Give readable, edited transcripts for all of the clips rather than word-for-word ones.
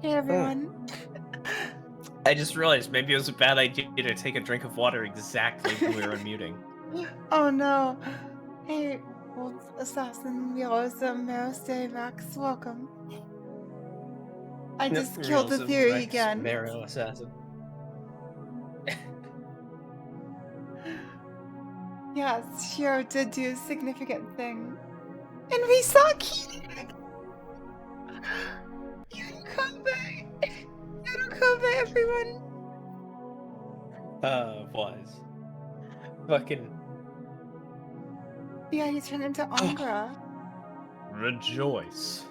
Hey everyone. I just realized maybe it was a bad idea to take a drink of water exactly when we were unmuting. Oh no. Hey, Wolf Assassin, Realism, Maristay, Max, welcome. I just killed the Realism, theory Rex, again. Marrow, Assassin. Yes, Shiro did do a significant thing. And we saw Kiri! Yadokabe! Yadokabe, everyone! Was. Fucking. Yeah, he turned into Angra. Rejoice.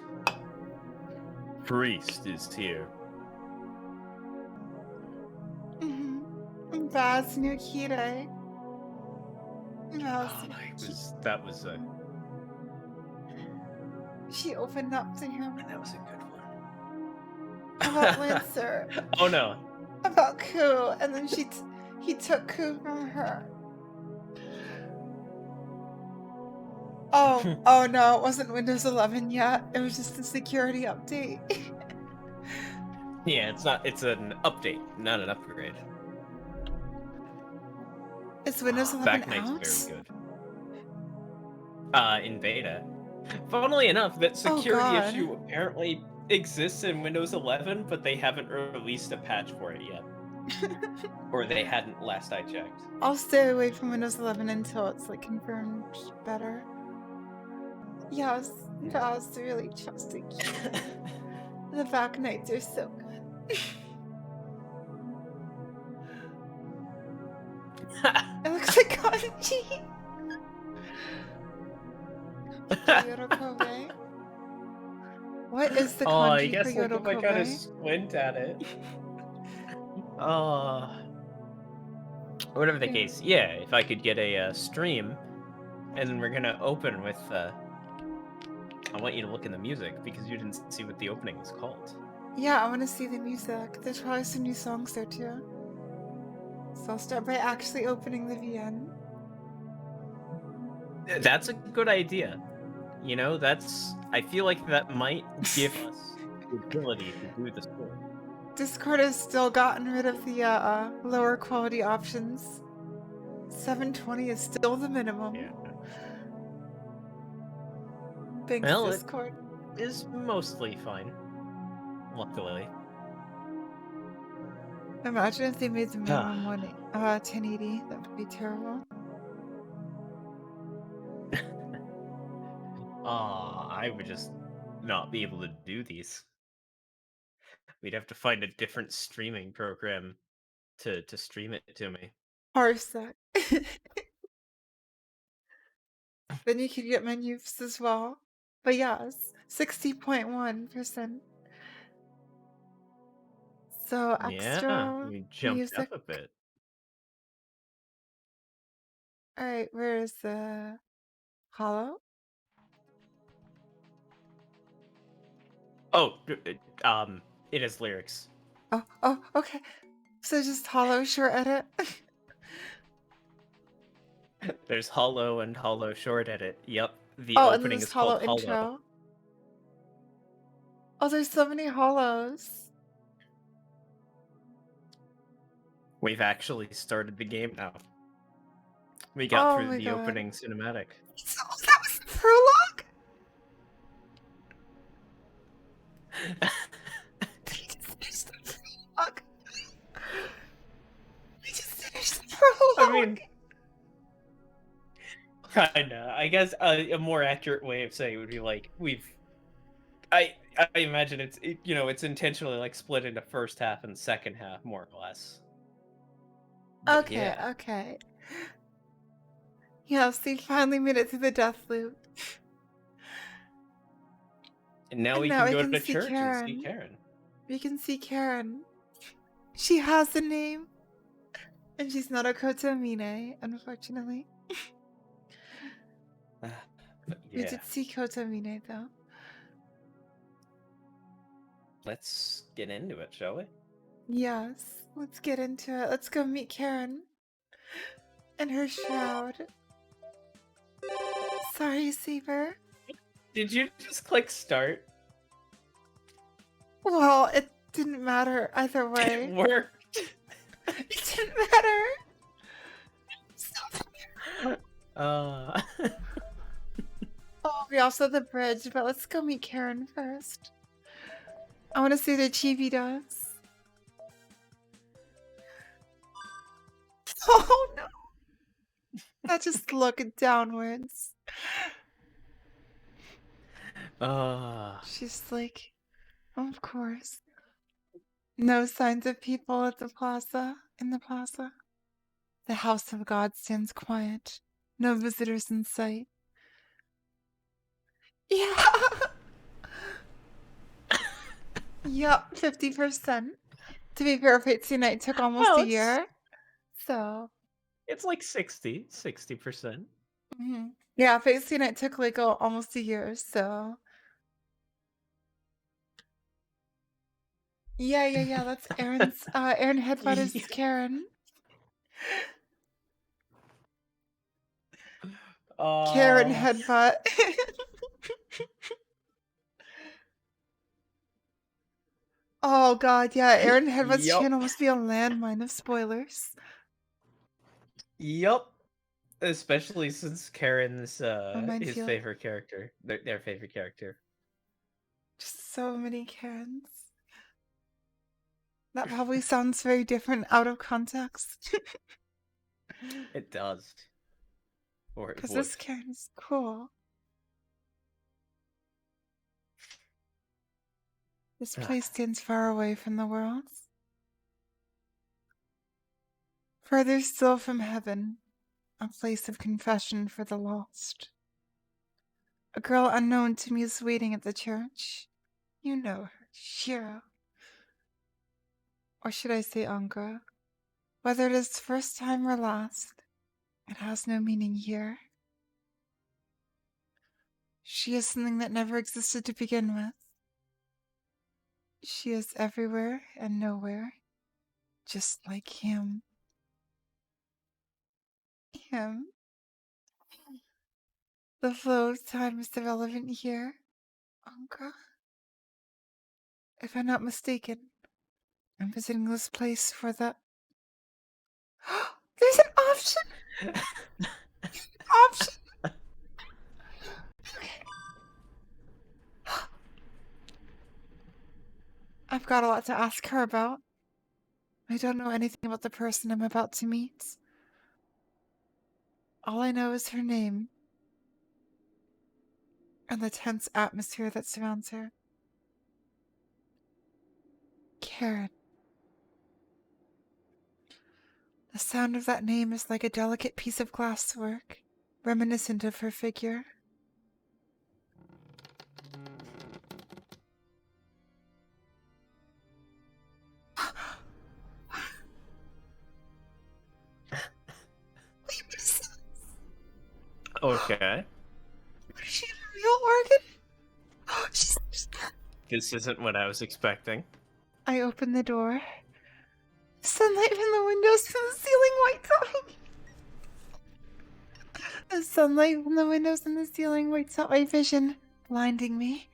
Priest is here. And Baz knew Kire. That was a She opened up to him. that was a good one. About Lancer. Oh no. About Ku, and then he took Ku from her. Oh no, it wasn't Windows 11 yet. It was just a security update. Yeah, it's an update, not an upgrade. Is Windows 11 out? Backnight's very good. In beta. Funnily enough, that security issue apparently exists in Windows 11, but they haven't released a patch for it yet. Or they hadn't last I checked. I'll stay away from Windows 11 until it's like confirmed better. Yes, I was really trusting you. The Backnights are so good. It looks like Kanji. Yodokobe. What is the kanji I guess for like if I kind of Yodokobe? squint at it. Whatever the case, yeah, if I could get a stream, and then we're gonna open with, I want you to look in the music, because you didn't see what the opening was called. Yeah, I want to see the music. There's probably some new songs there too. So I'll start by actually opening the VN. That's a good idea. You know, I feel like that might give us the ability to do the story. Discord has still gotten rid of the lower quality options. 720 is still the minimum. Yeah. Thanks, Well, Discord. it is mostly fine. Luckily. Imagine if they made the minimum 1080. That would be terrible. I would just not be able to do these. We'd have to find a different streaming program to stream it to me. Parsec. Then you could get menus as well. But yes, 60.1%. So extra Yeah, you jumped music. up a bit. Alright, where is the hollow? Oh, it has lyrics. Oh, okay. So just hollow short edit. There's hollow and hollow short edit. Yep, the and opening this is called hollow intro. Hollow. Oh, there's so many hollows. We've actually started the game now. We got through the opening cinematic. So that was the prologue? We just finished the prologue. We just finished the prologue. I mean, kinda. I guess a more accurate way of saying it would be like I imagine it's intentionally like split into first half and second half, more or less. But Okay, yeah. okay. Yes, they finally made it through the death loop. And now we can go to church and see Caren. We can see Caren. She has a name. And she's not a Kotomine, unfortunately. Yeah. We did see Kotomine, though. Let's get into it, shall we? Yes, let's get into it. Let's go meet Caren. And her shroud. Sorry, Saber. Did you just click start? Well, Didn't matter either way. It worked. It didn't matter. Uh, Oh, we also have the bridge, but let's go meet Caren first. I want to see what Chibi does. Oh no! I just look downwards. She's like, of course. No signs of people at the plaza. In the plaza. The house of God stands quiet. No visitors in sight. Yeah! Yup, 50%. To be fair, Pizza Night took almost Well, a year. So. It's like 60%. Yeah, Pizza Night took like almost a year, so. Yeah, that's Aaron's. Aaron Headbutt is Caren. Caren Headbutt. Oh god, yeah, Aaron Headbutt's channel must be a landmine of spoilers. Yup. Especially since Karen's his Minefield. favorite character. Their favorite character. Just so many Karens. That probably sounds very different out of context. It does. Or it Because would. this Karen's cool. This place stands far away from the world. Further still from heaven, a place of confession for the lost. A girl unknown to me is waiting at the church. You know her, Shiro. Or should I say Angra? Whether it is first time or last, it has no meaning here. She is something that never existed to begin with. She is everywhere and nowhere, just like him. Him. The flow of time is irrelevant here, Angra. If I'm not mistaken, I'm visiting this place for the... There's an option! Option! I've got a lot to ask her about. I don't know anything about the person I'm about to meet. All I know is her name. And the tense atmosphere that surrounds her. Caren. The sound of that name is like a delicate piece of glasswork, reminiscent of her figure. Wait, what is this? Okay. Is she a real organ? She's... This isn't what I was expecting. I open the door. Sunlight from the windows from the ceiling whites out. The sunlight from the windows and the ceiling whites out my vision, blinding me.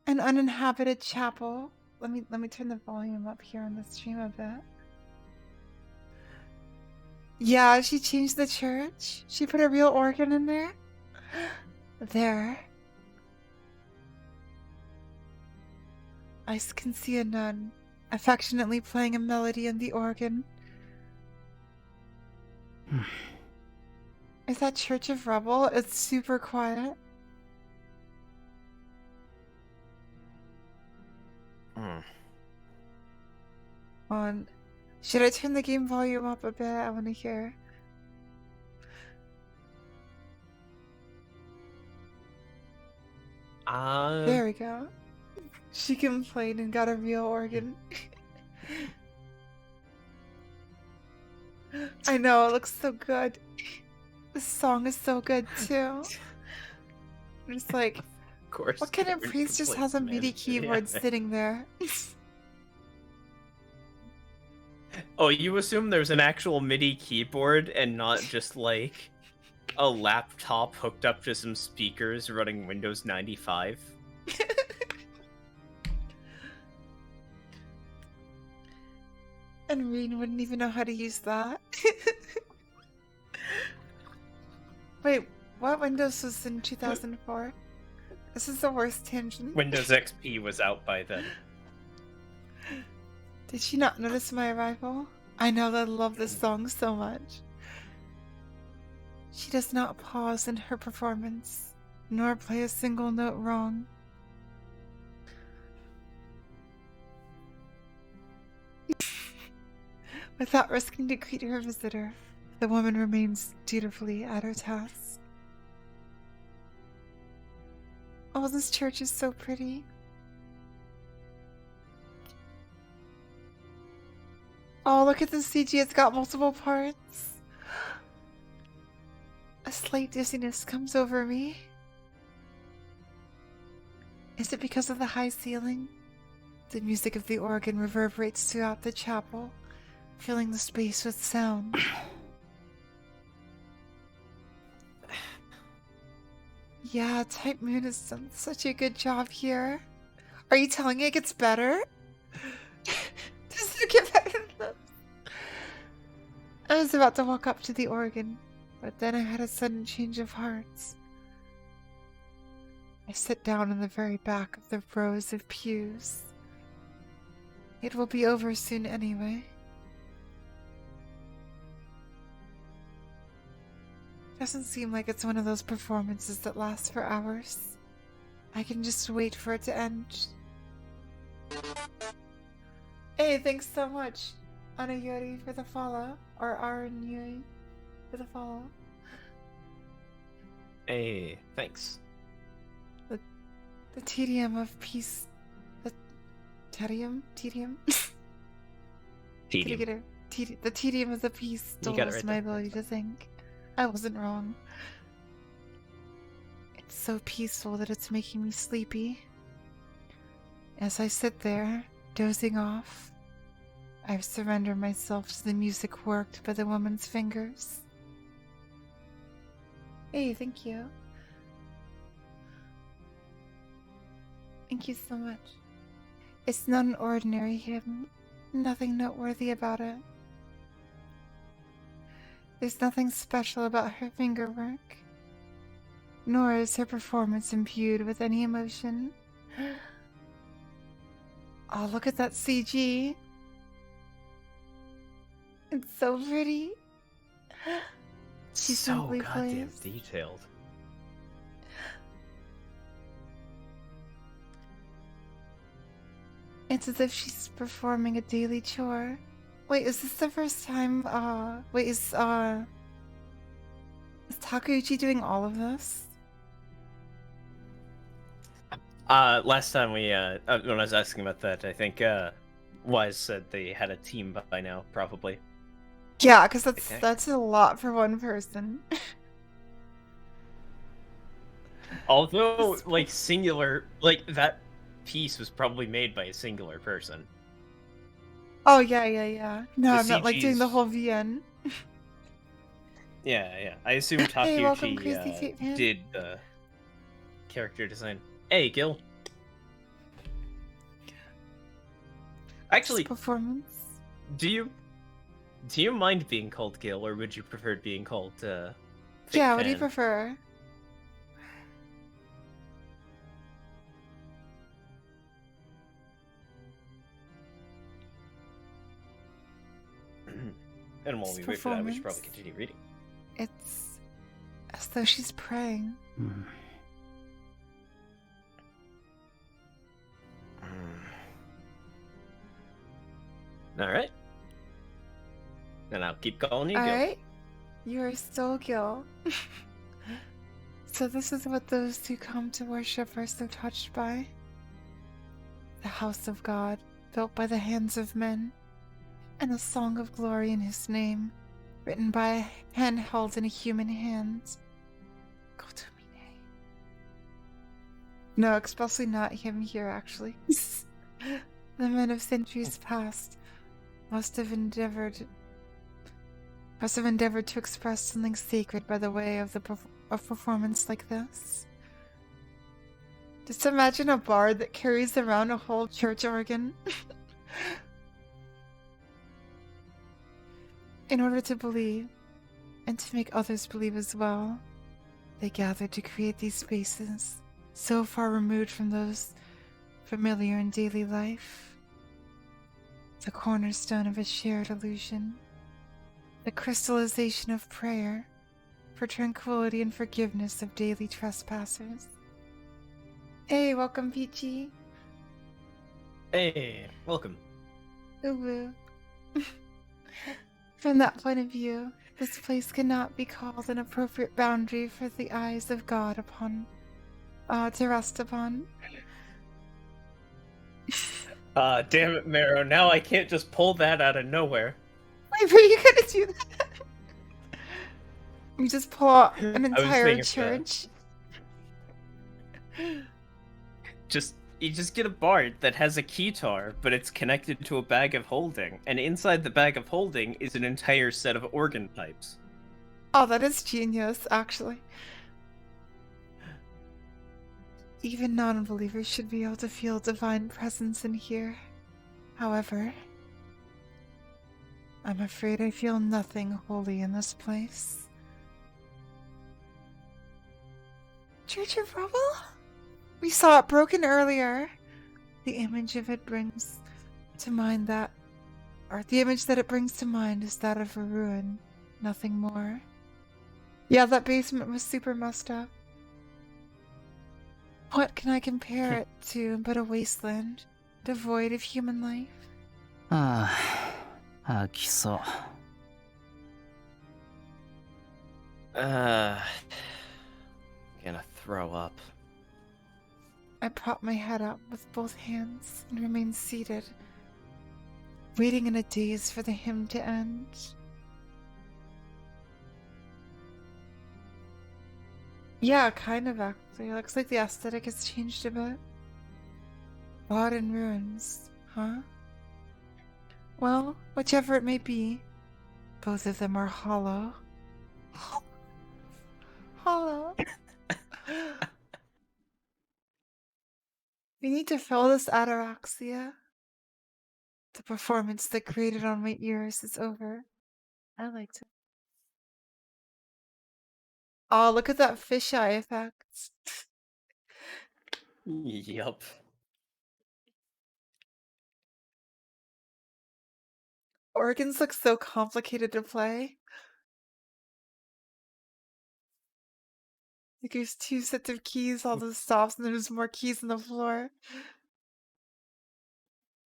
An uninhabited chapel. Let me turn the volume up here on the stream a bit. Yeah, she changed the church. She put a real organ in there. There. I can see a nun, affectionately playing a melody on the organ. Is that Church of Rubble? It's super quiet. On. Should I turn the game volume up a bit? I want to hear. There we go. She complained and got a real organ. I know, it looks so good. This song is so good too. It's like, of course. What kind of priest just has a MIDI keyboard sitting there? Oh, you assume there's an actual MIDI keyboard and not just like a laptop hooked up to some speakers running Windows 95? And Reen wouldn't even know how to use that. Wait, what Windows was in 2004? This is the worst tangent. Windows XP was out by then. Did she not notice my arrival? I know that I love this song so much. She does not pause in her performance, nor play a single note wrong. Without risking to greet her visitor, the woman remains dutifully at her task. Oh, this church is so pretty. Oh, look at the CG, it's got multiple parts. A slight dizziness comes over me. Is it because of the high ceiling? The music of the organ reverberates throughout the chapel, filling the space with sound. Yeah, Type Moon has done such a good job here. Are you telling me it gets better? Does it get better than this? I was about to walk up to the organ, but then I had a sudden change of hearts. I sit down in the very back of the rows of pews. It will be over soon anyway. Doesn't seem like it's one of those performances that last for hours. I can just wait for it to end. Hey, thanks so much, Anayori, for the follow. Or Aranyuri for the follow. Hey, thanks. The tedium of peace. The tedium? Tedium? Tedium. The tedium of the peace You got it dulls right my there. ability to think. I wasn't wrong. It's so peaceful that it's making me sleepy. As I sit there, dozing off, I surrender myself to the music worked by the woman's fingers. Hey, thank you. Thank you so much. It's not an ordinary hymn. Nothing noteworthy about it. There's nothing special about her fingerwork. Nor is her performance imbued with any emotion. Oh, look at that CG. It's so pretty. She So simply goddamn plays. detailed. It's as if she's performing a daily chore. Wait, is this the first time, wait, is Takeuchi doing all of this? Last time we, when I was asking about that, I think, Wise said they had a team by now, probably. Yeah, because Okay. that's a lot for one person. Although, like, singular, like, that piece was probably made by a singular person. Oh, yeah. No, The I'm not like doing the CGs whole VN. Yeah. I assume Hey, welcome, Crazy Takeuchi Fate Fan. did the character design. Hey, Gil. Actually, Performance. do you mind being called Gil, or would you prefer being called Fake Yeah, what do you Fan? prefer? And while we wait for that, we should probably continue reading. It's as though she's praying. All right. And I'll keep calling you Gil. Alright. You are still Gil. So this is what those who come to worship are so touched by. The house of God, built by the hands of men, and a song of glory in his name, written by a pen held in a human hand. Kotomine. No, especially not him here, actually. The men of centuries past must have endeavored to express something sacred by the way of a performance like this. Just imagine a bard that carries around a whole church organ. In order to believe, and to make others believe as well, they gathered to create these spaces, so far removed from those familiar in daily life. The cornerstone of a shared illusion, the crystallization of prayer for tranquility and forgiveness of daily trespassers. Hey, welcome, Peachy. Hey, welcome. Ooh. From that point of view, this place cannot be called an appropriate boundary for the eyes of God to rest upon. Damn it, Marrow. Now I can't just pull that out of nowhere. Wait, were you gonna do that? You just pull out an I was entire thinking church? You just get a bard that has a keytar, but it's connected to a bag of holding, and inside the bag of holding is an entire set of organ pipes. Oh, that is genius, actually. Even non-believers should be able to feel divine presence in here. However, I'm afraid I feel nothing holy in this place. Church of Rubble? We saw it broken earlier. The image of it brings to mind that... Or the image that it brings to mind is that of a ruin. Nothing more. Yeah, that basement was super messed up. What can I compare it to but a wasteland, devoid of human life? Kiso. Gonna throw up. I prop my head up with both hands and remain seated, waiting in a daze for the hymn to end. Yeah, kind of actually. Looks like the aesthetic has changed a bit. God in ruins, huh? Well, whichever it may be, both of them are hollow. Hollow. We need to fill this ataraxia. The performance that grated on my ears is over. I liked it. Oh, look at that fisheye effect. Yup. Organs look so complicated to play. Like there's 2 sets of keys, all those stops, and there's more keys on the floor.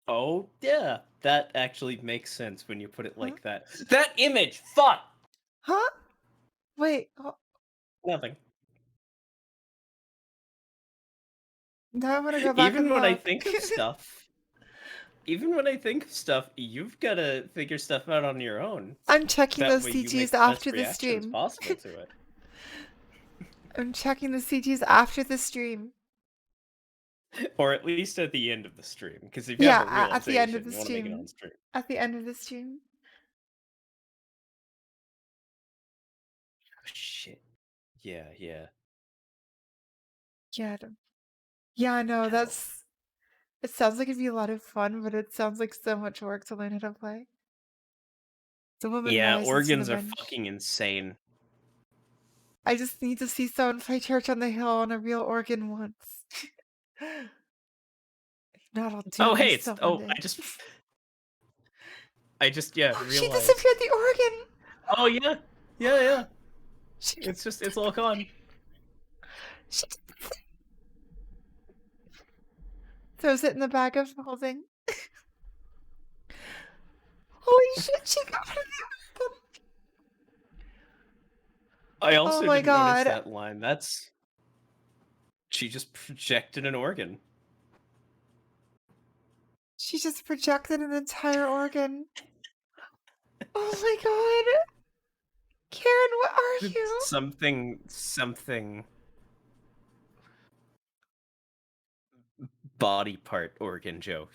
Oh, yeah. That actually makes sense when you put it like that. That image! Fuck! Huh? Wait, Nothing. now I want to go back and Even when I look. think of stuff, you've got to figure stuff out on your own. I'm checking That those way you CGs make the after best the reactions stream. possible to it. I'm checking the CGs after the stream. Or at least at the end of the stream, because if you Yeah, have a at the end of realization, the you want to make it stream. on stream. At the end of the stream. Oh, shit. Yeah. Yeah, yeah, no, Hell. it sounds like it'd be a lot of fun, but it sounds like so much work to learn how to play. The woman Yeah, rises from the organs are bench. fucking insane. I just need to see someone play Church on the Hill on a real organ once. If not, I'll do it Hey, myself one day. I just yeah, Oh, she realized. disappeared the organ! Oh yeah. Yeah. She It's all gone. She throws it in the bag of holding. Holy shit, she got rid of the organ! I also my didn't notice God. that line. She just projected an organ. She just projected an entire organ. Oh my god. Caren, what are you? Something body part organ joke.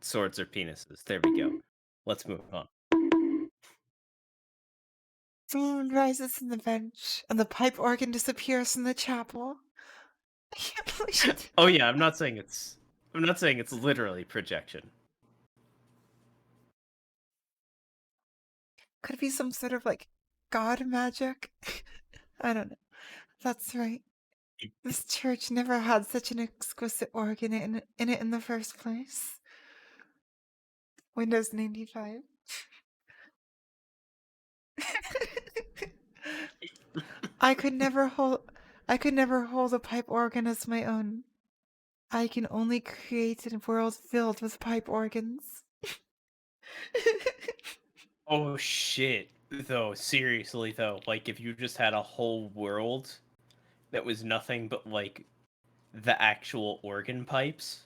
Swords or penises. There we go. Let's move on. The moon rises from the bench, and the pipe organ disappears from the chapel. I can't believe she did. Oh yeah, I'm not saying it's literally projection. Could it be some sort of like god magic? I don't know. That's right. This church never had such an exquisite organ in it in the first place. Windows 95. I could never hold a pipe organ as my own. I can only create a world filled with pipe organs. Oh shit. Though, seriously though, like if you just had a whole world that was nothing but like the actual organ pipes,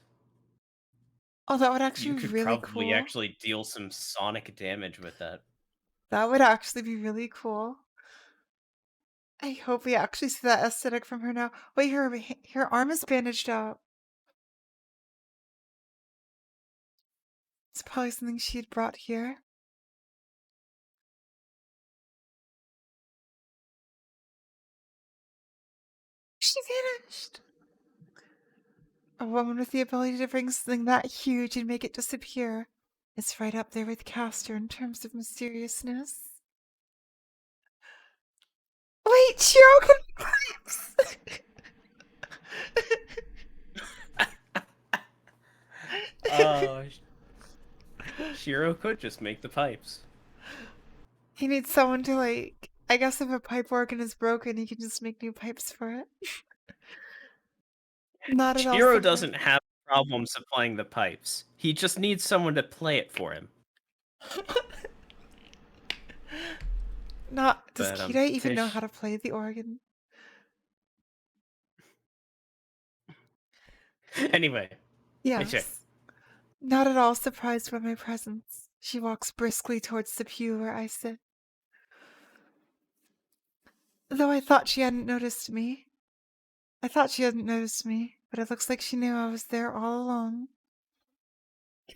Oh, that would you actually be could really probably cool. actually deal some sonic damage with that. That would actually be really cool. I hope we actually see that aesthetic from her now. Wait, her arm is bandaged up. It's probably something she'd brought here. She vanished. A woman with the ability to bring something that huge and make it disappear. It's right up there with Castor in terms of mysteriousness. Wait, Shiro can pipes! Oh, Shiro could just make the pipes. He needs someone to like. I guess if a pipe organ is broken, he can just make new pipes for it. Not at all Shiro surprised. doesn't have problems supplying the pipes. He just needs someone to play it for him. Not. Does But Kira even know how Tish, to play the organ? anyway, sure. Yes. Not at all surprised by my presence. She walks briskly towards the pew where I sit. Though I thought she hadn't noticed me. But it looks like she knew I was there all along. Me?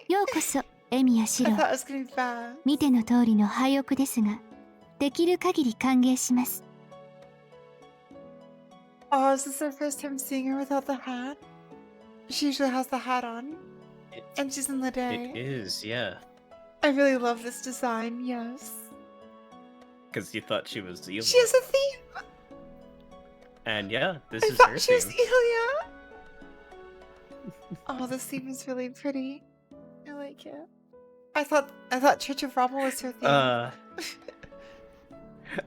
ようこそ、エミヤシ I ロ。 thought it was gonna be bad. 見ての通りの廃屋ですが、できる限り歓迎します。Oh, is this our first time seeing her without the hat? She usually has the hat on. And she's in the day. It is, yeah. I really love this design, yes. Because you thought she was evil. She has a theme! And yeah, this I is her thought she was theme. Ilya! Oh, this theme is really pretty. I like it. I thought Church of Rubble was her theme.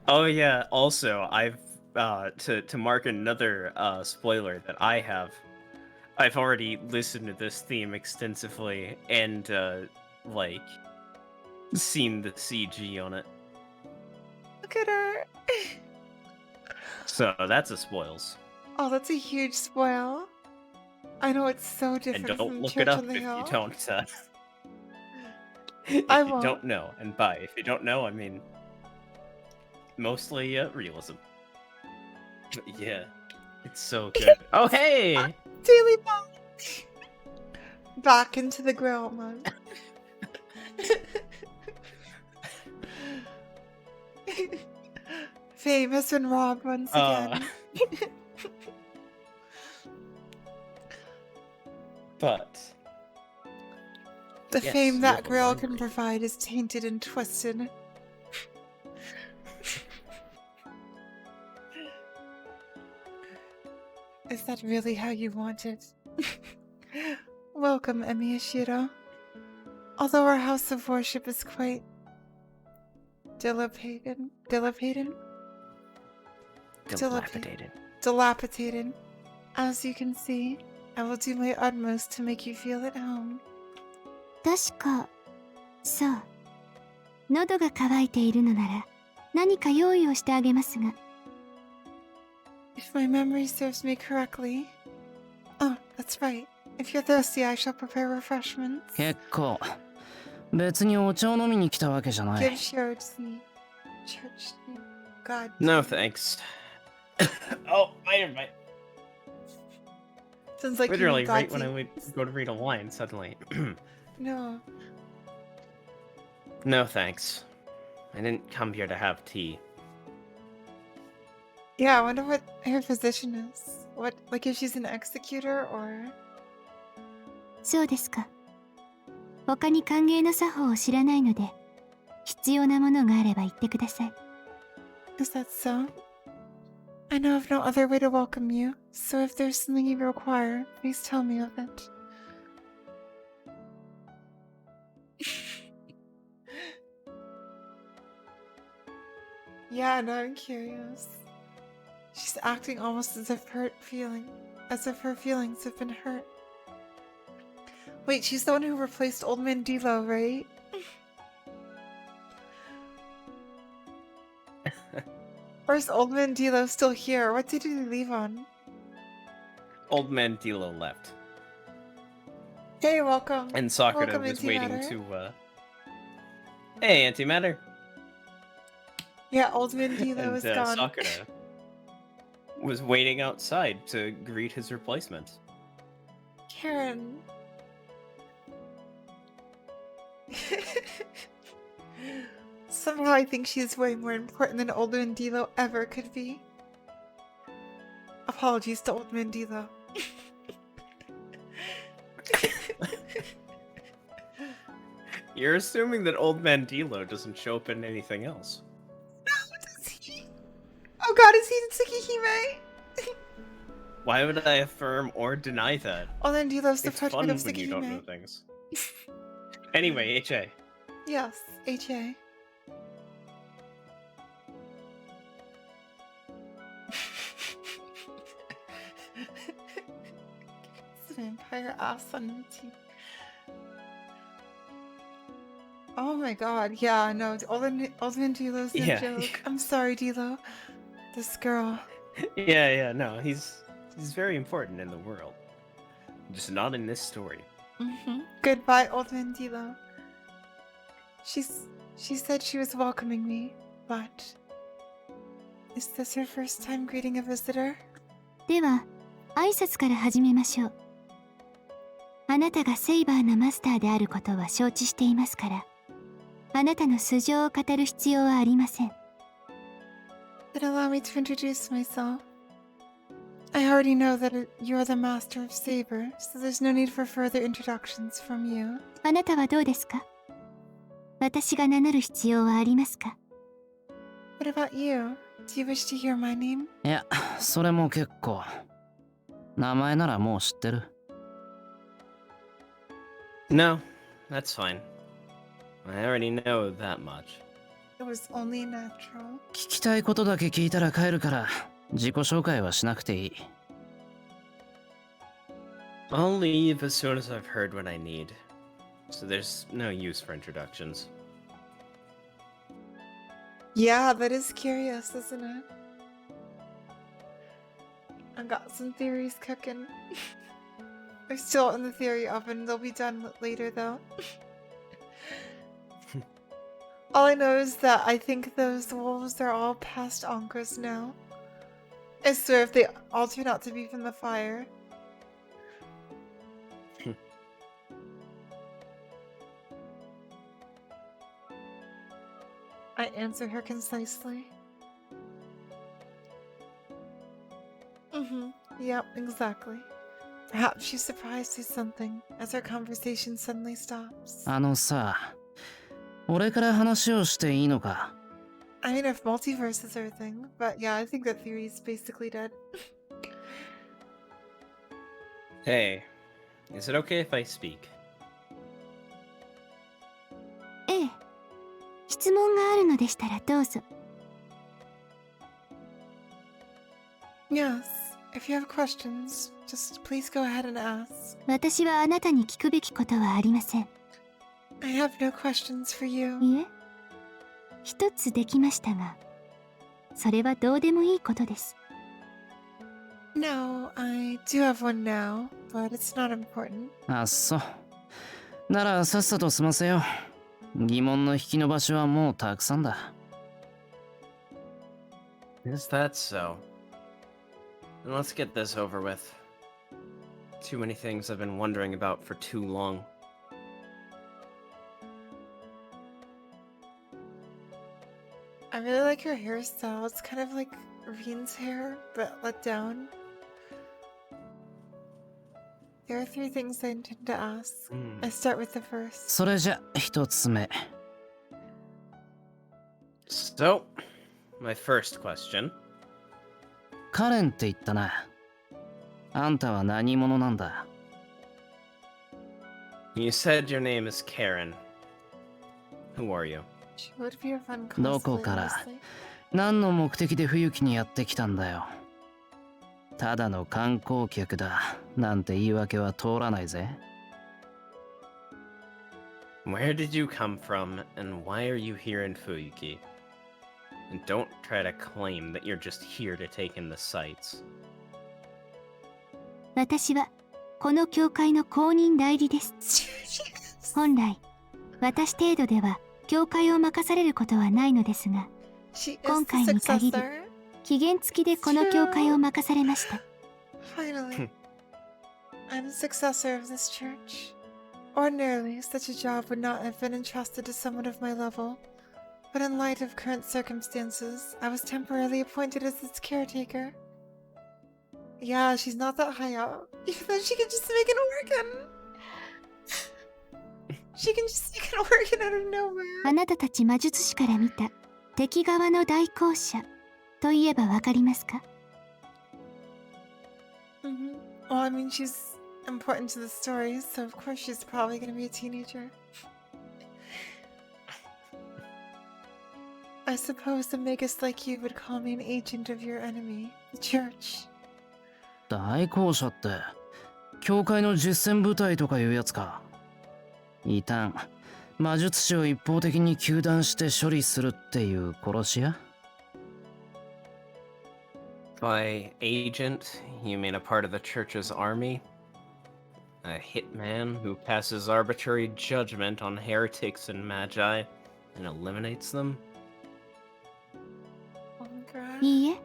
Oh yeah, also, I've, to mark another, spoiler that I've already listened to this theme extensively and, like, seen the CG on it. Look at her! So that's a spoils. Oh, that's a huge spoil. I know it's so And different don't from look Church it up on the if Hill. you don't, if I you won't. don't know. And by if you don't know, I mean mostly realism. But yeah, it's so good. Oh hey! Daily Bond! Back into the grill mode. Fame has been robbed once again. But The yes, fame you that have a grill can library. provide is tainted and twisted. Is that really how you want it? Welcome, Emiyashiro. Although our house of worship is quite dilapidated, as you can see, I will do my utmost to make you feel at home. 確か、そう。喉が渇いているのなら、何か用意をしてあげますが。If my memory serves me correctly. Oh, that's right. If you're thirsty, I shall prepare refreshments. 結構。別にお茶を飲みに来たわけじゃな Give い。 Shiro to me. Church to me. God. No thanks. Oh, my Sounds like literally you right when I would go to read a line suddenly. No. No thanks. I didn't come here to have tea. Yeah, I wonder what her position is. What, like if she's an executor or... そうですか。他に歓迎の作法を知らないので、必要なものがあれば言ってください。 Is that so? I know of no other way to welcome you, so if there's something you require, please tell me of it. Yeah, no, I'm curious. She's acting almost as if her feelings have been hurt. Wait, she's the one who replaced Old Man Dilo, right? Or is Old Man Dilo still here? What did he leave on? Old Man Dilo left. Hey, welcome. And Sakura Welcome, was waiting Antimatter. Hey, Antimatter. Yeah, Old Man Dilo And is gone. Sakura was waiting outside to greet his replacement. Caren. Somehow I think she's way more important than Old Man Dilo ever could be. Apologies to Old Man Dilo. You're assuming that Old Man Dilo doesn't show up in anything else. No, does he? Oh god, is he in Tsukihime? Why would I affirm or deny that? Old Man Dilo's the It's fun progeny of when you don't know Tsukihime. things. Anyway, HA. Yes, HA. It's vampire ass on YouTube. Oh my god, yeah, no, Old Man Dilo's no Yeah. joke. I'm sorry, Dilo. This girl. Yeah, no, he's very important in the world. Just not in this story. Goodbye, Old Man Dilo. She said she was welcoming me, but is this her first time greeting a visitor? では挨拶から始めましょう。あなたがセイバーのマスターであることは承知していますから、あなたの素性を語る必要はありません。 Then allow me to introduce myself. I already know that you're the master of Saber, so there's no need for further introductions from you. あなたはどうですか？私が名乗る必要はありますか？ What about you? Do you wish to hear my name? いや、それも結構。名前ならもう知ってる。No, that's fine. I already know that much. It was only natural. 聞きたいことだけ聞いたら帰るから、自己紹介はしなくていい。I'll leave as soon as I've heard what I need. So there's no use for introductions. Yeah, that is curious, isn't it? I've got some theories cooking. They're still in the theory oven. They'll be done later, though. All I know is that I think those wolves are all past Ankers now. I swear if they all turn out to be from the fire. I answer her concisely. Yep, exactly. Perhaps she's surprised with something as our conversation suddenly stops. あのさ、俺から話をしていいのか？ I mean, if multiverses are a thing, but yeah, I think that theory is basically dead. Hey, is it okay if I speak? ええ。質問があるのでしたらどうぞ。 Yes, if you have questions, just please go ahead and ask. 私はあなたに聞くべきことはありません。 I have no questions for you. いえ、一つできましたが、それはどうでもいいことです。 No, I do have one now, but it's not important. あ、そう。ならさっさと済ませよう。疑問の引き伸ばしはもうたくさんだ。Is that so? Then let's get this over with. Too many things I've been wondering about for too long. I really like her hairstyle. It's kind of like Reen's hair, but let down. There are 3 things I intend to ask. I start with the first. それじゃ一つ目。So, my first question. カレンって言ったな。あんたは何者なんだ？ You said your name is Caren. Who are you? She would be a fun ど cosplay, こから honestly. 何の目的で冬木にやってきたんだよ。ただの観光客だなんて言い訳は通らないぜ。Where did you come from, and why are you here in Fuyuki? And don't try to claim that you're just here to take in the sights. 私はこの教会の公認代理です。本来、私程度では教会を任されることはないのですが、She is 今 the 回に限り successor. 期限付きでこの教会を任されました。Finally. I'm the successor of this church. Ordinarily, such a job would not have been entrusted to someone of my level, but in light of current circumstances, I was temporarily appointed as its caretaker. Yeah, she's not that high up. Even though she can just make an organ. She can just make an organ out of nowhere. あなたたち魔術師から見た敵側の代行者といえばわかりますか？ Well, I mean, she's important to the story, so of course she's probably gonna be a teenager. I suppose the Magus like you would call me an agent of your enemy, the church. 代行者って教会の実践部隊とかいうやつか。異端魔術師を一方的に糾弾して処理するっていう殺し屋？ By agent, you mean a part of the church's army? A hitman who passes arbitrary judgment on heretics and magi and eliminates them? Oh god. いいえ、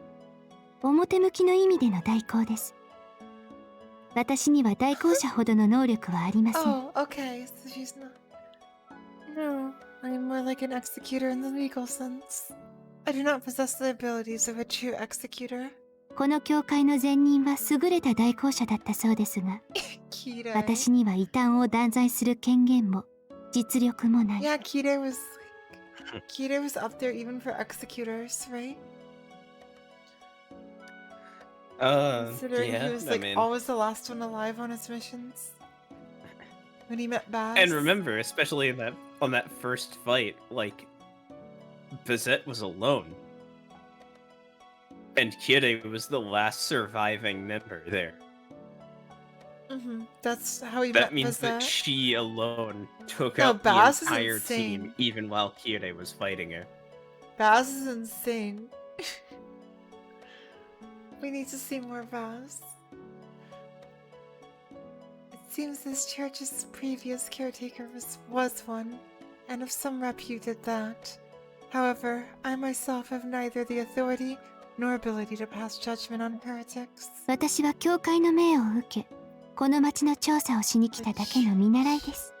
表向きの意味での代行です。私には代行者ほどの能力はありません。 Oh, okay, so she's not. No, I'm more like an executor in the legal sense. I do not possess the abilities of a true executor. この教会の前任は優れた代行者だったそうですが、 Kide. 私には異端を断罪する権限も実力もない。 Yeah, Kide was up there even for executors, right? Considering he was like always the last one alive on his missions. When he met Baz. And remember, especially in on that first fight, like Bizet was alone. And Kirei was the last surviving member there. That's how he That met means that Bazette. she alone took No, out the Baz is entire insane. team, even while Kirei was fighting her. Baz is insane. We need to see more Baz. It seems this church's previous caretaker was one, and of some repute at that. However, I myself have neither the authority nor ability to pass judgment on heretics. 私は教会の命を受け、この町の調査をしに来ただけの見習いです。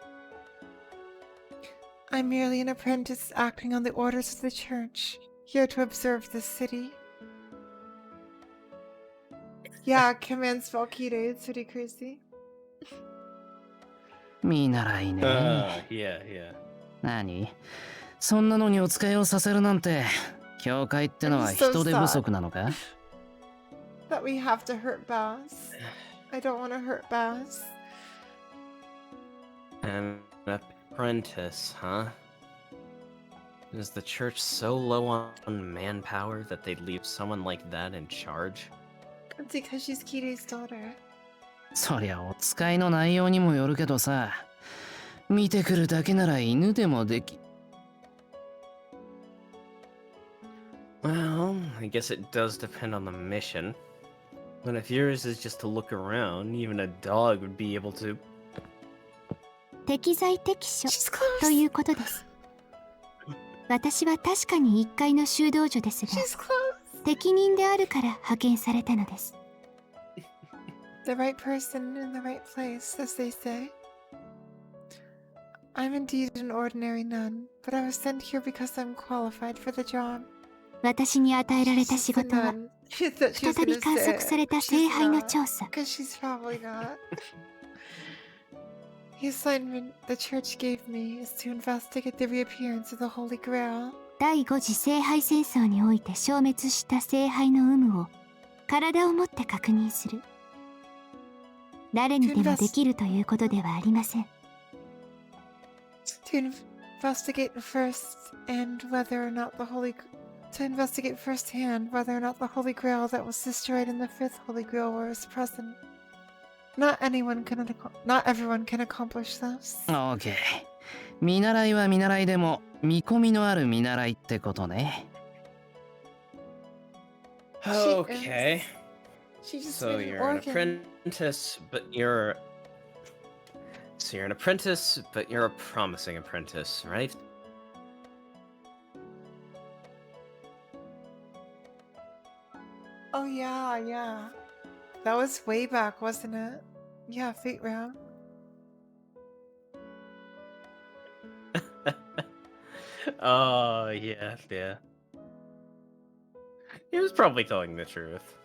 I'm merely an apprentice acting on the orders of the church, here to observe this city. Yeah, command spell Kide, it's pretty crazy. 見習いね。Yeah. 何？そんなのにお使いをさせるなんて、教会ってのは人手不足なのか？ That we have to hurt Baz. I don't want to hurt Baz. An apprentice, huh? Is the church so low on manpower that they'd leave someone like that in charge? It's because she's Kide's daughter. そりゃお使いの内容にもよるけどさ、見てくるだけなら犬でもでき。 Well, I guess it does depend on the mission. But if yours is just to look around, even a dog would be able to. 適材適所 She's と close. いうことです。私は確かに1階の修道女ですが、 She's close. 適任であるから派遣されたのです。 The right person in the right place, as they say. I'm indeed an ordinary nun, but I was sent here because I'm qualified for the job. 私に与えられた仕 She's a 事は、 nun. She thought she was 再び gonna 観 say 測され it. た She's 聖杯の not, 調査。 'cause she's probably not. The assignment the church gave me is to investigate the reappearance of the Holy Grail. 第5次聖杯戦争において消滅した聖杯の有無を体をもって確認する。誰にでもできるということではありません。To investigate firsthand whether or not the Holy Grail that was destroyed in the Fifth Holy Grail was present. Not everyone can accomplish this. オーケー。見習いは見習いでも見込みのある見習いってことね。Okay. She just So made an you're an organ. apprentice, but you're... So you're an apprentice, but you're a promising apprentice, right? Oh yeah. That was way back, wasn't it? Yeah, Fate Round. Oh, yeah. He was probably telling the truth.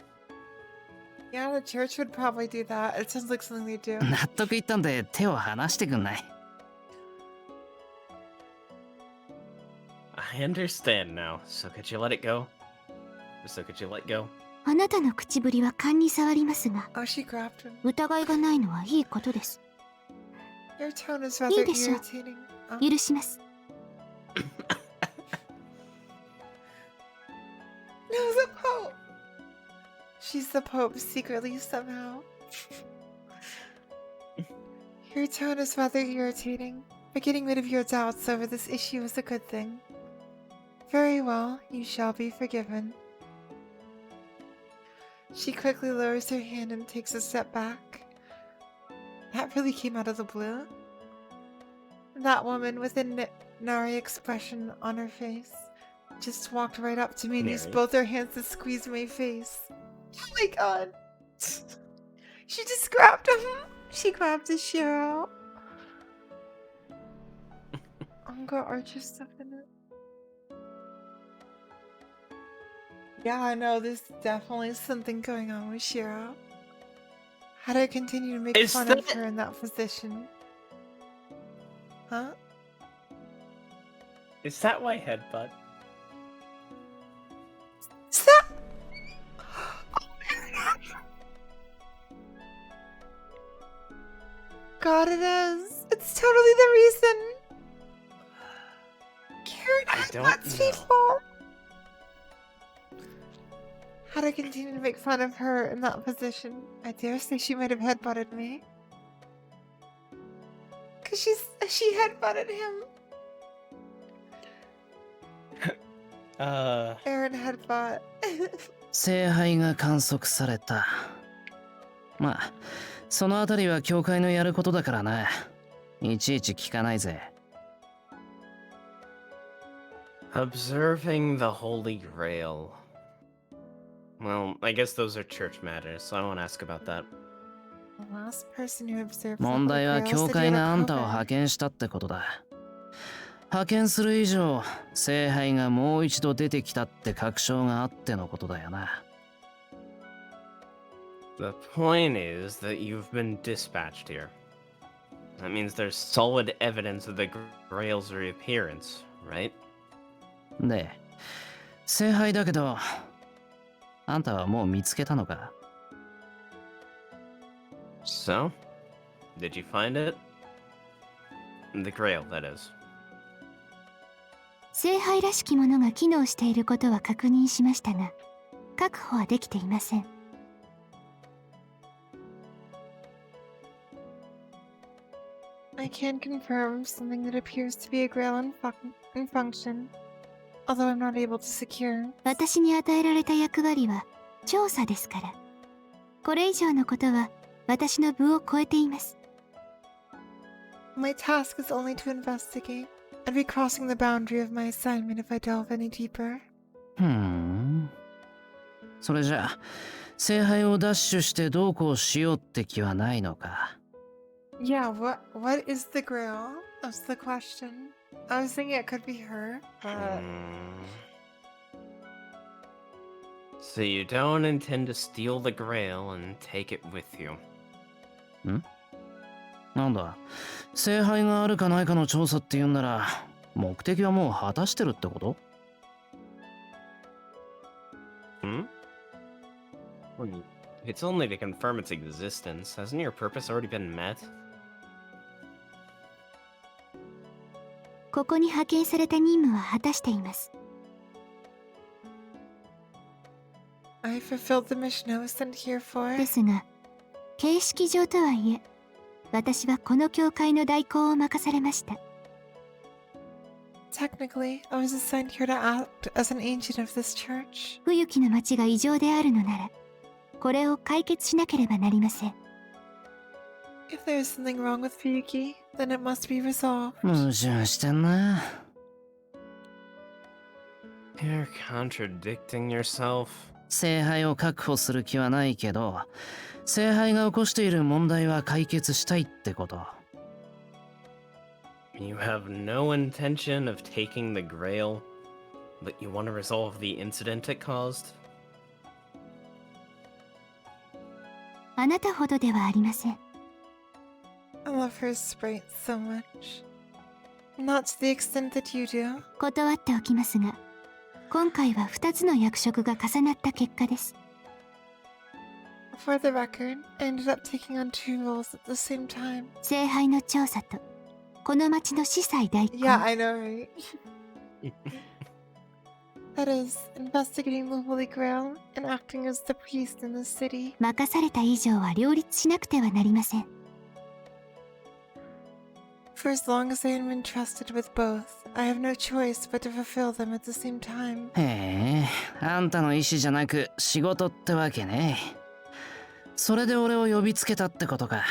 Yeah, the church would probably do that. It sounds like something they do. 納得いったんで手を離してくんない？ I understand now. So could you let it go? Go? あなたの口ぶりは勘に触りますが、 Oh, she grabbed him. 疑いがないのはいいことです。 Your tone is rather いいでしょう。 irritating. Oh. 許します。 No, the Pope! She's the Pope secretly somehow. Your tone is rather irritating, but getting rid of your doubts over this issue is a good thing. Very well, you shall be forgiven. She quickly lowers her hand and takes a step back. That really came out of the blue. That woman with a nary expression on her face just walked right up to me and used Nary? both her hands to squeeze my face. Oh my god. She just grabbed him. She grabbed his Shiro. Uncle Archer stuff in it. Yeah, I know there's definitely something going on with Shiro. How do I continue to make fun of her in that position? Huh? Is that why headbutt? Stop! God, it is. It's totally the reason. Caren headbutts people. How do I continue to make fun of her in that position? I dare say she might have headbutted me. Cause she headbutted him. Caren headbutt. 聖杯が観測された。まあ、そのあたりは教会のやることだからな。いちいち聞かないぜ。Observing the Holy Grail. Well, I guess those are church matters, so I won't ask about that. The last person who observed the 問 Holy 題は Grail 教 said 会 you が had あ a んたを problem. 派遣したってことだ。派遣する以上、聖杯がもう一度出てきたって確証があってのことだよな。The point is that you've been dispatched here. That means there's solid evidence of the Grail's reappearance, right? で、聖杯だけど、あんたはもう見つけたのか？ So, did you find it? The Grail, that is. 聖杯らしきものが機能していることは確認しましたが、確保はできていません。I can confirm something that appears to be a grail in function, although I'm not able to secure. 私に与えられた役割は調査ですから。これ以上のことは私の部を超えています。My task is only to investigate. I'd be crossing the boundary of my assignment if I delve any deeper. それじゃあ、聖杯を奪取してどうこうしようって気はないのか？ Yeah, what is the grail? That's the question. I was thinking it could be her, but So you don't intend to steal the Grail and take it with you. なんだ、聖杯があるかないかの調査って言うんなら、目的はもう果たしてるってこと？ It's only to confirm its existence. Hasn't your purpose already been met? ここに派遣された任務は果たしています。 I fulfilled the mission I was sent here for. ですが、形式上とはいえ、私はこの教会の代行を任されました。 Technically, I was assigned here to act as an agent of this church. 冬木の町が異常であるのなら、これを解決しなければなりません。 If there is something wrong with Fuyuki, then it must be resolved. 矛盾してんな。 You're contradicting yourself. 聖杯を確保する気はないけど、聖杯が起こしている問題は解決したいってこと。 You have no intention of taking the Grail, but you want to resolve the incident it caused? あなたほどではありません。 I love her sprite so much. Not to the extent that you do. 断っておきますが、今回は2つの役職が重なった結果です。 For the record, I ended up taking on 2 roles at the same time. 聖杯の調査と、この町の司祭代行。 Yeah, I know, right? That is, investigating the Holy Grail and acting as the priest in the city. 任された以上は両立しなくてはなりません。 For as long as I am entrusted with both, I have no choice but to fulfill them at the same time. へえ、あんたの意思じゃなく仕事ってわけね。それで俺を呼びつけたってことか。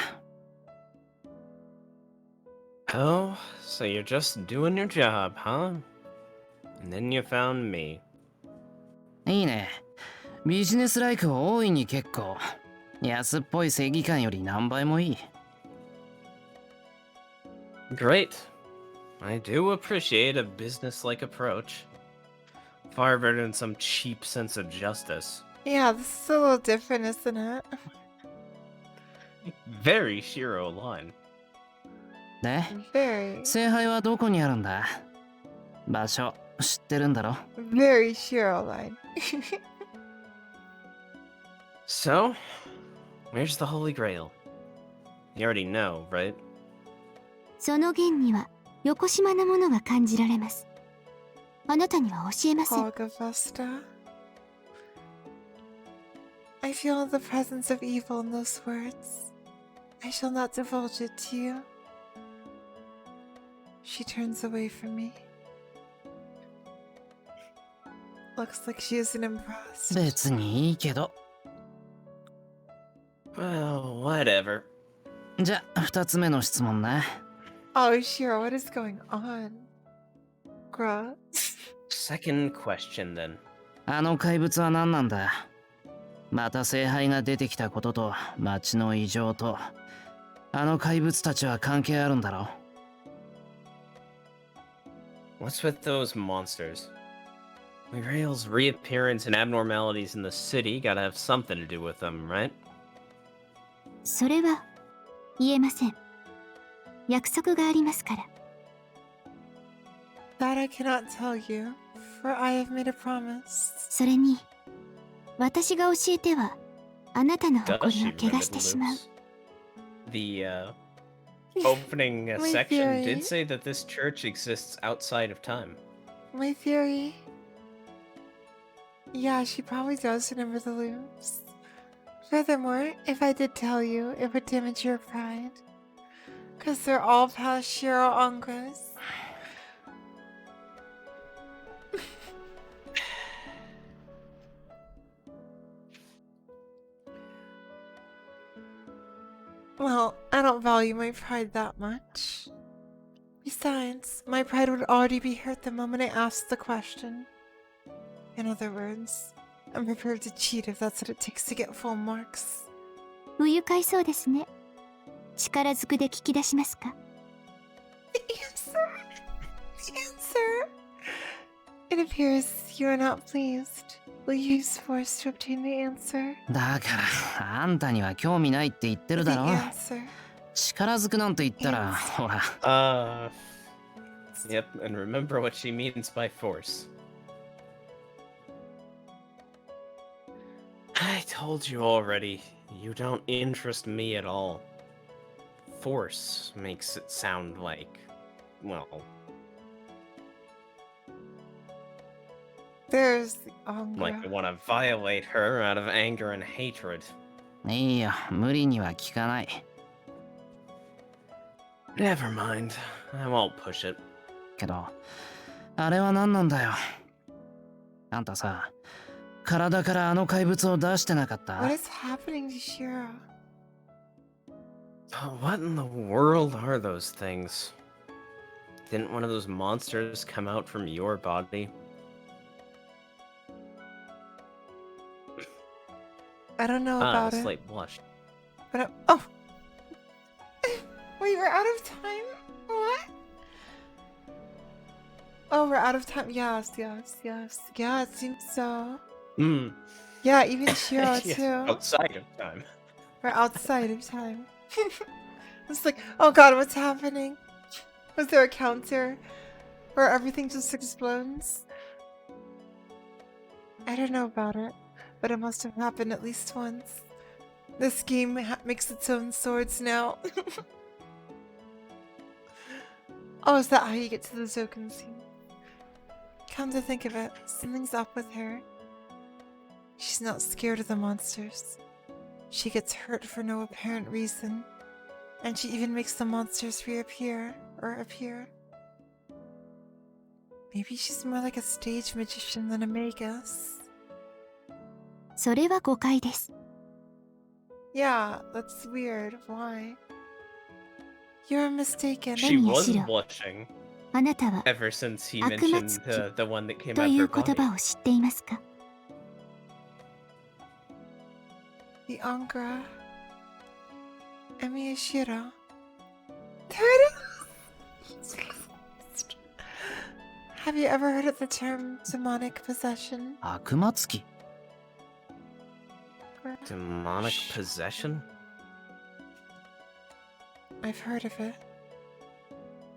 Oh, so you're just doing your job, huh? And then you found me. いいね。ビジネスライクは大いに結構。安っぽい正義感より何倍もいい。 Great. I do appreciate a business-like approach. Far better than some cheap sense of justice. Yeah, this is a little different, isn't it? Very Shiro line. で、 Very, 聖杯はどこにあるんだ？場所知ってるんだろ？ very Shiro line. So, where's the Holy Grail? You already know, right? その弦には、横島なものが感じられます。あなたには教えません。 Hogavesta. I feel the presence of evil in those words. I shall not divulge it to you. She turns away from me. Looks like she isn't impressed. 別にいいけど。 Well, whatever. じゃあ、2つ目の質問な。 Oh, Shiro, what is going on? Bruh. Second question, then. あの怪物は何なんだ？また聖杯が出てきたことと町の異常とあの怪物たちは関係あるんだろ？ What's with those monsters? The Grail's reappearance and abnormalities in the city gotta have something to do with them, right? それは言えません。約束がありますから。 That I cannot tell you, for I have made a promise. それに、私が教えては、あなたの Does 誇 she りを怪我 remember して the しまう。 loops? The opening My section theory. did say that this church exists outside of time. My theory. Yeah, she probably does remember the loops. Furthermore, if I did tell you, it would damage your pride. Because they're all past Shiro Angas. Well, I don't value my pride that much. Besides, my pride would already be hurt the moment I asked the question. In other words, I'm prepared to cheat if that's what it takes to get full marks. 不愉快そうですね。力ずくで聞き出しますか？ The answer! The answer! It appears you are not pleased. Will you use force to obtain the answer? だからあんたには興味ないって言ってる The だろ。 answer. 力ずくなんて言ったらほら。 Yep, and remember what she means by force. I told you already, you don't interest me at all. Force makes it sound like, well, There's the like Angra. I want to violate her out of anger and hatred. いいよ、無理には聞かない。 Never mind, I won't push it. けど、あれは何なんだよ。あんたさ、体からあの怪物を出してなかっ What た？ is happening to Shiro? What in the world are those things? Didn't one of those monsters come out from your body? I don't know A about it. slight blush. But oh, wait, we're out of time. What? Oh, we're out of time. Yes. Yeah, it seems so. Hmm. Yeah, even Shiro Yes, too. outside of time. We're outside of time. It's like, oh god, what's happening? Was there a counter where everything just explodes? I don't know about it, but it must have happened at least once. This game makes its own swords now. Oh, is that how you get to the Zoken scene? Come to think of it, something's up with her. She's not scared of the monsters. She gets hurt for no apparent reason. And she even makes the monsters reappear, or appear. Maybe she's more like a stage magician than a magus. それは誤解です。 Yeah, that's weird. Why? You're mistaken. She was Shiro. blushing あなたは ever since he 悪魔 mentioned つき the one that came と out of い her う言 body. 葉を知っていますか？ The Angra. Emiyashiro. There it is! Have you ever heard of the term demonic possession? 悪魔つき？ Demonic possession? I've heard of it.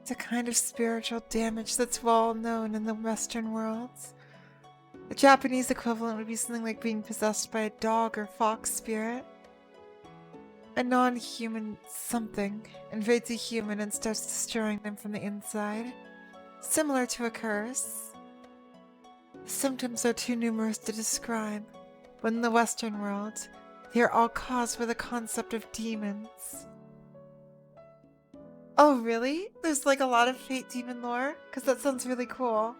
It's a kind of spiritual damage that's well known in the Western world. The Japanese equivalent would be something like being possessed by a dog or fox spirit. A non-human something invades a human and starts destroying them from the inside, similar to a curse. The symptoms are too numerous to describe, but in the Western world, they are all caused by the concept of demons. Oh, really? There's like a lot of Fate demon lore? Because that sounds really cool.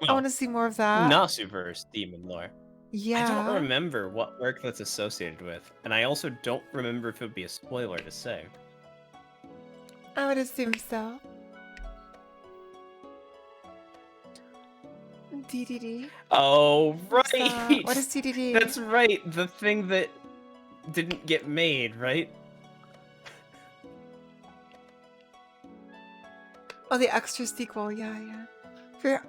I want to see more of that. Nasuverse demon lore. Yeah. I don't remember what work that's associated with, and I also don't remember if it would be a spoiler to say. I would assume so. DDD. Oh, What's right! that? What is DDD? That's right, the thing that didn't get made, right? Oh, the extra sequel. Yeah. For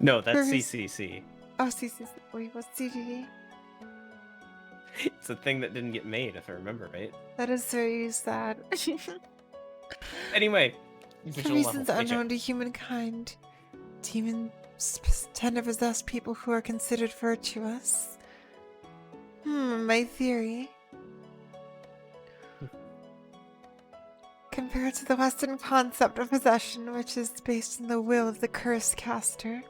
No, that's Where is- CCC. oh, wait, what's DDD? It's a thing that didn't get made, if I remember right. That is very sad. Anyway, For visual reasons level, AJ. unknown to humankind, demons tend to possess people who are considered virtuous. My theory. Compared to the Western concept of possession, which is based on the will of the curse caster,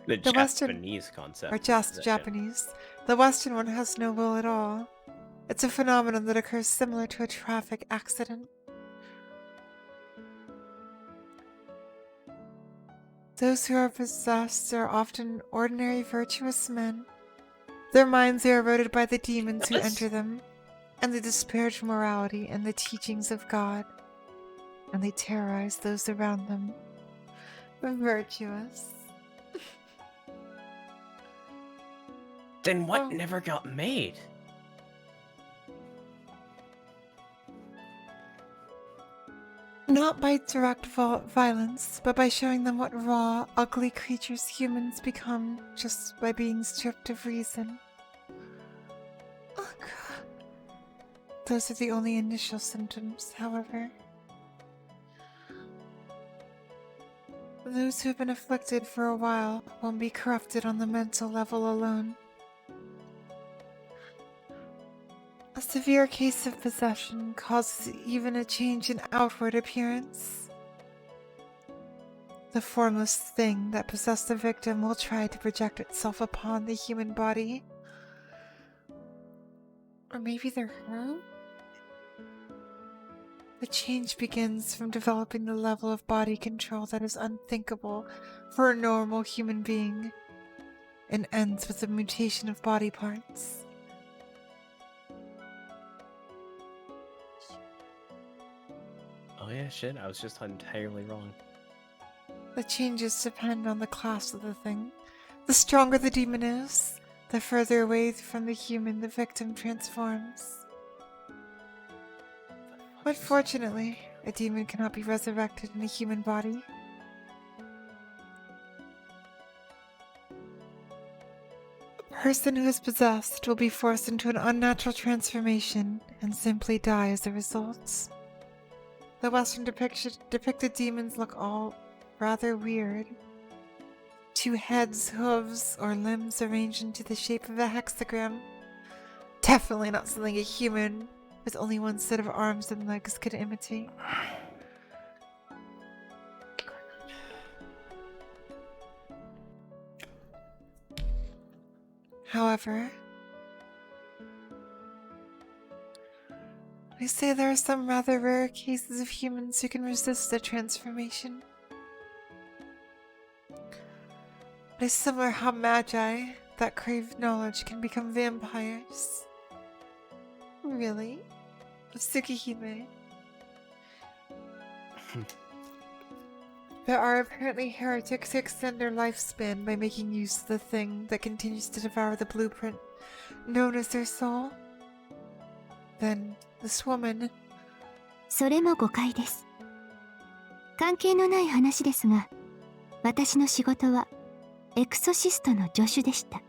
The the Western- Japanese concept. or of just possession. Japanese, the Western one has no will at all. It's a phenomenon that occurs similar to a traffic accident. Those who are possessed are often ordinary virtuous men. Their minds are eroded by the demons who Yes. enter them, and they disparage morality and the teachings of God, and they terrorize those around them. Virtuous. Then what Oh. never got made? Not by direct violence, but by showing them what raw, ugly creatures humans become just by being stripped of reason. Oh, God. Those are the only initial symptoms, however. Those who have been afflicted for a while won't be corrupted on the mental level alone. A severe case of possession causes even a change in outward appearance. The formless thing that possessed the victim will try to project itself upon the human body. Or maybe they're her? The change begins from developing the level of body control that is unthinkable for a normal human being, and ends with the mutation of body parts. Oh yeah, shit, I was just entirely wrong. The changes depend on the class of the thing. The stronger the demon is, the further away from the human the victim transforms. But fortunately, a demon cannot be resurrected in a human body. A person who is possessed will be forced into an unnatural transformation and simply die as a result. The Western depicted demons look all rather weird. 2 heads, hooves, or limbs arranged into the shape of a hexagram. Definitely not something a human with only 1 set of arms and legs could imitate. However, they say there are some rather rare cases of humans who can resist the transformation. It is similar how magi that crave knowledge can become vampires. Really? Tsukihime. There are apparently heretics who extend their lifespan by making use of the thing that continues to devour the blueprint, known as their soul. Then, this woman. それも誤解です。関係のない話ですが、私の仕事はエクソシストの助手でした。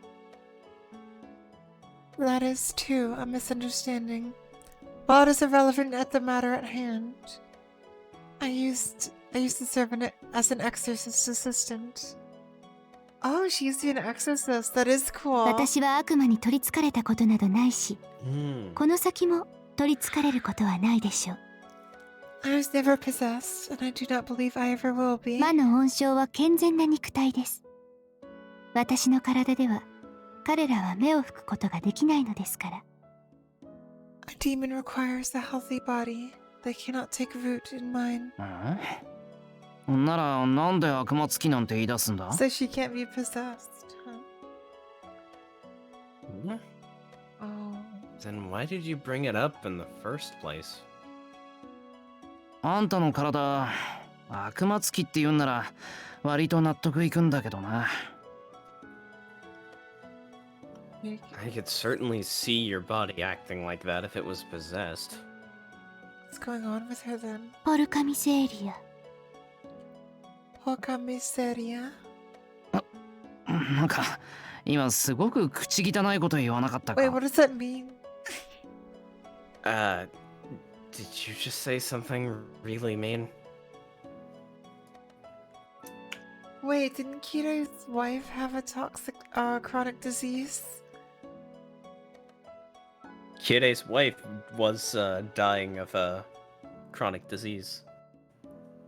That is, too, a misunderstanding. While it is irrelevant at the matter at hand, I used to serve as an exorcist assistant. Oh, she used to be an exorcist. That is cool. 私は悪魔に取りつかれたことなどないし、この先も取りつかれることはないでしょう。I was never possessed, and I do not believe I ever will be. 魔の温床は健全な肉体です。私の体では彼らは目を吹くことができないのですから。A demon requires a healthy body. They cannot take root in mine. ならなんで悪魔つきなんて言い出すんだ？ So she can't be possessed, huh? Oh. Then why did you bring it up in the first place? あんたの体、悪魔つきって言うんなら割と納得いくんだけどな。I could certainly see your body acting like that if it was possessed. What's going on with her then? ポルカミセーリア。Poca miseria? なんか今すごく口汚いこと言わなかったか？ Wait, what does that mean? Did you just say something really mean? Wait, didn't Kiro's wife have a toxic, chronic disease? Kirei's wife was dying of a chronic disease.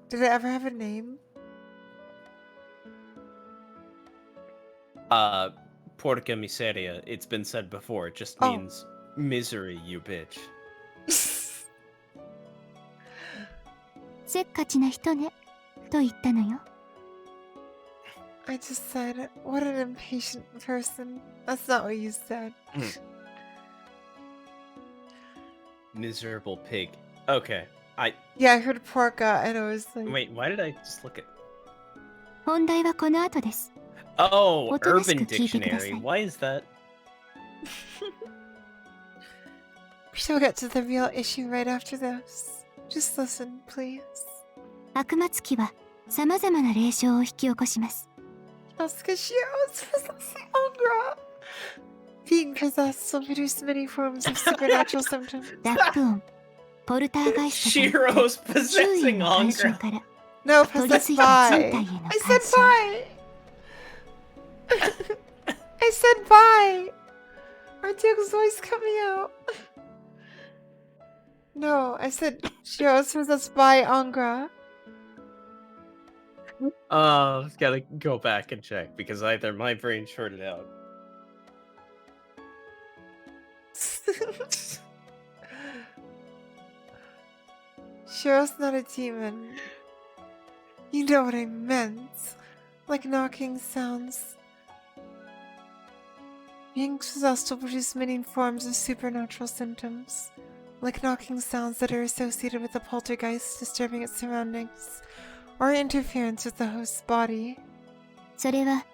Did it ever have a name? Porca miseria. It's been said before. It just Oh. means misery, you bitch. せっかちな人ねと言ったのよ。I just said, what an impatient person. That's not what you said. Miserable pig. Okay. Yeah, I heard porca and it was like... Wait, why did I just look at... 本題はこの後です。 Oh, おとなしく Urban 聞いてください。 Dictionary. Why is that? We shall get to the real issue right after this. Just listen, please. 悪魔つきはさまざまな霊障を引き起こします。 That's because she was possessing Angra. Being possessed will produce many forms of supernatural symptoms. ラップ音、ポルターガイストといった Shiro's 周囲 possessing の干渉 Angra. から No, 取り付 possessed いた by. 人体への I 干 said 渉。 by. I said by. Our Dick's voice coming out. No, I said Shiro's possessed by Angra. Gotta go back and check because either my brain shorted out. Shiro's not a demon. You know what I meant. Like knocking sounds. Being possessed will produce many forms of supernatural symptoms, like knocking sounds that are associated with a poltergeist disturbing its surroundings, or interference with the host's body. それは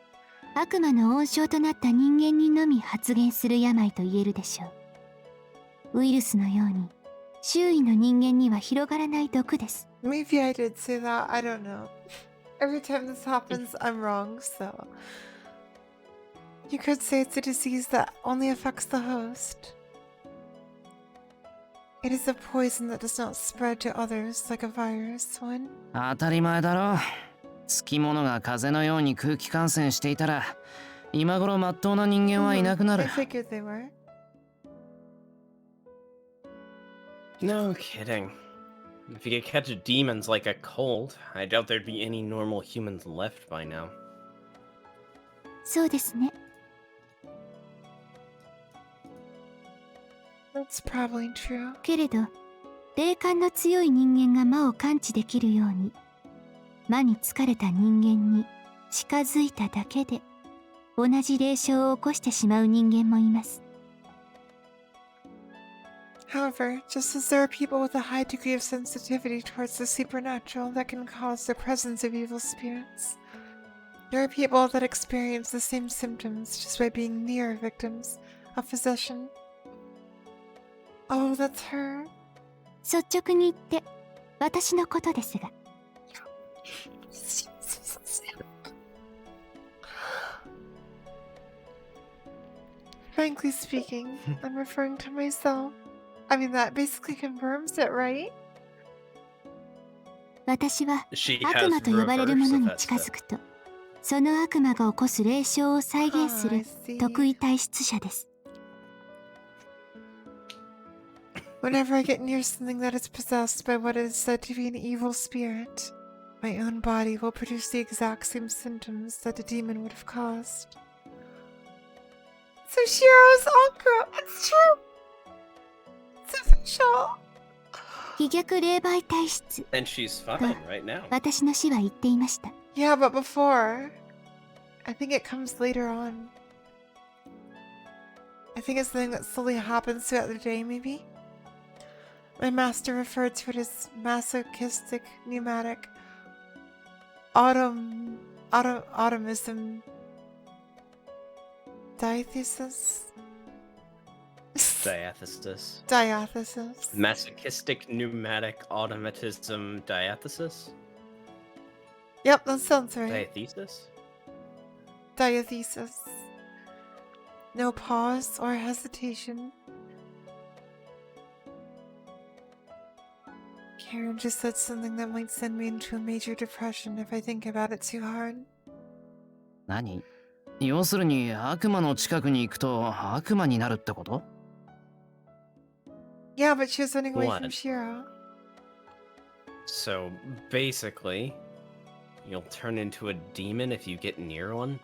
悪魔の温床となった人間にのみ発現する病と言えるでしょう。ウイルスのように周囲の人間には広がらない毒です。 Maybe I did say that, I don't know. Every time this happens, I'm wrong, so... You could say it's a disease that only affects the host. It is a poison that does not spread to others like a virus would. 当たり前だろ。つきものが風邪のように空気感染していたら、今頃まっとうな人間はいなくなる。I figured they were. No kidding. If you could catch demons like a cold, I doubt there'd be any normal humans left by now. そうですね。 That's probably true. けれど霊感の強い人間が魔を感知できるように魔に疲れた人間に近づいただけで同じ霊障を起こしてしまう人間もいます。 However, just as there are people with a high degree of sensitivity towards the supernatural that can cause the presence of evil spirits, there are people that experience the same symptoms just by being near victims of possession. Oh, that's her. 率直に言って私のことですが。 Frankly speaking, I'm referring to myself. I mean, that basically confirms it, right? 私は She 悪 has 魔と呼ばれるものに reversed 近 that づくとその悪魔が起こす霊障を再現す I る see. 特異体質者です。 Whenever I get near something that is possessed by what is said to be an evil spirit, my own body will produce the exact same symptoms that a demon would have caused. So Shiro's Angra! It's true! It's official! 非逆霊媒体質 And she's fine right now. 私の死は言っていました。 Yeah, but before... I think it comes later on. I think it's something that slowly happens throughout the day, maybe? My master referred to it as masochistic pneumatic automism diathesis? Diathesis. Diathesis. Masochistic pneumatic automatism diathesis? Yep, that sounds right. Diathesis? Diathesis. No pause or hesitation. Caren just said something that might send me into a major depression if I think about it too hard. 何？要するに悪魔の近くに行くと悪魔になるってこと？ Yeah, but she was running away from What? Shiro. So basically, you'll turn into a demon if you get near one?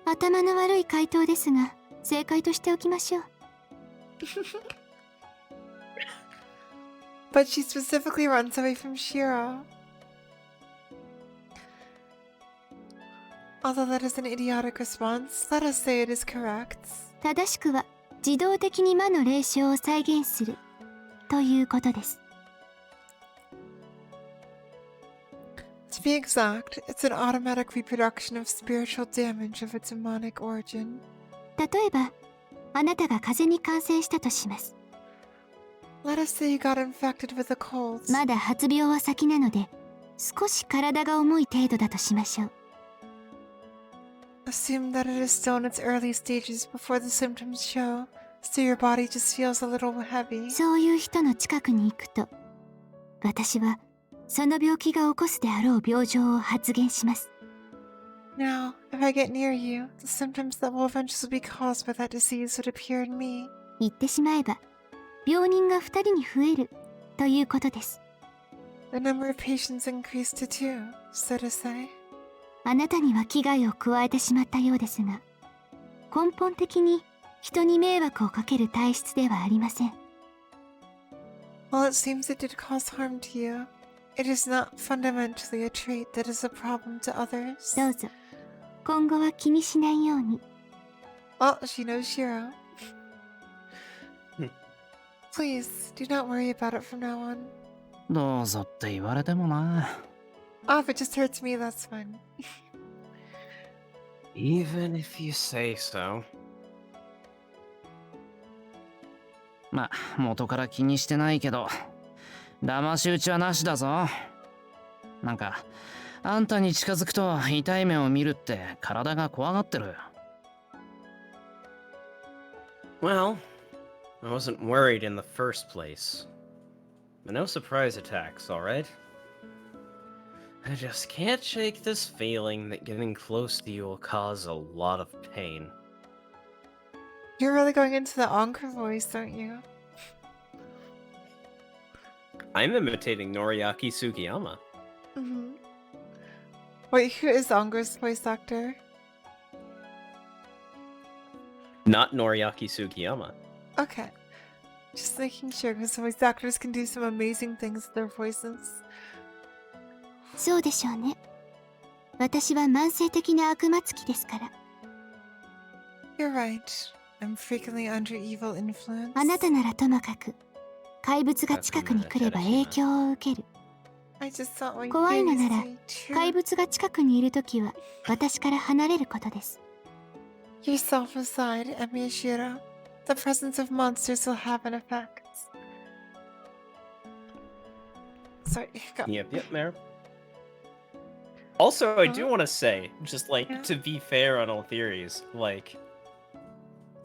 頭の悪い回答ですが正解としておきましょう。 But she specifically runs away from Shiro. Although that is an idiotic response, let us say it is correct. 正しくは自動的に魔の霊障を再現するということです。 To be exact, it's an automatic reproduction of spiritual damage of a demonic origin. 例えばあなたが風邪に感染したとします。 Let us say you got infected with a cold. まだ発病は先なので少し体が重い程度だとしましょう。 Assume that it is still in its early stages before the symptoms show, so your body just feels a little heavy. そういう人の近くに行くと私はその病気が起こすであろう病状を発現します。 Now, if I get near you, the symptoms that will eventually be caused by that disease would appear in me. 言ってしまえば病人が2人に増えるということです。The number of patients increased to 2, so to say. あなたには危害を加えてしまったようですが、根本的に人に迷惑をかける体質ではありません。While it seems it did cause harm to you, it is not fundamentally a trait that is a problem to others. どうぞ、今後は気にしないように。Oh, she knows Shiro. Please, do not worry about it from now on. どうぞって言われてもな。Oh, if it just hurts me, that's fine. Even if you say so. ま、元から気にしてないけど、騙し討ちはなしだぞ。なんか、あんたに近づくと痛い目を見るって体が怖がってる。Well, I wasn't worried in the first place. But no surprise attacks, alright? I just can't shake this feeling that getting close to you will cause a lot of pain. You're really going into the Angra voice, aren't you? I'm imitating Noriaki Sugiyama. Mm-hmm. Wait, who is Angra's voice actor? Not Noriaki Sugiyama. Okay. Just making sure, because voice actors can do some amazing things with their voices. そうでしょうね。私は慢性的な悪魔つきですから。You're right. I'm frequently under evil influence. あなたならともかく、怪物が近くに来れば影響を受ける。I just thought my 怖いのなら、 baby say 怪 true. 物が近くにいるときは、私から離れることです。Yourself aside, Emiyashiro. The presence of monsters will have an effect. Sorry, go. Yep, Mare. Also, I do Huh? want to say, just like, Yeah. to be fair on all theories, like,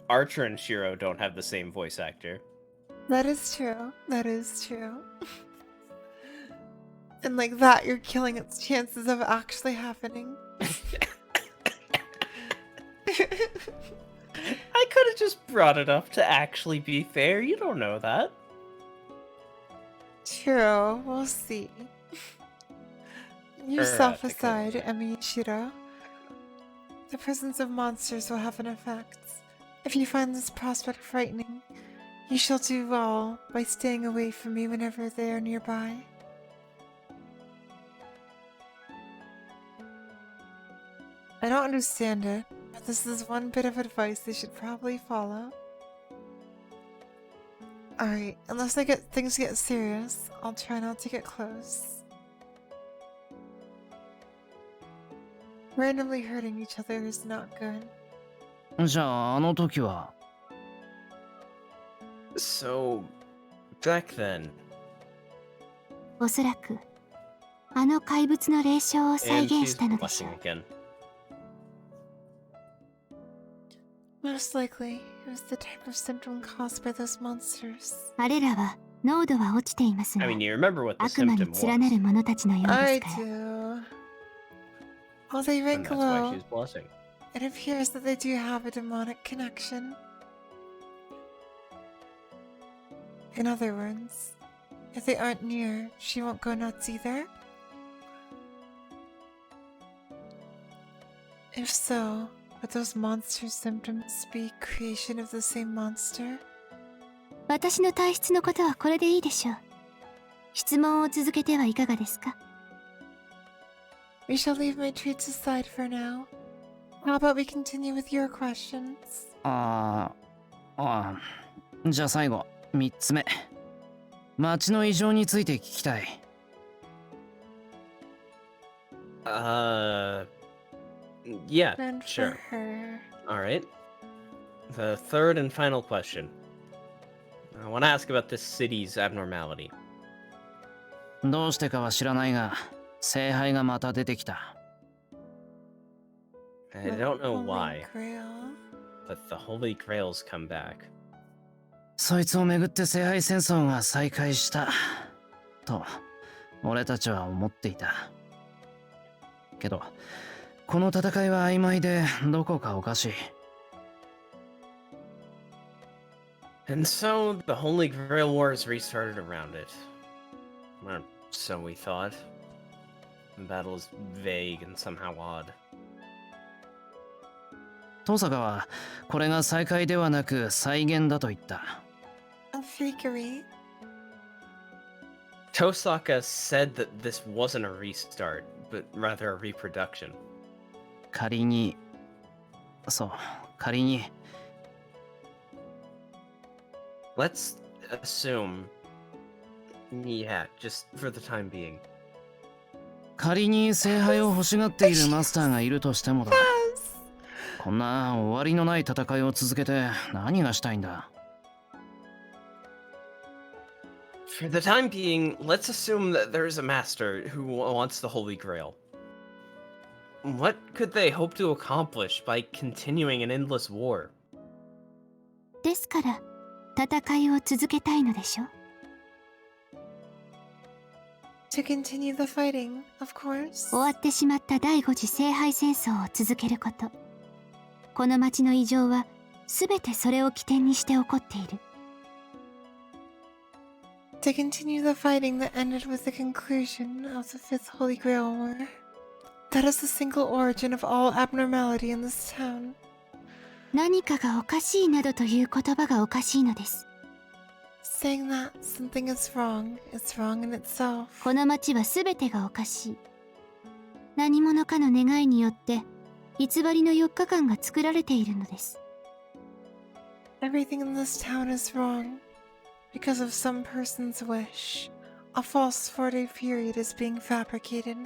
Archer and Shiro don't have the same voice actor. That is true. That is true. And like that, you're killing its chances of actually happening. I could have just brought it up to actually be fair, you don't know that. True, we'll see. Yourself aside, Erratic. Emiyashiro. The presence of monsters will have an effect. If you find this prospect frightening, you shall do well by staying away from me whenever they are nearby. I don't understand it, but this is one bit of advice they should probably follow. Alright, unless things get serious, I'll try not to get close. Randomly hurting each other is not good. じゃあ、あの時は。So, back then, おそらく、あの怪物の霊障を再 and 現 she's したのでしょ blushing う。 again. Most likely, it was the type of symptom caused by those monsters. あれらは濃度は落ちていますが、 I mean, you remember what the 悪魔に symptom 連なる was, 者たちのようで I すから。 do. While they and rank that's why low, she's blushing. it appears that they do have a demonic connection. In other words, if they aren't near, she won't go nuts either. If so, would those monster symptoms be creation of the same monster? 私の体質のことはこれでいいでしょう。質問を続けてはいかがですか？ We shall leave my treats aside for now. How about we continue with your questions? じゃあ最後、3つ目。街の異常について聞きたい。Yeah, And sure. for her. Alright. The third and final question. I want to ask about this city's abnormality. どうしてかは知らないが、聖杯がまた出てきた。I The don't know Holy why, Grail. but the Holy Grails come back. そいつをめぐって聖杯戦争が再開したと俺たちは思っていたけど、この戦いは曖昧でどこかおかしい。And so the Holy Grail Wars restarted around it. Or so we thought. The battle is vague and somehow odd. 登坂はこれが再開ではなく再現だと言った。 A fakery. Tosaka said that this wasn't a restart, but rather a reproduction. 仮に、そう仮に Let's assume... Yeah, just for the time being. 仮に聖杯を欲しがっているマスターがいるとしてもだ。こんな終わりのない戦いを続けて何がしたいんだ。 For the time being, let's assume that there is a master who wants the Holy Grail. What could they hope to accomplish by continuing an endless war? ですから戦いを続けたいのでしょ。 To continue the fighting, of course. 終わってしまった第五次聖杯戦争を続けること。この町の異常は全てそれを起点にして起こっている。 To continue the fighting that ended with the conclusion of the Fifth Holy Grail War. That is the single origin of all abnormality in this town. 何かがおかしいなどという言葉がおかしいのです。 Saying that something is wrong in itself. この町は全てがおかしい。何者かの願いによって偽りの4日間が作られているのです。 Everything in this town is wrong because of some person's wish. A false 4-day period is being fabricated.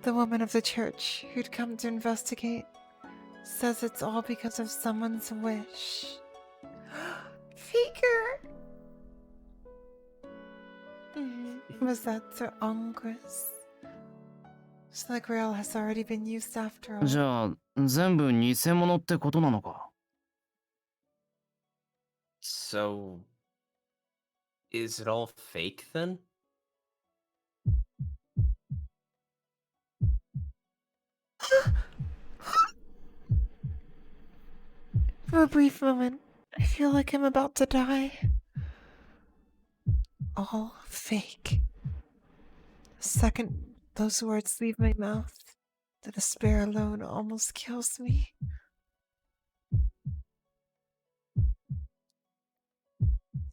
The woman of the church who'd come to investigate says it's all because of someone's wish. Faker! Was that Sir Angus? So the grail has already been used after all. じゃあ全部偽物ってことなのか。 So... is it all fake then? For a brief moment, I feel like I'm about to die. All fake. The second those words leave my mouth, the despair alone almost kills me.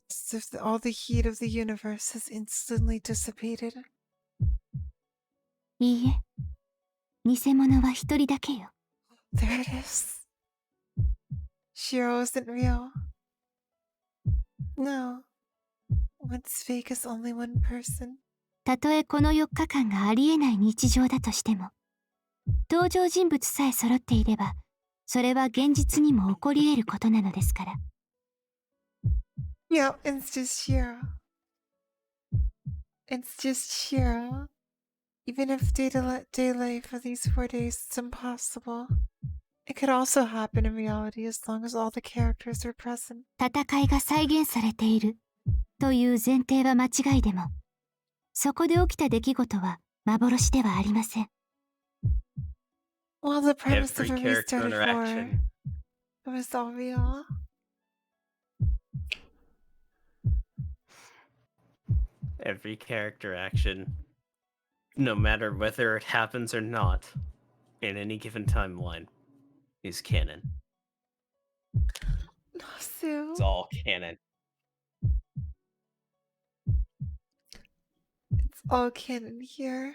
As if all the heat of the universe has instantly dissipated. いいえ、偽物は一人だけよ。 There it is. Shiro isn't real. No. What's fake is only one person. たとえこの4日間がありえない日常だとしても、登場人物さえ揃っていれば、それは現実にも起こり得ることなのですから。 Yeah, it's just Shiro. It's just Shiro. Even if daylight for these 4 days is impossible, it could also happen in reality as long as all the characters are present. 戦いが再現されているという前提は間違いでも、そこで起きた出来事は幻ではありません。 While the premise Every of a character restarted war, interaction. it was all real. Every character action, no matter whether it happens or not, in any given timeline, is canon. Nasu. It's all canon. It's all canon here.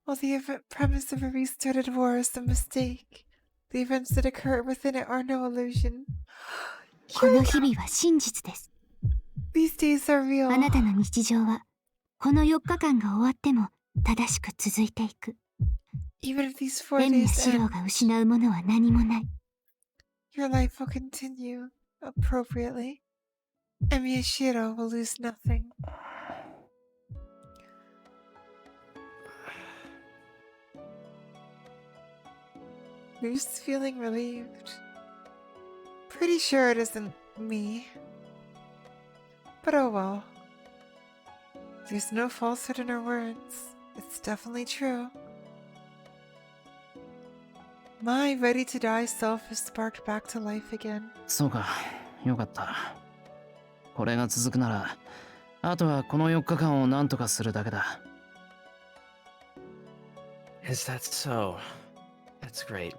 While the premise of a restarted war is a mistake, the events that occur within it are no illusion. この日々は真実です。 These days are real. あなたの日常は、この4日間が終わっても正しく続いていく。 Even if these 4エミや days シロ end, ーが失うものは何もない。 your life will continue appropriately. And Miyashiro will lose nothing. Who's feeling relieved? Pretty sure it isn't me. But oh well. There's no falsehood in her words. It's definitely true. My ready to die self is sparked back to life again. そうか、よかった。これが続くなら、あとはこの4日間を何とかするだけだ。Is that so? That's great.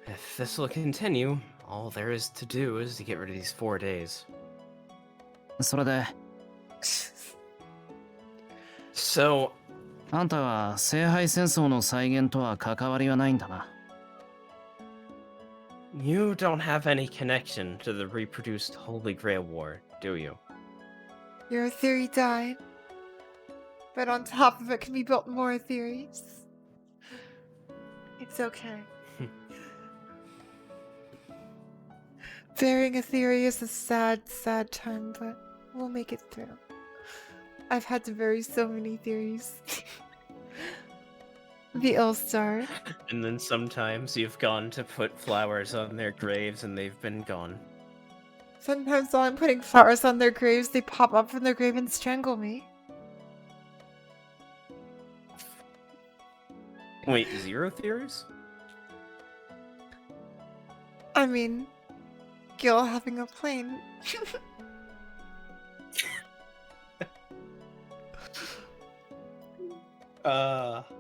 If this will continue, all there is to do is to get rid of these 4 days. それで、So, あんたは聖杯戦争の再現とは関わりはないんだな。you don't have any connection to the reproduced Holy Grail War, do you? Your theory died. But on top of it can be built more theories. It's okay. Burying a theory is a sad, sad time, but we'll make it through. I've had to bury so many theories. The All-Star. And then sometimes you've gone to put flowers on their graves and they've been gone. Sometimes while I'm putting flowers on their graves, they pop up from their grave and strangle me. Wait, 0 theories? I mean, Gil having a plane.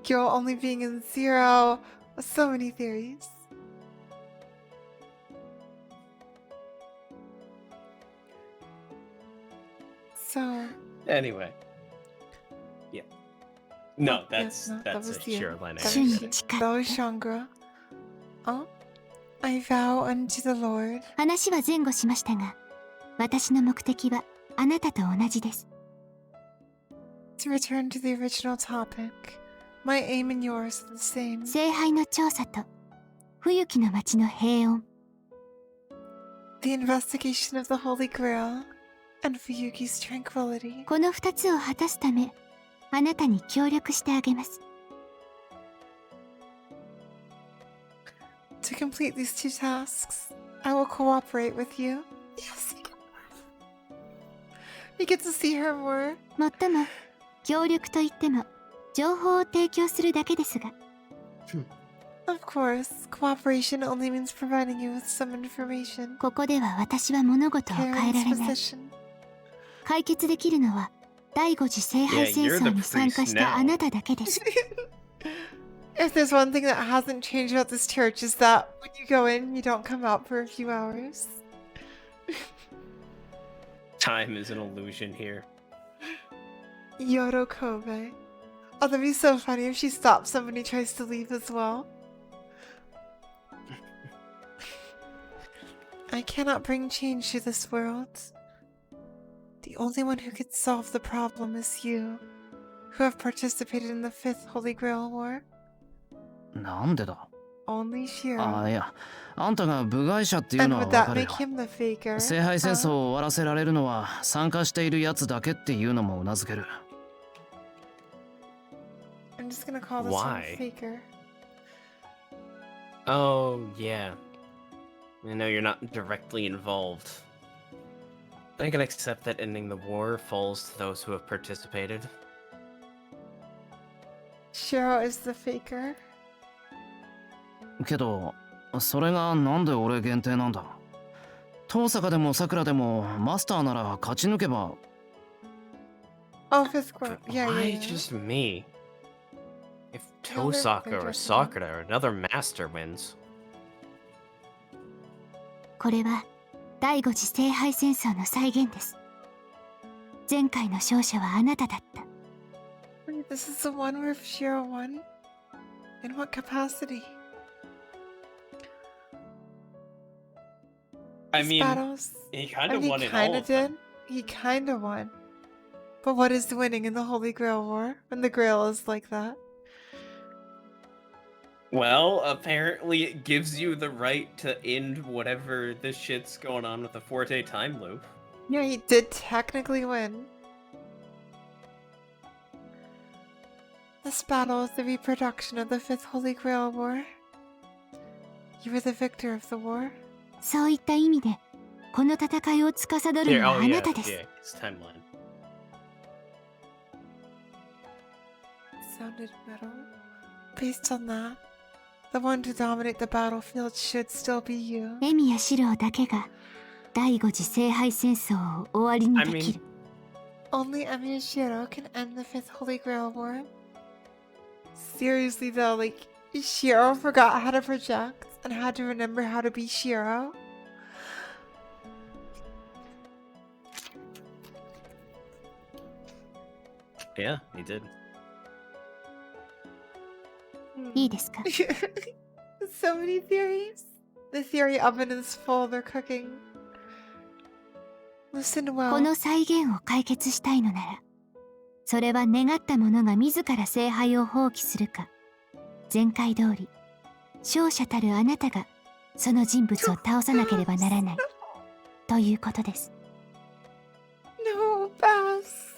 Gil only being in 0. So many theories. So Anyway. Yeah. No, yes, no, that that's was a you. Caroline That Shun was idea. you. That was Shangri. Oh, I vow unto the Lord. 話は前後しましたが、私の目的はあなたと同じです。 To return to the original topic, my aim and yours are the same. 聖杯の調査と冬木の町の平穏。 The investigation of the Holy Grail and Fuyuki's tranquility. この2つを果たすため、あなたに協力してあげます。 To complete these 2 tasks, I will cooperate with you. Yes. You get to see her more. もっとも、協力といっても、情報を提供するだけですが、 Of course, cooperation only means providing you with some information. ここでは私は物事を変えら Karen's れない。 position. 解決できるのは、第5次聖杯戦争に参加したあなただけです。 If there's one thing that hasn't changed about this church is that when you go in, you don't come out for a few hours. Time is an illusion here. Yoro Kobe. Oh, that'd be so funny if she stops somebody tries to leave as well. I cannot bring change to this world. The only one who could solve the problem is you, who have participated in the 5th Holy Grail War. なんでだ Only あ Shiro. いや、あんたが部外者っていう And のは would わ that かる make よ。 him the faker? 聖杯戦争を終わらせられるのは参加しているやつだけっていうのもうなずける。I'm just gonna call this Why? one faker. Oh, yeah. I know you're not directly involved. I can accept that ending the war falls to those who have participated. Shiro is the faker. けど、それがなんで俺限定なんだ。遠坂でも桜でもマスターなら勝ち抜けば。 Oh, 5th Grail. But Yeah, why yeah, yeah. just me? If No, they're Tosaka or just me. Sakura or another master wins. これは第5次聖杯戦争の再現です。前回の勝者はあなただった。 Wait, this is the one where Shiro won? In what capacity? I These mean, battles. he kind I of mean, won he in all kinda of them. did. He kinda won. But what is winning in the Holy Grail War when the Grail is like that? Well, apparently it gives you the right to end whatever this shit's going on with the 4-day time loop. Yeah, he did technically win. This battle is the reproduction of the 5th Holy Grail War. You were the victor of the war. そういった意味で、この戦いを司る Here, のは oh あ yeah, なたです。 yeah, it's timeline. Sounded metal. Based on that, The one to dominate the battlefield should still be you. エミやシローだけが第五次聖杯戦争を終わりにできる。 Only Emi and Shiro can end the Fifth Holy Grail War. Seriously though, like, Shiro forgot how to project and had to remember how to be Shiro. Yeah, he did. いいですか？ So many theories. The theory oven is full, they're cooking. Listen こ well. の再現を解決したいのなら、それは願った者が自ら聖杯を放棄するか、前回通り勝者たるあなたがその人物を倒さなければならないということです。 No, Bass.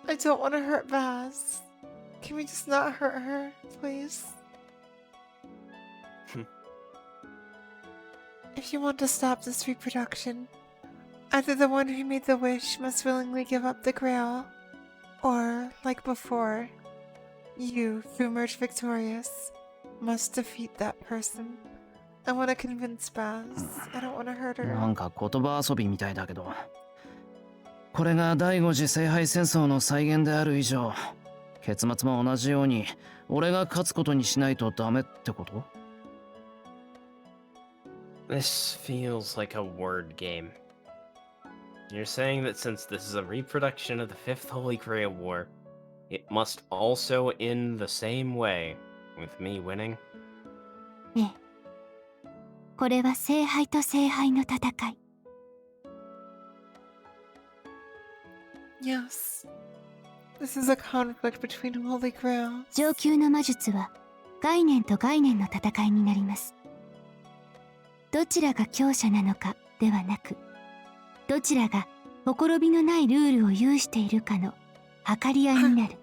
I don't want to hurt Bass. Can we just not hurt her, please? If you want to stop this reproduction, either the one who made the wish must willingly give up the grail, or, like before, you, who emerged victorious, must defeat that person. I want to convince Baz. I don't want to hurt な her. んか言葉遊びみたいだけど、これが第五次聖杯戦争の再現である以上、結末も同じように俺が勝つことにしないとダメってこと？ This feels like a word game. You're saying that since this is a reproduction of the Fifth Holy Grail War, it must also end the same way, with me winning? ええ。これは聖杯と聖杯の戦い。 Yes. This is a conflict between Holy Grails. 上級の魔術は概念と概念の戦いになります。どちらが強者なのかではなく、どちらがほころびのないルールを有しているかの計り合いになる。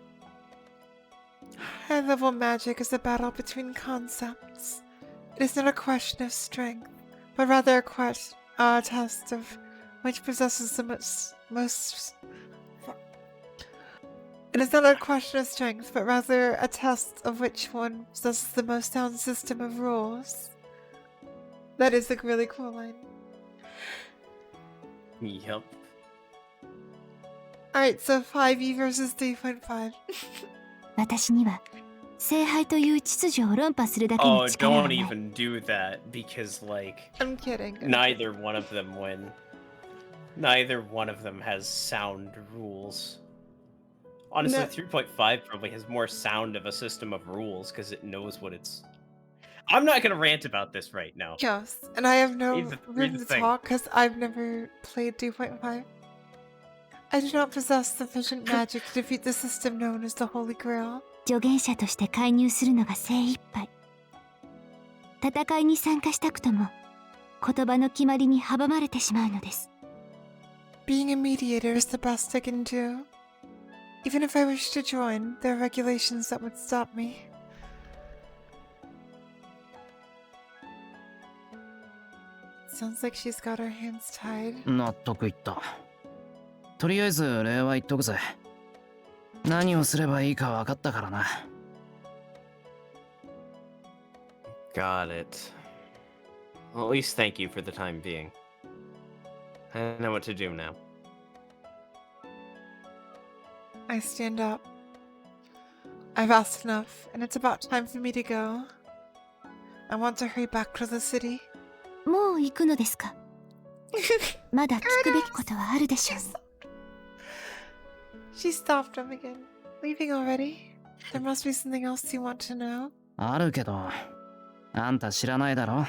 High-level magic is a battle between concepts. It is not a question of strength, but rather a test of which possesses the most. It is not a question of strength, but rather a test of which one possesses the most sound system of rules. That is a really cool line. Yup. Alright, so 5e versus 3.5. 私には聖杯という秩序を論破するだけの Oh, 力はな don't い。 even do that because, like, I'm kidding. neither one of them win. Neither one of them has sound rules. Honestly, No. 3.5 probably has more sound of a system of rules because it knows what it's. I'm not gonna rant about this right now. Yes, and I have no Read the room to thing. talk because I've never played 2.5. I do not possess sufficient magic to defeat the system known as the Holy Grail. 助言者として介入するのが精一杯。戦いに参加したくとも言葉の決まりに阻まれてしまうのです。 Being a mediator is the best I can do. Even if I wish to join, there are regulations that would stop me. Sounds like she's got her hands tied. 納得いった。とりあえず礼は言っとくぜ。何をすればいいか分かったからな。Got it. Well, at least thank you for the time being. I know what to do now. I stand up. I've asked enough, and it's about time for me to go. I want to hurry back to the city. もう行くのですか？まだ聞くべきことはあるでしょう。 She stopped him again. Leaving already? There must be something else you want to know. あるけど、あんた知らないだろ。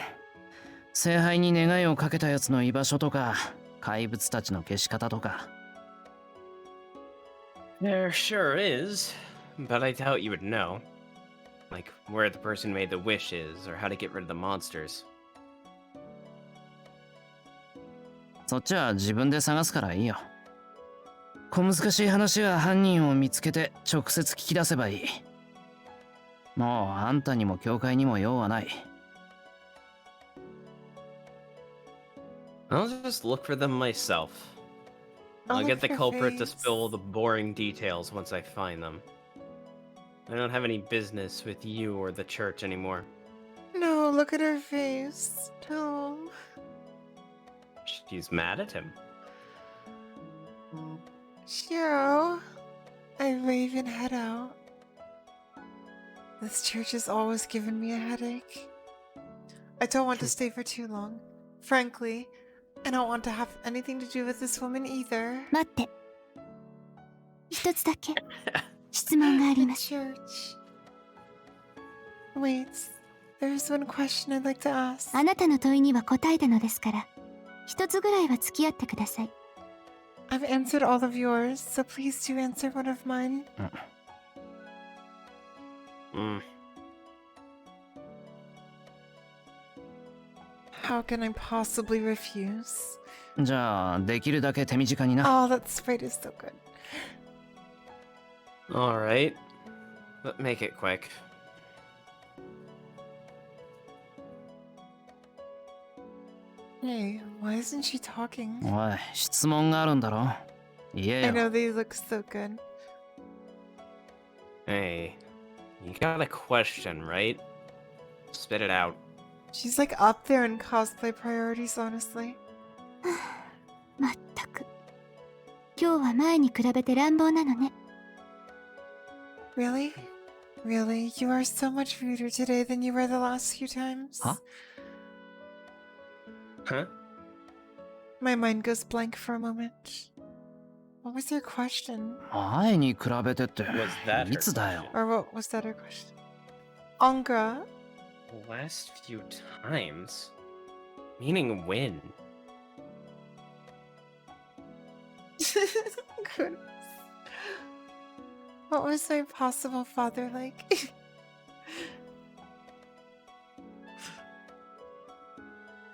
聖杯に願いをかけたやつの居場所とか、怪物たちの消し方とか。There sure is, but I doubt you would know. Like, where the person made the wish is, or how to get rid of the monsters. そっちは自分で探すからいいよ。小難しい話は犯人を見つけて直接聞き出せばいい。もうあんたにも教会にも用はない。I'll just look for them myself. I'll I'll get look the for culprit to Faith. spill the boring details once I find them. I don't have any business with you or the church anymore. No, look at her face. No. She's mad at him. Shiro, I wave and head out. This church has always given me a headache. I don't want to stay for too long. Frankly, I don't want to have anything to do with this woman either. 待って。一つだけ質問があり The ます。 church. Wait, there's one question I'd like to ask. あなたの問いには答えたのですから、一つぐらいは付き合ってください。I've answered all of yours, so please do answer one of mine. How can I possibly refuse? じゃあできるだけ手短にな。 Oh, that sprite is so good. Alright. But make it quick. Hey, why isn't she talking? おい、質問があるんだろ。言え I know よ。 they look so good. Hey, you got a question, right? Spit it out. She's like up there in cosplay priorities, honestly. まったく。今日は前に比べて乱暴なのね。 Really? Really? You are so much ruder today than you were the last few times? Huh? Huh? My mind goes blank for a moment. What was your question? 前に比べてって、 Was that い her つだよ。 Or what was that her question? Angra? The last few times? Meaning when? Goodness. What was my possible father like?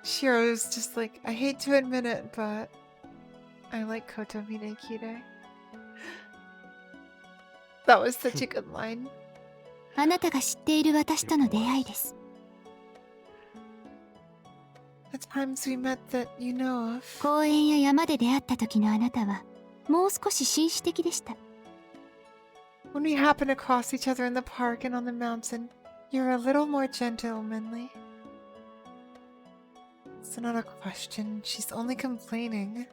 Shiro's just like, I hate to admit it, but I like Kotomine Kire. That was such a good line. あなたが知っている私との出会いです。 The times we met that you know of. 公園や山で出会った時のあなたは、もう少し紳士的でした。 When we happened to cross each other in the park and on the mountain, you're a little more gentlemanly. It's not a question, she's only complaining.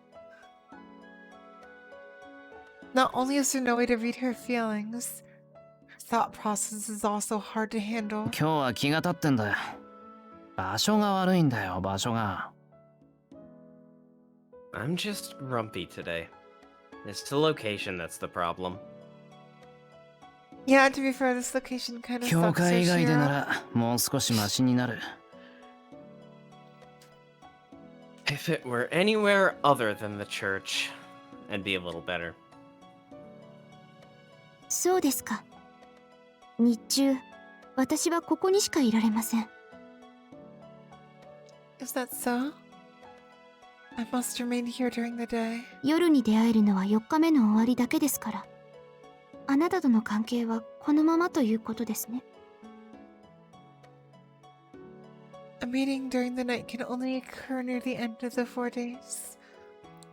Not only is there no way to read her feelings, her thought process is also hard to handle. 今日は気が立ってんだよ。場所が悪いんだよ、場所が。 I'm just grumpy today. It's the location that's the problem. Yeah, to be fair, this location kind of 教 sucks, 会以外でな Yoshiro. らもう少しマシになる。 If it were anywhere other than the church, I'd be a little better. そうですか。日中、私はここにしかいられません。 Is that so? I must remain here during the day. 夜に出会えるのは4日目の終わりだけですから。あなたとの関係はこのままということですね。 A meeting during the night can only occur near the end of the 4 days.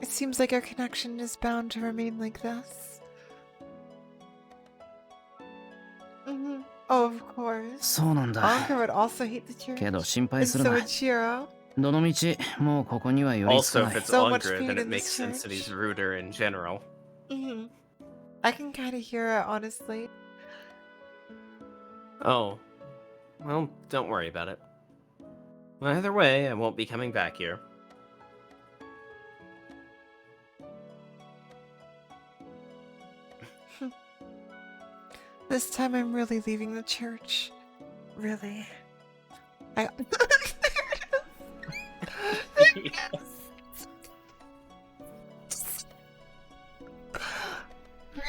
It seems like our connection is bound to remain like this. Oh, of course. そうなんだ。 Angra would also hate the church. けど心配 And する so な。 would Shiro. どのみち、もうここには寄りつか Also, な if い。 it's So much Angra, pain then it in makes this sense that he's church. ruder in general. I can kind of hear it, honestly. Oh. Well, don't worry about it. Either way, I won't be coming back here. This time I'm really leaving the church. Really. I...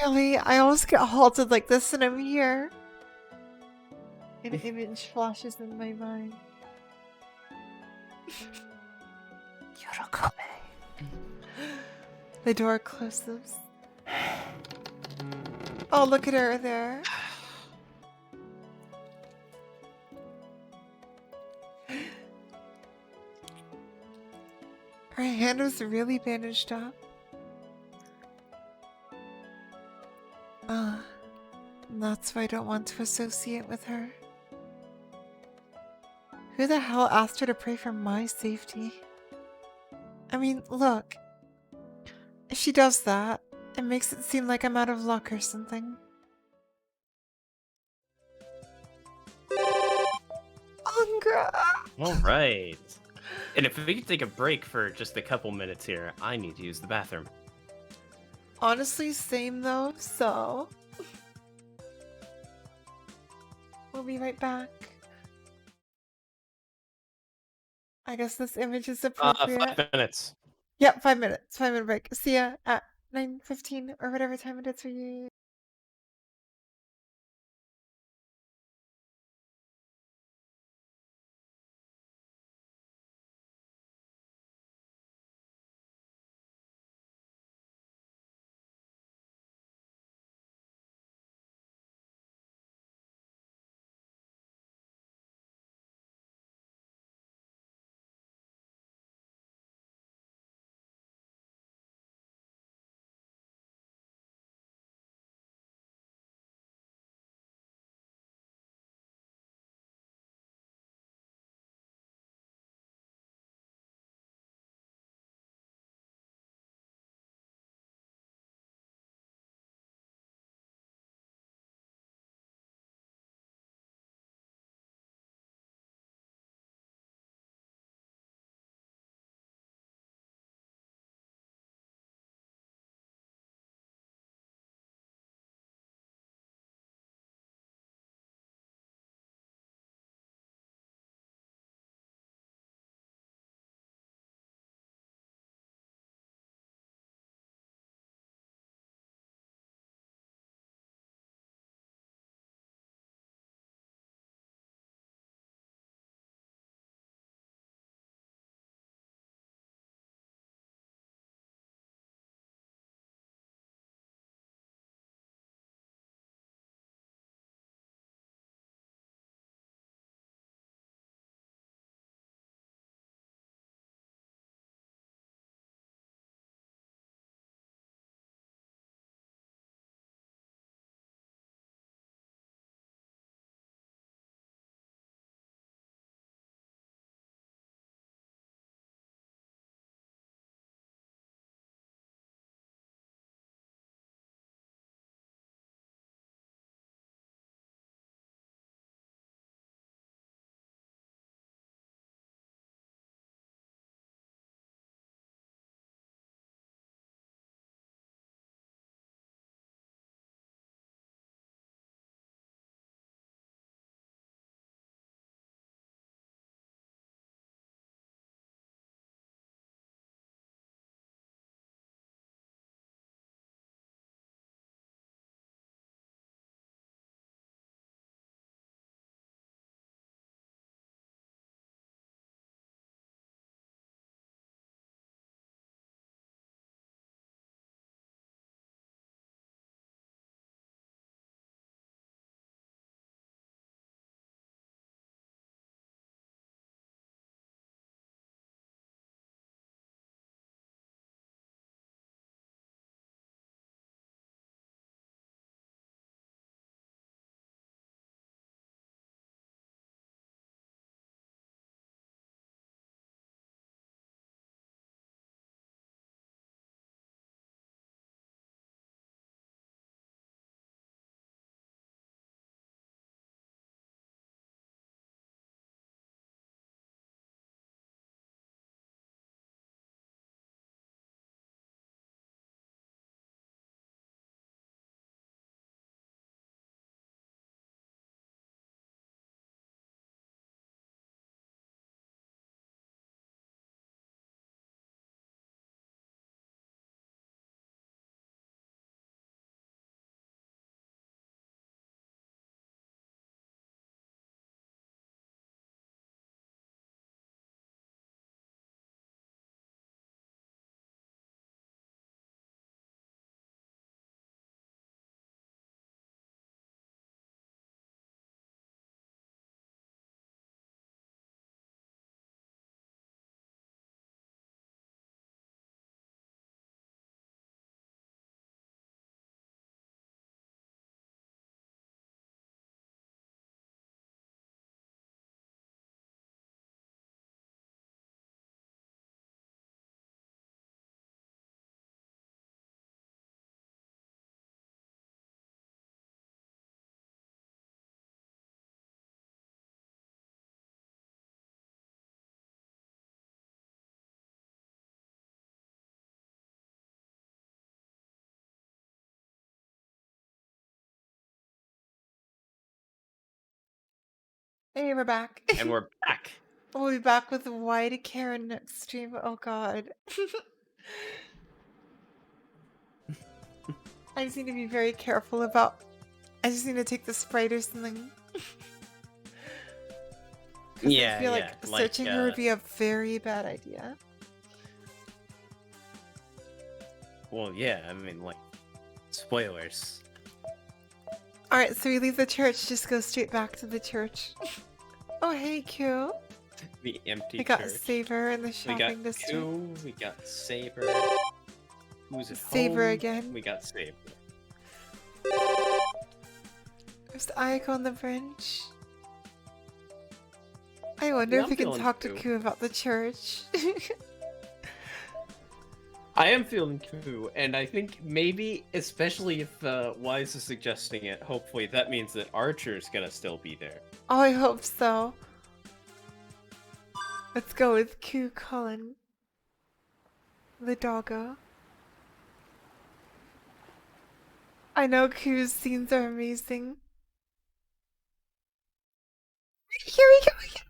Really? I alwast get halted like this and I'm here. An image flashes in my mind. The door closes. Oh, look at her there. Her hand was really bandaged up. And that's why I don't want to associate with her. Who the hell asked her to pray for my safety? I mean, look. If she does that, it makes it seem like I'm out of luck or something. Angra! Alright. And if we could take a break for just a couple minutes here, I need to use the bathroom. Honestly, same though, so... We'll be right back. I guess this image is appropriate. 5 minutes. Yep, 5 minutes. 5 minute break. See ya at 9:15 or whatever time it is for you. Hey, we're back. And we're back. We'll be back with why to Caren next stream. Oh god. I just need to be very careful about. I just need to take the Sprite or something. Yeah, I feel yeah. like searching her would be a very bad idea. Well, yeah. I mean, like, spoilers. Alright, so we leave the church, just go straight back to the church. Oh, hey, Q. The empty We got church. Saber in the We shopping got district. Q, we got Saber. Who's at Saber home? again. We got Saber. There's Ayako on the bridge. I wonder Yeah, if I'm we can feeling talk to Q. Q about the church. I am feeling Q, and I think maybe, especially if Wise is suggesting it, hopefully that means that Archer's gonna still be there. Oh, I hope so. Let's go with Q Cullen. The doggo. I know Q's scenes are amazing. Here we go again.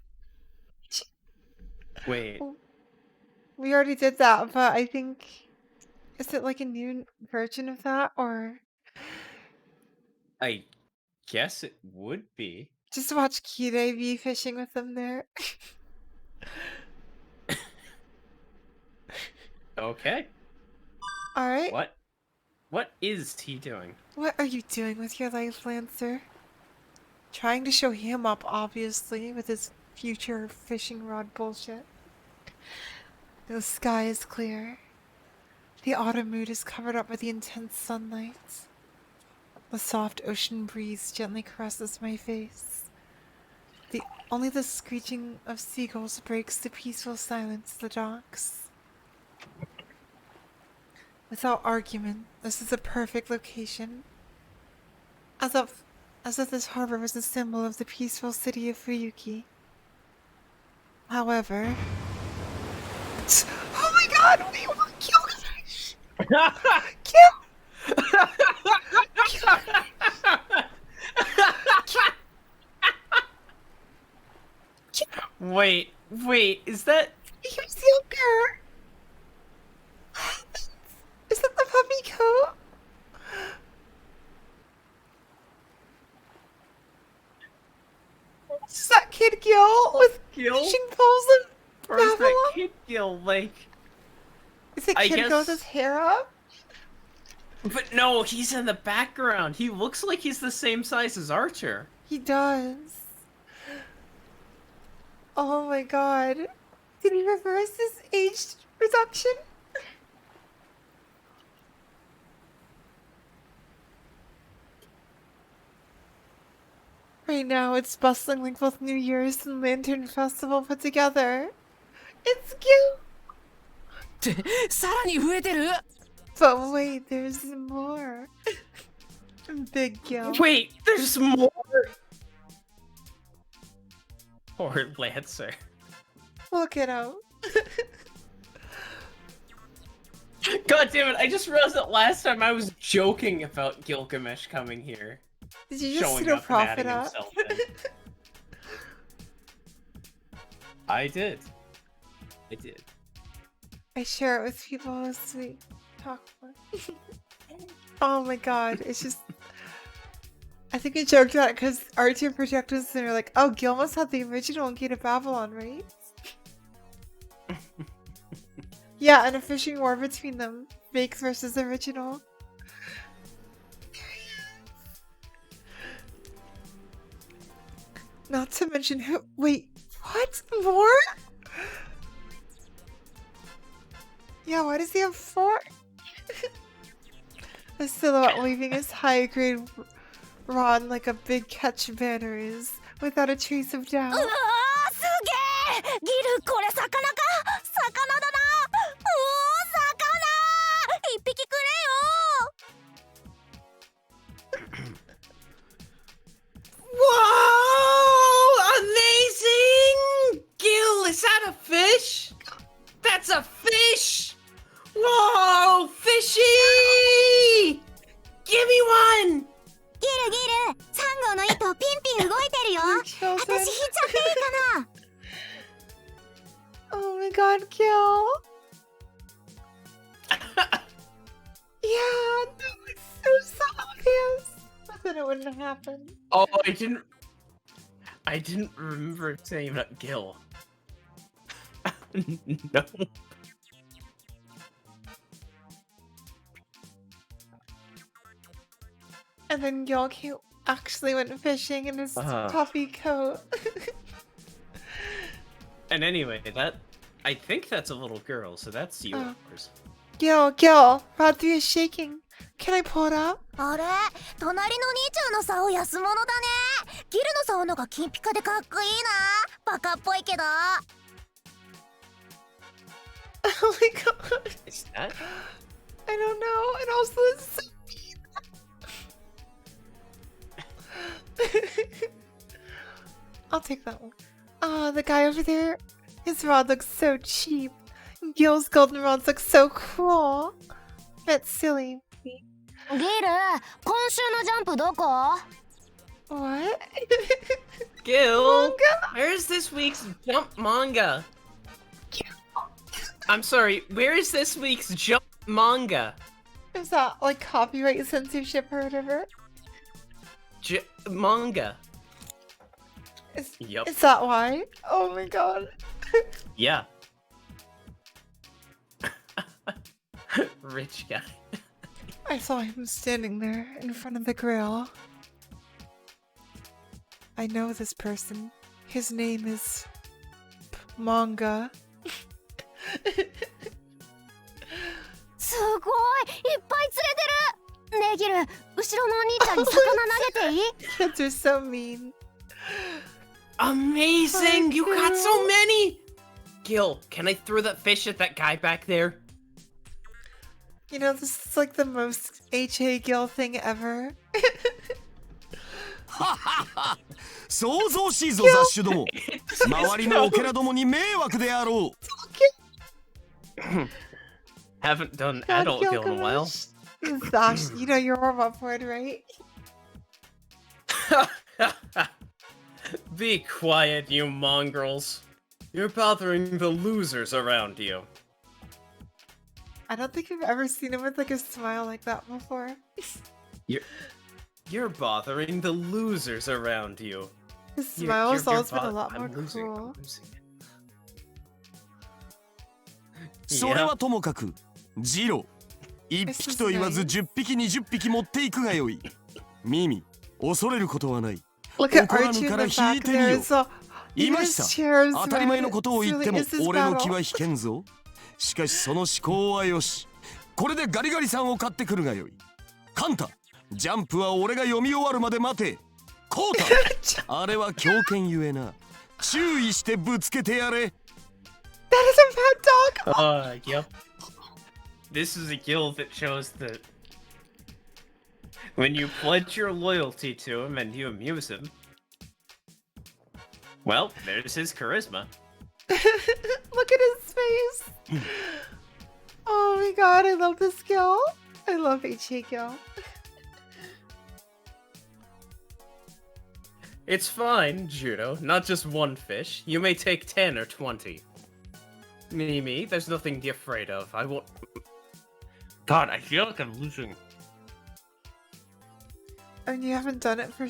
Wait, We already did that, but I think... Is it like a new version of that, or... I guess it would be. Just watch Kire be fishing with them there. Okay. Alright. What is he doing? What are you doing with your life, Lancer? Trying to show him up, obviously, with his future fishing rod bullshit. The sky is clear. The autumn mood is covered up by the intense sunlight. The soft ocean breeze gently caresses my face. Only the screeching of seagulls breaks the peaceful silence of the docks. Without argument, this is a perfect location. As if this harbor was a symbol of the peaceful city of Fuyuki. However... Oh my god! We want to kill the fish! Kill! Wait, is that... Here's Yoker! Is that the puppy coat? Is that Kid Gil with Gil? fishing poles and Or is that Babylon? Kid Gil, like... Is it I Kid Gil with guess- his hair up? But no, he's in the background. He looks like he's the same size as Archer. He does. Oh my god. Did he reverse his age reduction? Right now, it's bustling like both New Year's and Lantern Festival put together. It's cute! ってさらに増えてる But wait, there's more. Big Gil. Wait, there's more! Poor Lancer. Look it out. God damn it, I just realized that last time I was joking about Gilgamesh coming here. Did you just Showing pseudo up and profit adding up? himself in. I did. I share it with people as we talk more. Oh my god, it's just... I think we joked about it because Archer projected us and we're like, oh, Gil must have the original Gate of Babylon, right? Yeah, and a fishing war between them. Fake versus original. Not to mention who- wait, what? More? Yeah, why does he have 4? A silhouette waving his high-grade rod like a big catch banner is, without a trace of doubt. うわーすげえギルこれ魚か魚だな魚一匹くれよ Whoa! Amazing! Gil, is that a fish? That's a fish! Whoa! Fishy! Give me one! ギルサンゴの糸ピンピン動いてるよ children. 私引いちゃっていいかな Oh my god, Gil. Yeah, no, it's so obvious. I thought it wouldn't happen. Oh, I didn't remember saying about Gil. No. And then Gil actually went fishing in his puffy coat. And anyway, I think that's a little girl, so that's yours. Gil, Rodri is shaking. Can I pull it up? あれ隣の兄ちゃんの竿安物だねギルの竿のが金ピカでかっこいいなバカっぽいけど Oh my god. Is that? I don't know. And also it's so mean. I'll take that one. Oh, the guy over there, his rod looks so cheap. Gil's golden rods look so cool. That's silly. ギル今週のジャンプどこ What? Gil, where's this week's Jump manga? I'm sorry, where is this week's Jump manga? Is that like copyright censorship or whatever? Manga. Is that why? Oh my god. Yeah. Rich guy. I saw him standing there in front of the grill. I know this person. His name is Manga. すごいいっぱい釣れてるねえギル後ろのお兄ちゃんに魚投げていい Kids are so mean. Amazing! Oh, You got so Gil. many! Gil, can I throw that fish at that guy back there? You know, this is like the most H.A. Gil thing ever. 想像しいぞ雑種ども周りのオケラどもに迷惑であろう Haven't done God, adult Gil in a while. Zash, you know you're warm up for it, right? Be quiet, you mongrels. You're bothering the losers around you. I don't think I've ever seen him with like a smile like that before. You're bothering the losers around you. His smile has always been a lot more I'm losing, cool. I'm losing it. それはともかくジロ1匹と言わず10匹20匹持っていくがよいミミ恐れることはない Look at 怒ら Archie ぬ in から the 引い back てみ there. よ So いま even し his た chair is 当たり前の red. ことを It 言って really も is his 俺の気 battle. は引けんぞしかしその思考はよしこれでガリガリさんを買ってくるがよいカンタジャンプは俺が読み終わるまで待てコータあれは狂犬ゆえな注意してぶつけてやれ That is a mad dog. Yep. This is a guild that shows that when you pledge your loyalty to him and you amuse him, well, there's his charisma. Look at his face. Oh my god, I love this Gil. I love H.A. Gil. It's fine, Judo. Not just one fish. You may take 10 or 20. Mimi, there's nothing to be afraid of. I won't... God, I feel like I'm losing. And you haven't done it for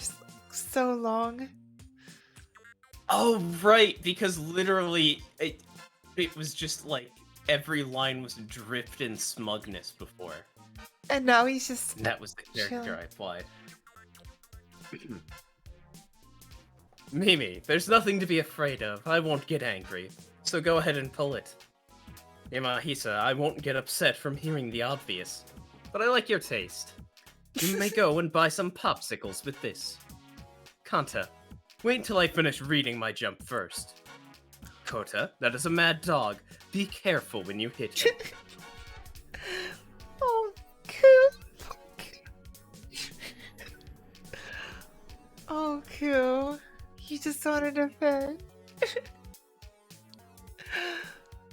so long. Oh, right, because literally, it was just like, every line was dripped in smugness before. And now he's just... And that was the character Chill. I applied. Mimi, there's nothing to be afraid of. I won't get angry. So go ahead and pull it. Imahisa, I won't get upset from hearing the obvious. But I like your taste. You may go and buy some popsicles with this. Kanta, wait until I finish reading my jump first. Kota, that is a mad dog. Be careful when you hit him. Oh, cool. Oh, cool. You just wanted a fish.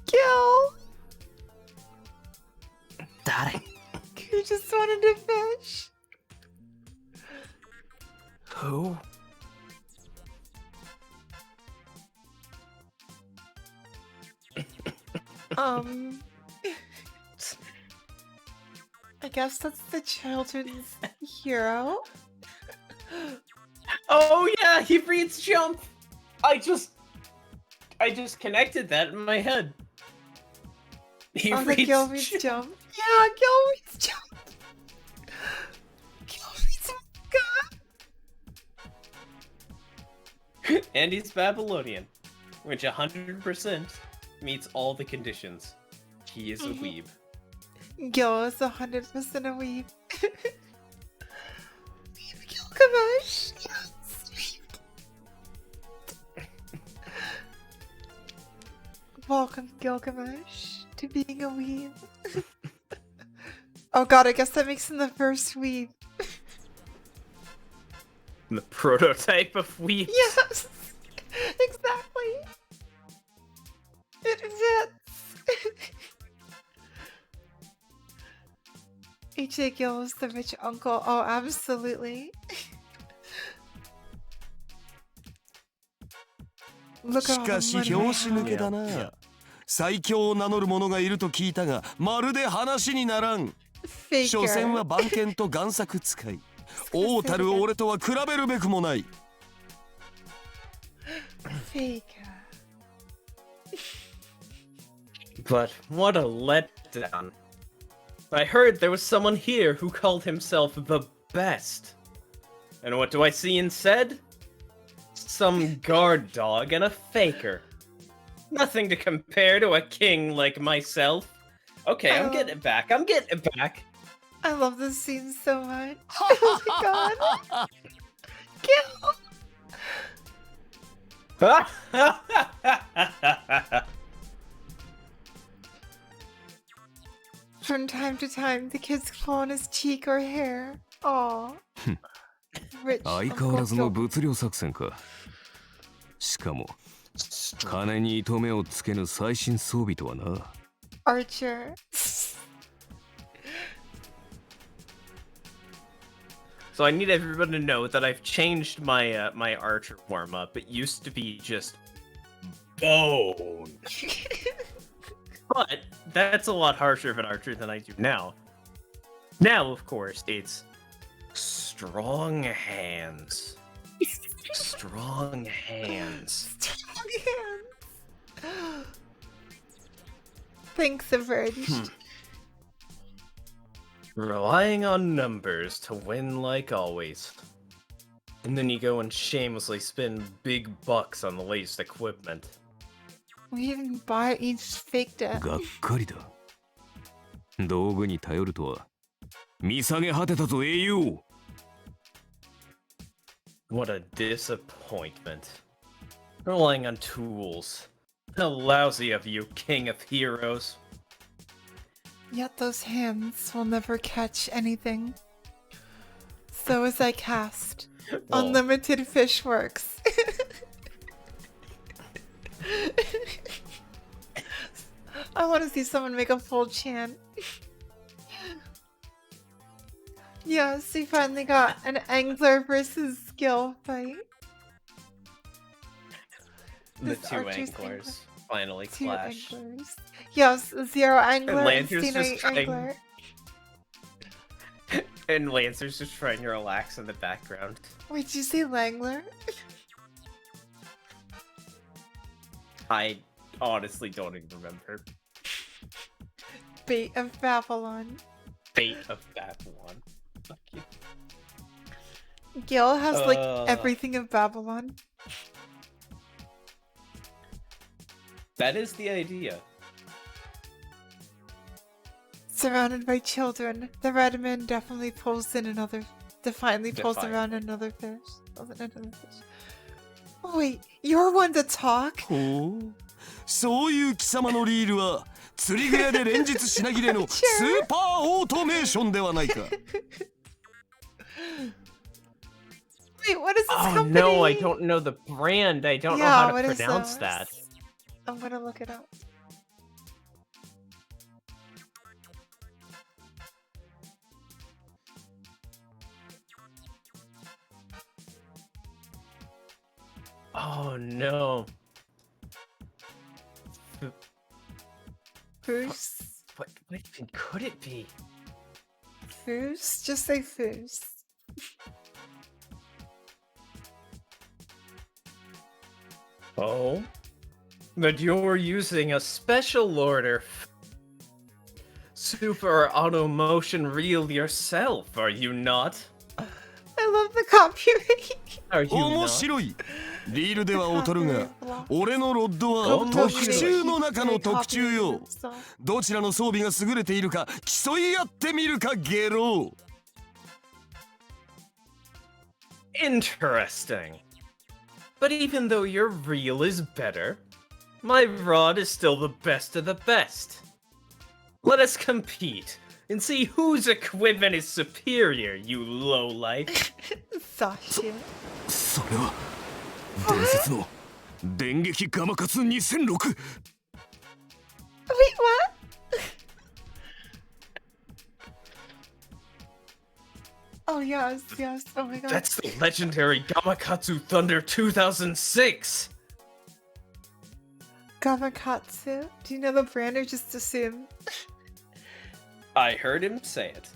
Gil! 誰 You just wanted a fish. Who? Um, I guess that's the children's hero. Oh yeah, he reads Jump. I just connected that in my head. He Oh, the reads Gil reads Jump. Jump. Yeah, Gil reads Jump. Gil reads manga. And he's Babylonian, which 100% meets all the conditions. He is a weeb. Gil is 100% a weeb. Gilgamesh. Yes. Welcome, Gilgamesh, to being a weeb. Oh god, I guess that makes him the first weeb. The prototype of weebs. Yes, exactly. It fits. H.A. Gill is the rich uncle. Oh, absolutely. Look し at all か the し money 拍 I 子抜け have. だな。最強を名乗る者がいると聞いたが、まるで話にならん。所詮は Faker. 番犬と贋作使い。王たる俺とは比べるべくもない。Faker. But what a letdown. I heard there was someone here who called himself the best. And what do I see instead? Some guard dog and a faker. Nothing to compare to a king like myself. Okay, I'm getting it back. I'm getting it back. I love this scene so much. Oh my god. Gil. From time to time, the kids claw on his cheek or hair. Aww. Rich 相変わら Uncle ずの Gil. 物量作戦か。しかも、金に糸目をつけぬ最新装備とはな。Archer. So I need everyone to know that I've changed my my archer warm up. It used to be just bone. But that's a lot harsher of an archer than I do now. Now, of course, it's strong hands. Strong hands. Strong hands. Thanks, Avenged. Relying on numbers to win like always. And then you go and shamelessly spend big bucks on the latest equipment. We even buy each fake debt. がっかりだ。道具に頼るとは見下げ果てたぞ英雄。 What a disappointment. Relying on tools. How lousy of you, King of Heroes. Yet those hands will never catch anything. So as I cast, Well- unlimited fish works. I want to see someone make a full chant. Yes, we finally got an angler versus skill fight. The This two archer's anglers finally Two clash. anglers. Yes, Zero Angler and Lancer's Cena just trying- Angler. And Lancer's just trying to relax in the background. Wait, did you say Langler? I honestly don't even remember. Bait of Babylon. Fate of Babylon. Fuck you. Gil has like everything of Babylon. That is the idea. Surrounded by children, the red man definitely pulls in another. Defiantly pulls around another fish. Oh, wait, you're one to talk? ほう、そういう貴様のリールは釣り具屋で連日品切れのスーパーオートメーションではないか。 Wait, what is this Oh company? no, I don't know the brand. I don't know how to pronounce that. I'm gonna look it up. Oh no. Foos. What even could it be? Foos? Just say foos. Oh? But you're using a special order super auto motion reel yourself, are you not? I love the copyright. Are you 面 not? 白い。リールでは劣るが、俺のロッドは面特白い注の中の特注よ。どちらの装備が優れているか競い合ってみるかゲロ。Interesting. But even though your reel is better, my rod is still the best of the best. Let us compete and see whose equipment is superior, you lowlife. Sasha. それは伝説の電撃ガマカツ2006。Wait, what? Oh, yes, yes. Oh my god. That's the legendary Gamakatsu Thunder 2006! Gamakatsu? Do you know the brand or just assume? I heard him say it.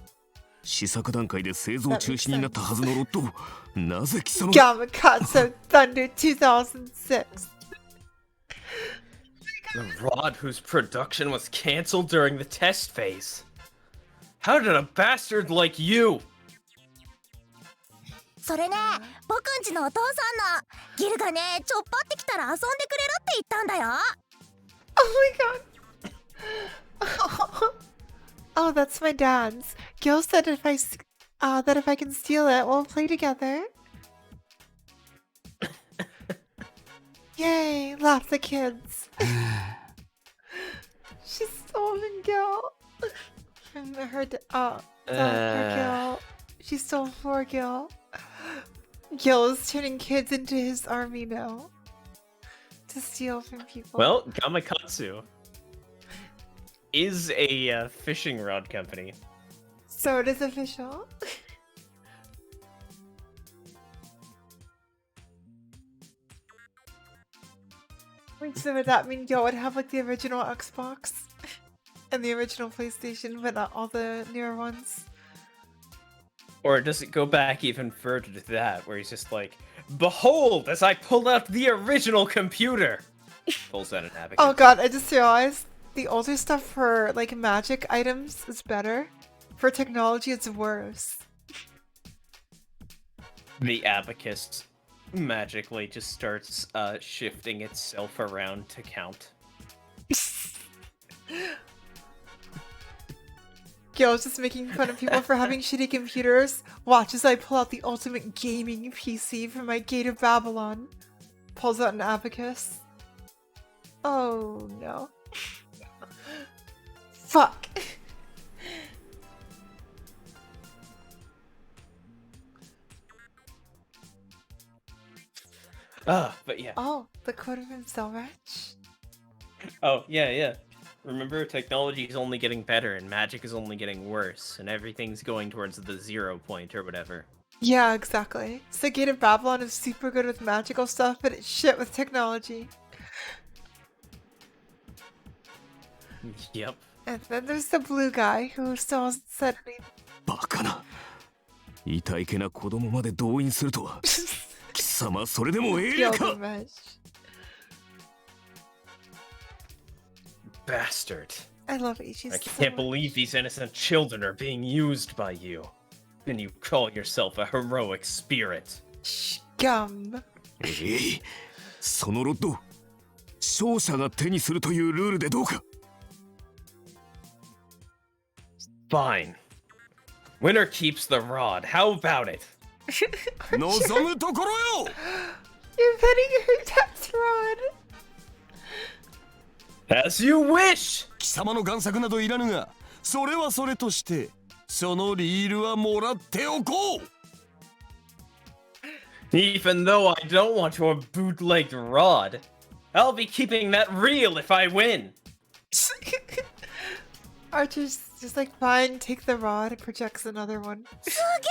試作段階で製造中止になったはずのロッドをなぜ貴様 Gamakatsu Thunder 2006. The rod whose production was cancelled during the test phase. How did a bastard like you? それね、僕んちのお父さんのギルがね、ちょっぱってきたら遊んでくれるって言ったんだよ。Oh my god. Oh, that's my dad's. Gil said if that if I can steal it, we'll play together. Yay, laugh the kids. She stole from Gil. From her Gil. She stole for Gil. Gil is turning kids into his army now. To steal from people. Well, Gamakatsu is a fishing rod company. So it is official. Wait, so would that mean Gil would have like the original Xbox and the original PlayStation, but not all the newer ones? Or does it go back even further to that, where he's just like, behold, as I pulled out the original computer! Pulls out an abacus. Oh god, I just realized the older stuff for like magic items is better. For technology, it's worse. The abacus magically just starts shifting itself around to count. Gil's just making fun of people for having shitty computers. Watch as I pull out the ultimate gaming PC from my Gate of Babylon. Pulls out an abacus. Oh no. Fuck. But yeah. Oh, the quote of himself, Rich. Oh, yeah. Remember, technology is only getting better and magic is only getting worse, and everything's going towards the 0 point or whatever. Yeah, exactly. So Gate of Babylon is super good with magical stuff, but it's shit with technology. Yep. And then there's the blue guy who still hasn't said anything. バカな。痛いけな子供まで動員するとは。貴様それでもええやか。 Gilgamesh. Bastard. I love Ichi I so can't much. believe these innocent children are being used by you. And you call yourself a heroic spirit. Scum. そのロッド勝者が手にするというルールでどうか。 Fine. Winner keeps the rod. How about it? 望むところよ。 You're petting her dad's rod. As you wish! 貴様の贋作などいらぬが、それはそれとしてそのリールはもらっておこう。 Even though I don't want your bootlegged rod, I'll be keeping that reel if I win. Archer's just like, fine, take the rod, projects another one. すげ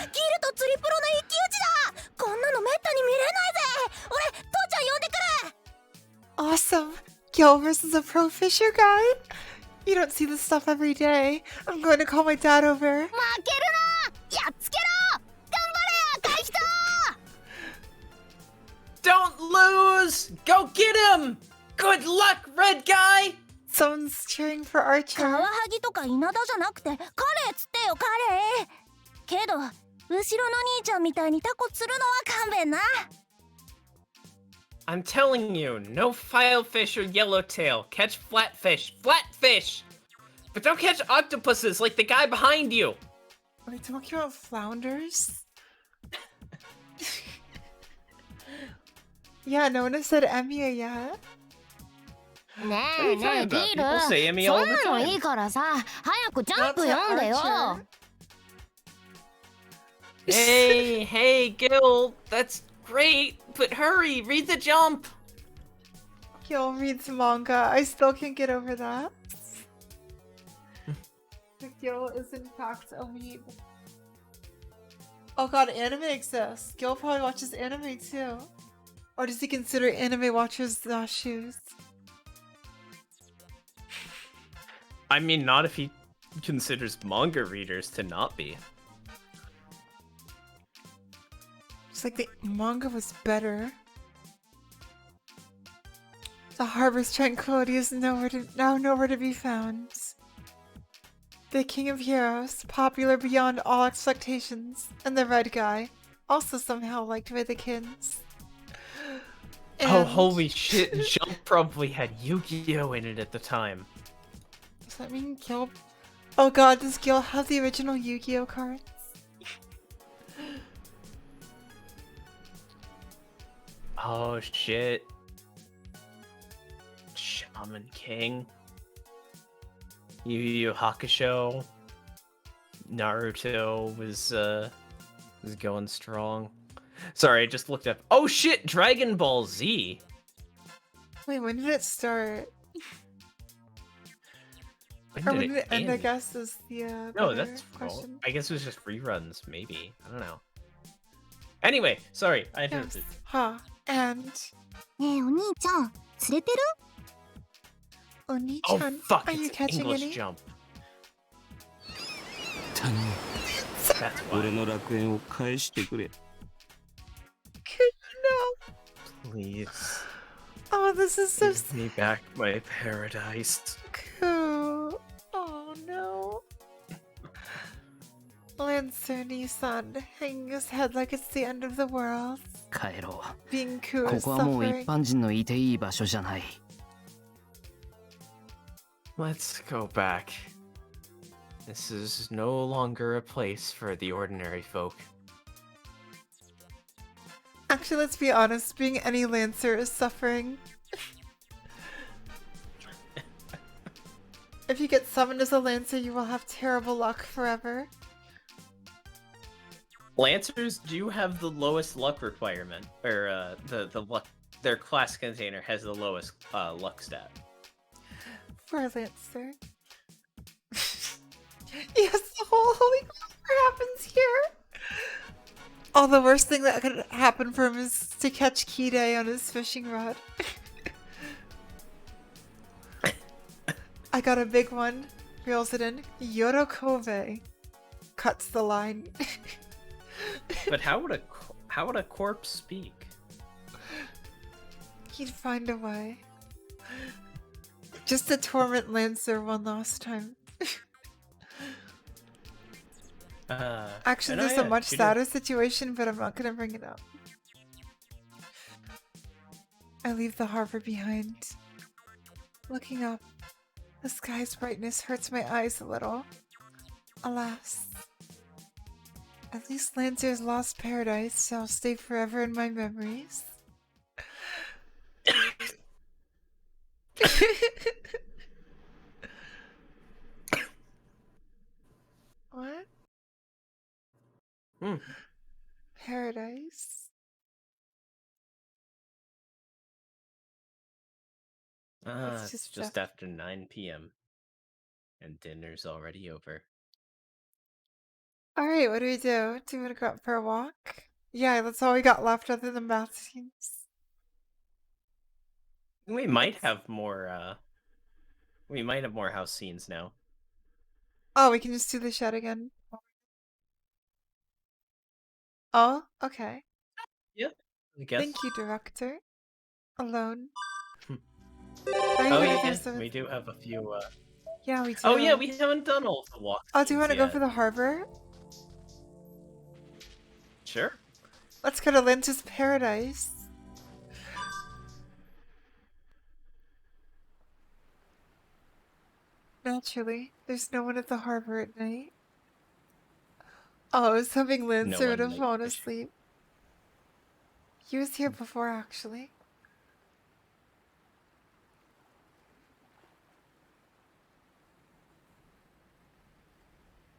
え、ギルと釣りプロの一騎打ちだ。こんなのめったに見れないぜ。俺、父ちゃん呼んでくる。 Awesome. Gil versus a pro fisher guy. You don't see this stuff every day. I'm going to call my dad over. 負けるなやっつけろ頑張れ赤い人 Don't lose! Go get him! Good luck, red guy! Someone's cheering for Archer. カワハギとか稲田じゃなくてカレーっつってよカレーけど後ろの兄ちゃんみたいにタコ釣るのは勘弁な I'm telling you, no filefish or yellowtail. Catch flatfish. Flatfish! But don't catch octopuses like the guy behind you! Are we talking about flounders? Yeah, no one has said Emiya yet. ね What are え you ねえ talking ビ about? ール People say Emmy そ all ん the なの time. いいからさ早くジャン Not プ to 読んでよ Archer. Hey, hey, Gil, that's great, but hurry, read the jump! Gil reads manga. I still can't get over that. Gil is in fact a weeb. Oh god, anime exists. Gil probably watches anime too. Or does he consider anime watchers the shoes? I mean, not if he considers manga readers to not be. It's like the manga was better. The harbor's tranquility is nowhere to be found. The King of Heroes, popular beyond all expectations, and the red guy, also somehow liked by the kids. Oh, And- holy shit, Jump probably had Yu-Gi-Oh in it at the time. Does that mean Gil? Oh god, does Gil have the original Yu-Gi-Oh cards? Oh shit. Shaman King. Yu Yu Hakusho. Naruto was going strong. Sorry, I just looked up. Oh shit, Dragon Ball Z. Wait, when did it start? When Or did when did it end, I end? guess, is the No, better that's question. I guess it was just reruns, maybe. I don't know. Anyway, sorry, I Yes. interrupted. Huh. And ねえお兄ちゃん釣れてる Oh Oni-chan, fuck, are you it's catching English any? jump. 頼む That's why. 俺の楽園を返してくれ No. Please Oh, this is so give me back my paradise. cool. Oh no. Lancer Nissan hanging his head like it's the end of the world. 帰ろ Being う cool こ is こはもう一 suffering. 般人のいていい場所じゃない Let's go back. This is no longer a place for the ordinary folk. Actually, let's be honest, being any Lancer is suffering. If you get summoned as a Lancer, you will have terrible luck forever. Lancers do have the lowest luck requirement, or the luck. Their class container has the lowest luck stat. For a Lancer. Yes, the whole Holy Flower happens here! Oh, the worst thing that could happen for him is to catch Kide on his fishing rod. I got a big one. Reels it in. Yorokove. Cuts the line. But how would a corpse speak? He'd find a way. Just to torment Lancer one last time. Actually, and there's a much she did- sadder situation, but I'm not gonna bring it up. I leave the harbor behind. Looking up, the sky's brightness hurts my eyes a little. Alas. At least Lancer's lost paradise shall stay forever in my memories. What? Hmm. Paradise? It's just just after 9 p.m. and dinner's already over. Alright, what do we do? Do we want to go out for a walk? Yeah, that's all we got left other than bath scenes. We might have more We might have more house scenes now. Oh, we can just do the shed again. Oh, okay. Yeah, I guess. Thank you, director. Alone. Hmm. I Oh wonder if yeah, there's a... we do have a few. Yeah, we do. Oh yeah, we haven't done all the walk. Oh, do you want to go yet. for the harbor? Sure. Let's go to Linta's Paradise. Naturally, there's no one at the harbor at night. Oh, I was hoping Lancer would have fallen asleep. He was here before, actually.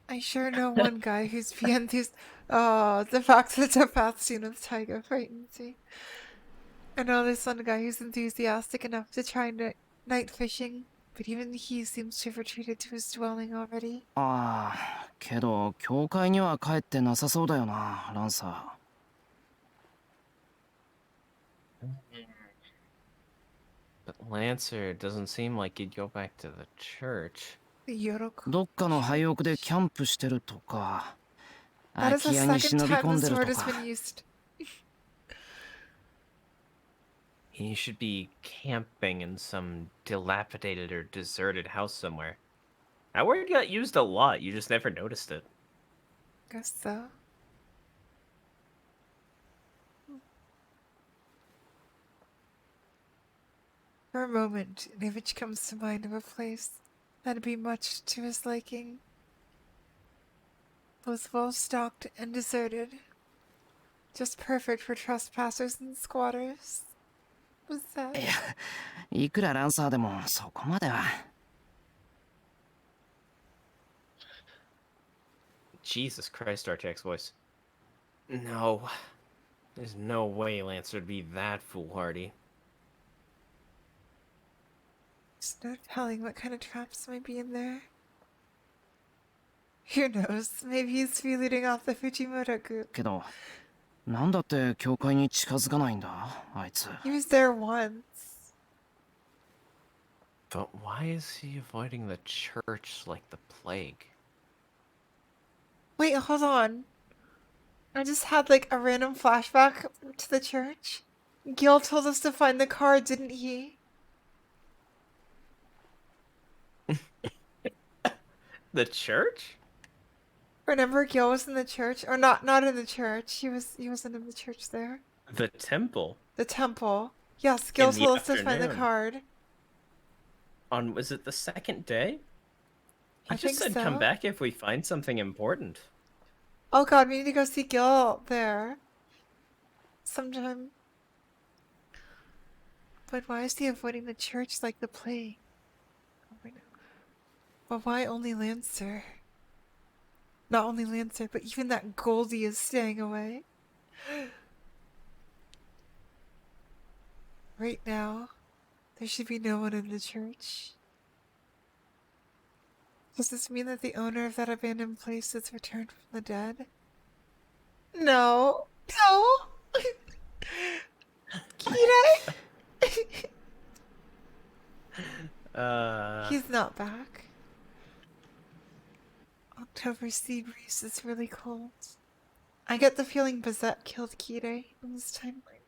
I sure know one guy who's beyond these. Oh, the fact that the path scene with Taiga frightens me. I know there's one guy who's enthusiastic enough to try night fishing, but even he seems to have retreated to his dwelling already. ああ、けど教会には帰ってなさそうだよな、ランサ But Lancer doesn't seem like he'd go back to the church. ー。どっかの廃屋でキャンプしてるとか、 That is 空き the 家に second 忍び time 込ん the でる sword と has か。 been used. He should be camping in some dilapidated or deserted house somewhere. That word got used a lot, you just never noticed it. Guess so. For a moment, an image comes to mind of a place that'd be much to his liking. Both well stocked and deserted. Just perfect for trespassers and squatters. What's that? いや、いくらランサーでもそこまでは。Jesus Christ, RTX voice. No. There's no way Lancer would be that foolhardy. There's no telling what kind of traps might be in there. Who knows? Maybe he's feeling off the Fujimoto group. けど、なんだって教会に近づかないんだ、あいつ。He was there once. But why is he avoiding the church like the plague? Wait, hold on. I just had like a random flashback to the church. Gil told us to find the card, didn't he? The church? Remember Gil was in the church? Or not in the church. He wasn't in the church there. The temple? The temple. Yes, Gil In the told us to find the afternoon. card. Was it the second day? He I just think said come so. back if we find something important. Oh god, we need to go see Gil there. Sometime. But why is he avoiding the church like the plague? Oh, wait, no. But why only Lancer? Not only Lancer, but even that Goldie is staying away. Right now, there should be no one in the church. Does this mean that the owner of that abandoned place has returned from the dead? No. No! Kira! He's not back. October sea breeze is really cold. I get the feeling Bazette killed Kire in this timeline.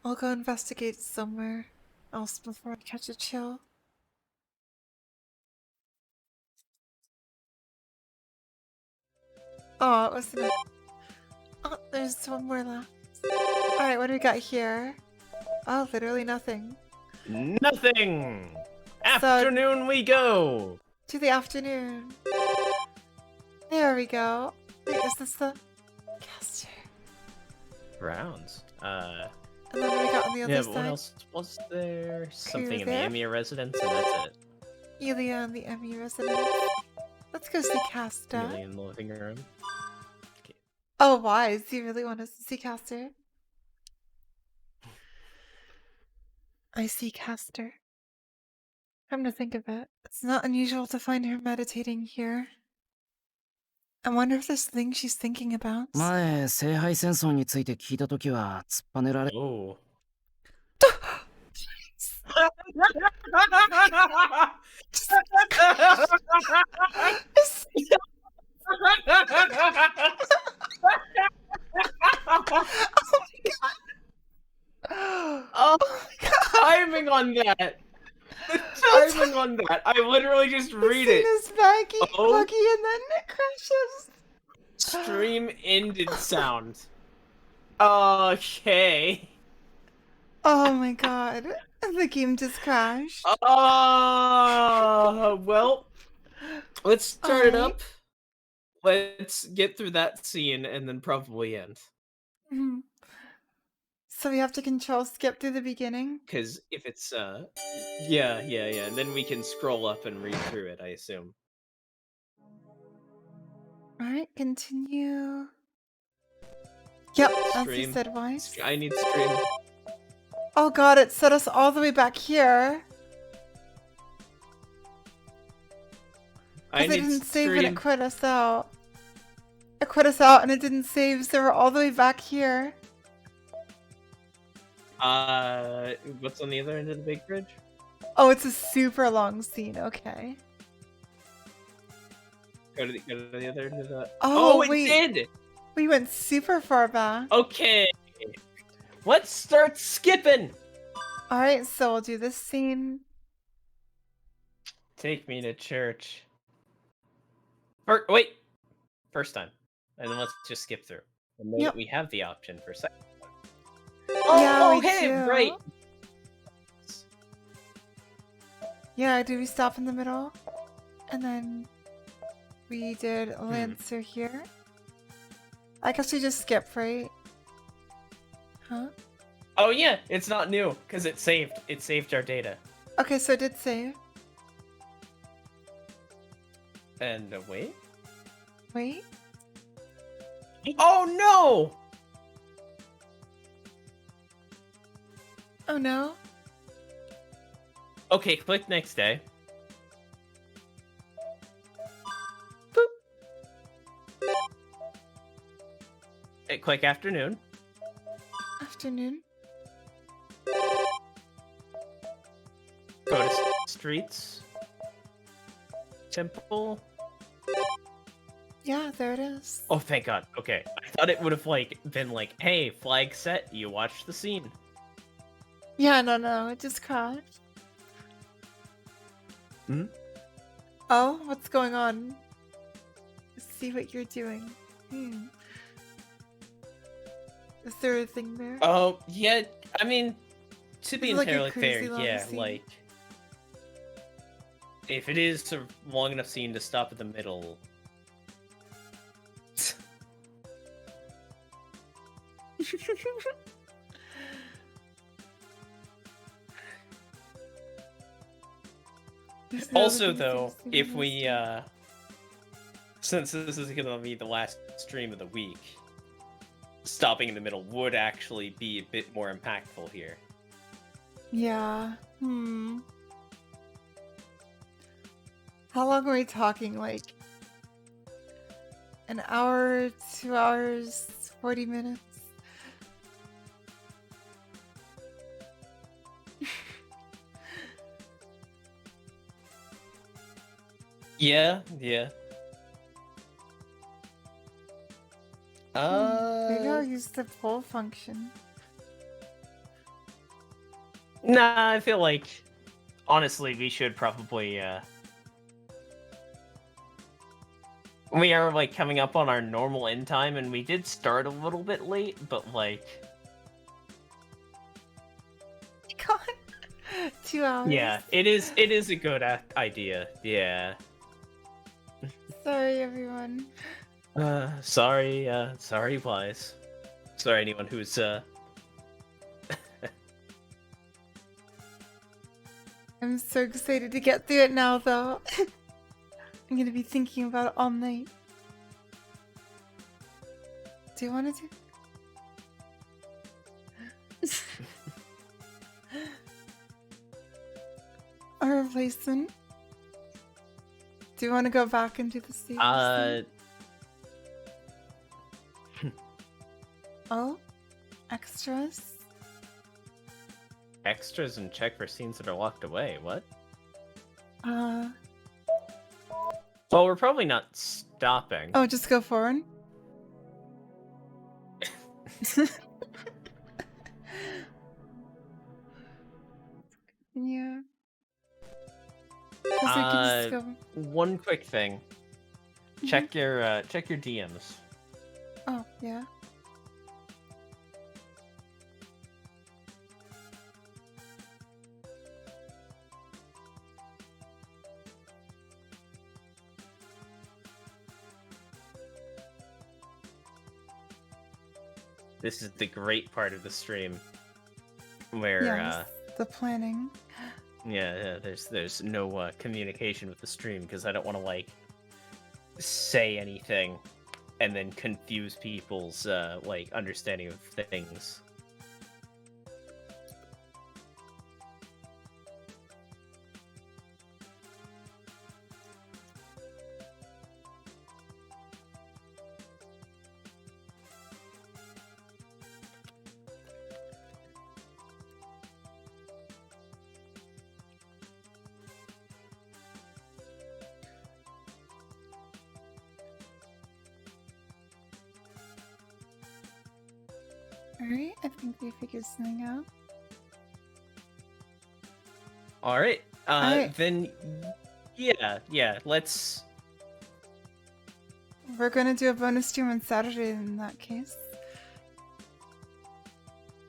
I'll go investigate somewhere else before I catch a chill. Oh, it wasn't it? Oh, there's one more left. Alright, what do we got here? Oh, literally nothing. Nothing! Afternoon we go! To the afternoon. There we go. Wait, is this the caster? Rounds. And then what do we got on the other Yeah, side? but what else was there? Something in the there? Emiya residence, and that's it. Elia and the Emmy residence. Let's go see Casta. Really in the living room. Oh, why? Does he really want us to see Caster? I see Caster. Come to think of it, it's not unusual to find her meditating here. I wonder if there's things she's thinking about. 前、聖杯戦争について聞いたときは突っぱねられ。Oh. Oh, timing on that. The timing on that. I literally just read it. As baggy, Oh. buggy, and then it crashes. Stream ended sound. Okay. Oh my god. The game just crashed. Well, let's start it Alright. up. Let's get through that scene and then probably end. Mhm. So we have to control skip through the beginning? Because if it's, yeah, and then we can scroll up and read through it, I assume. Alright, continue. Yep, as you Stream. said, Wise. I need stream. Oh god, it set us all the way back here. I Because it need didn't save and stream. it quit us out. It quit us out and it didn't save, so we're all the way back here. What's on the other end of the big bridge? Oh, it's a super long scene, okay. Go to the other end of the... Oh, it wait. did! We went super far back. Okay. Let's start skipping! Alright, so we'll do this scene. Take me to church. Wait! First time. And then let's just skip through. And then Yep. we have the option for second. Yeah, we hey, do. right! Yeah, do we stop in the middle? And then we did Lancer here. I guess we just skip, right? Huh? Oh yeah, it's not new, because it saved. It saved our data. Okay, so it did save. And wait. Wait. Oh no! Oh no. Okay, click next day. Click afternoon. Afternoon. Go to streets. Temple. Yeah, there it is. Oh, thank God. Okay, I thought it would have been like, hey, flag set. You watch the scene. Yeah, no, it just crashed. Hmm? Oh, what's going on? Let's see what you're doing. Is there a thing there? Oh, yeah. I mean, to be It's like a entirely fair, crazy long yeah, scene. like if it is a long enough scene to stop at the middle. There's no Also, other things though, to if do in we, this since this is gonna be the last stream of the week, stopping in the middle would actually be a bit more impactful here. game. Yeah. How long are we talking? Like an hour, 2 hours, 40 minutes? Yeah. Maybe I'll use the poll function. Nah, I feel like, honestly, we should probably, we are, coming up on our normal end time, and we did start a little bit late, but, God. 2 hours. yeah, it is a good idea, yeah. Sorry, everyone. Sorry, Wise. Sorry, anyone who's, I'm so excited to get through it now, though. I'm gonna be thinking about it all night. Do you want to do? A replacement? Do you want to go back into the stage? Oh? Extras? extras and check for scenes that are locked away. What? Uh, Well, we're probably not stopping. oh, just go forward. Yeah. 'Cause we can just go. One quick thing. Check your DMs. Oh, yeah. This is the great part of the stream, where Yes, the planning. there's no communication with the stream because I don't want to like say anything and then confuse people's like understanding of things. Alright, I think we figured something out. All right. Alright. Then yeah, let's. We're gonna do a bonus stream on Saturday in that case.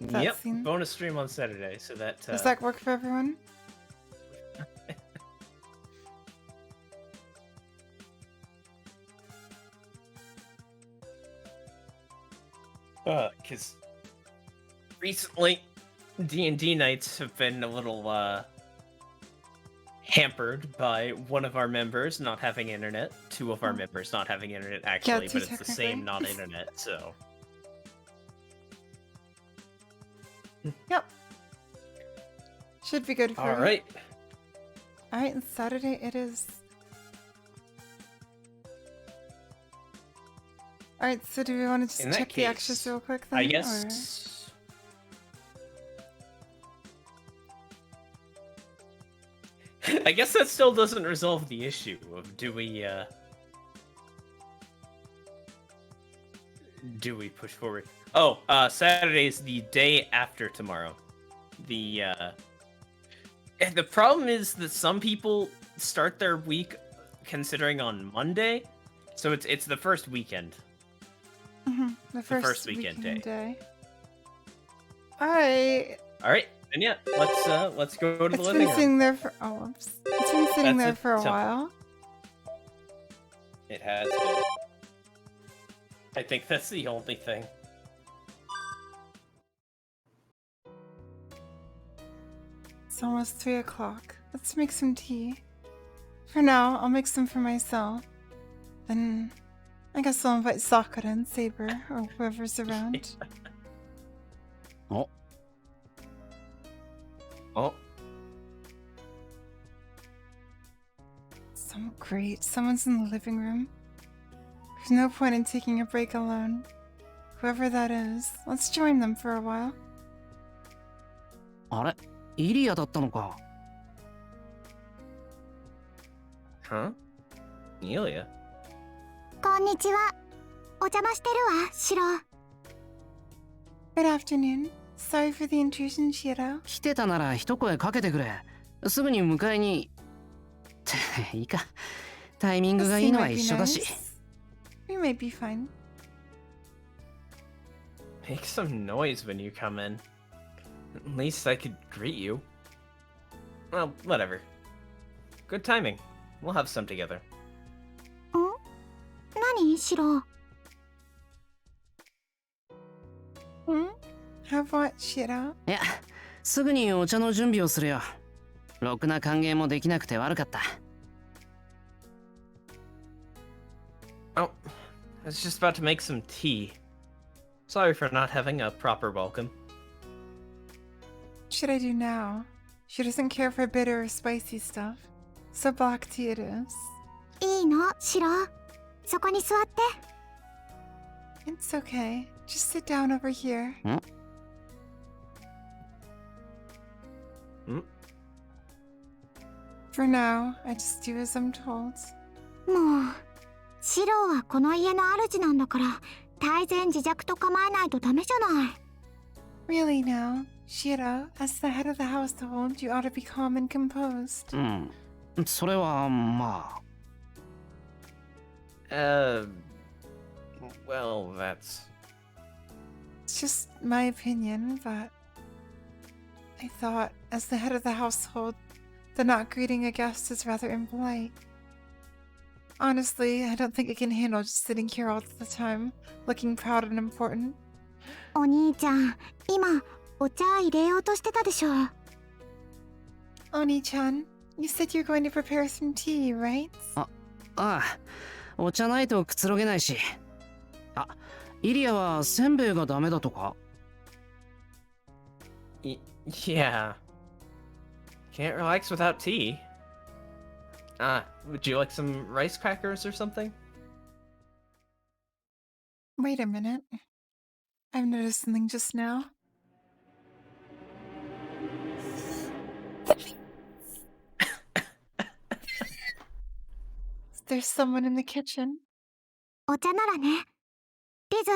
That Yep, scene. bonus stream on Saturday, so that Does that work for everyone? because recently D&D nights have been a little hampered by one of our members not having internet, two of our members not having internet actually, two but it's the same technically. not internet, so Yep. Should be good for all you. right. Alright, and Saturday it is. Alright, so do we want to just In that check the extras case, real quick then? I guess I guess that still doesn't resolve the issue of do we push forward? Oh, Saturday's the day after tomorrow. The problem is that some people start their week considering on Monday, so it's the first weekend. The first weekend day. Alright. All right, and yeah, let's go to the It's living been room. sitting there for whoops. It's been sitting That's there it, for a so- while. It has been. I think that's the only thing. It's almost 3 o'clock. Let's make some tea. For now, I'll make some for myself. Then I guess I'll invite Sakura and Saber or whoever's around. Oh, Oh, Great, someone's in the living room. There's no point in taking a break alone. Whoever that is, let's join them for a while. あれイリアだったのか。 huh? Nelia? こんにちは。お邪魔してるわ、シロ。 Good afternoon. Sorry for the intrusion, Shiro. 来てたなら一声かけてくれ。すぐに迎えに。っていいか。タイミング This がいい scene のは might 一 be 緒だし。 nice. We might be fine. Make some noise when you come in. At least I could greet you. Well, whatever. Good timing. We'll have some together. 何、シロ。 Hmm? Have what, Shiro? いや、すぐにお茶の準備をするよ。ろくな歓迎もできなくて悪かった。 Oh, I was just about to make some tea. Sorry for not having a proper welcome. What should I do now? She doesn't care for bitter or spicy stuff. So black tea it is. いいの、シロ。そこに座って。 It's okay. Just sit down over here. For now, I just do as I'm told. もうシロはこの家の主なんだから大然自弱と構えないとダメじゃない。 Really now, Shiro, as the head of the household, you ought to be calm and composed. それはまあ。Well, that's... It's just my opinion, but I thought, as the head of the household, that not greeting a guest is rather impolite. Honestly, I don't think I can handle just sitting here all the time, looking proud and important. お兄ちゃん、今お茶入れようとしてたでしょ。 Oni-chan, you said you're going to prepare some tea, right? ああ、お茶ないとくつろげないし。あ、イリアはせんべいがダメだとか？ Yeah. Can't relax without tea. Would you like some rice crackers or something? Wait a minute. I've noticed something just now. There's someone in the kitchen. お茶ならね。リズ。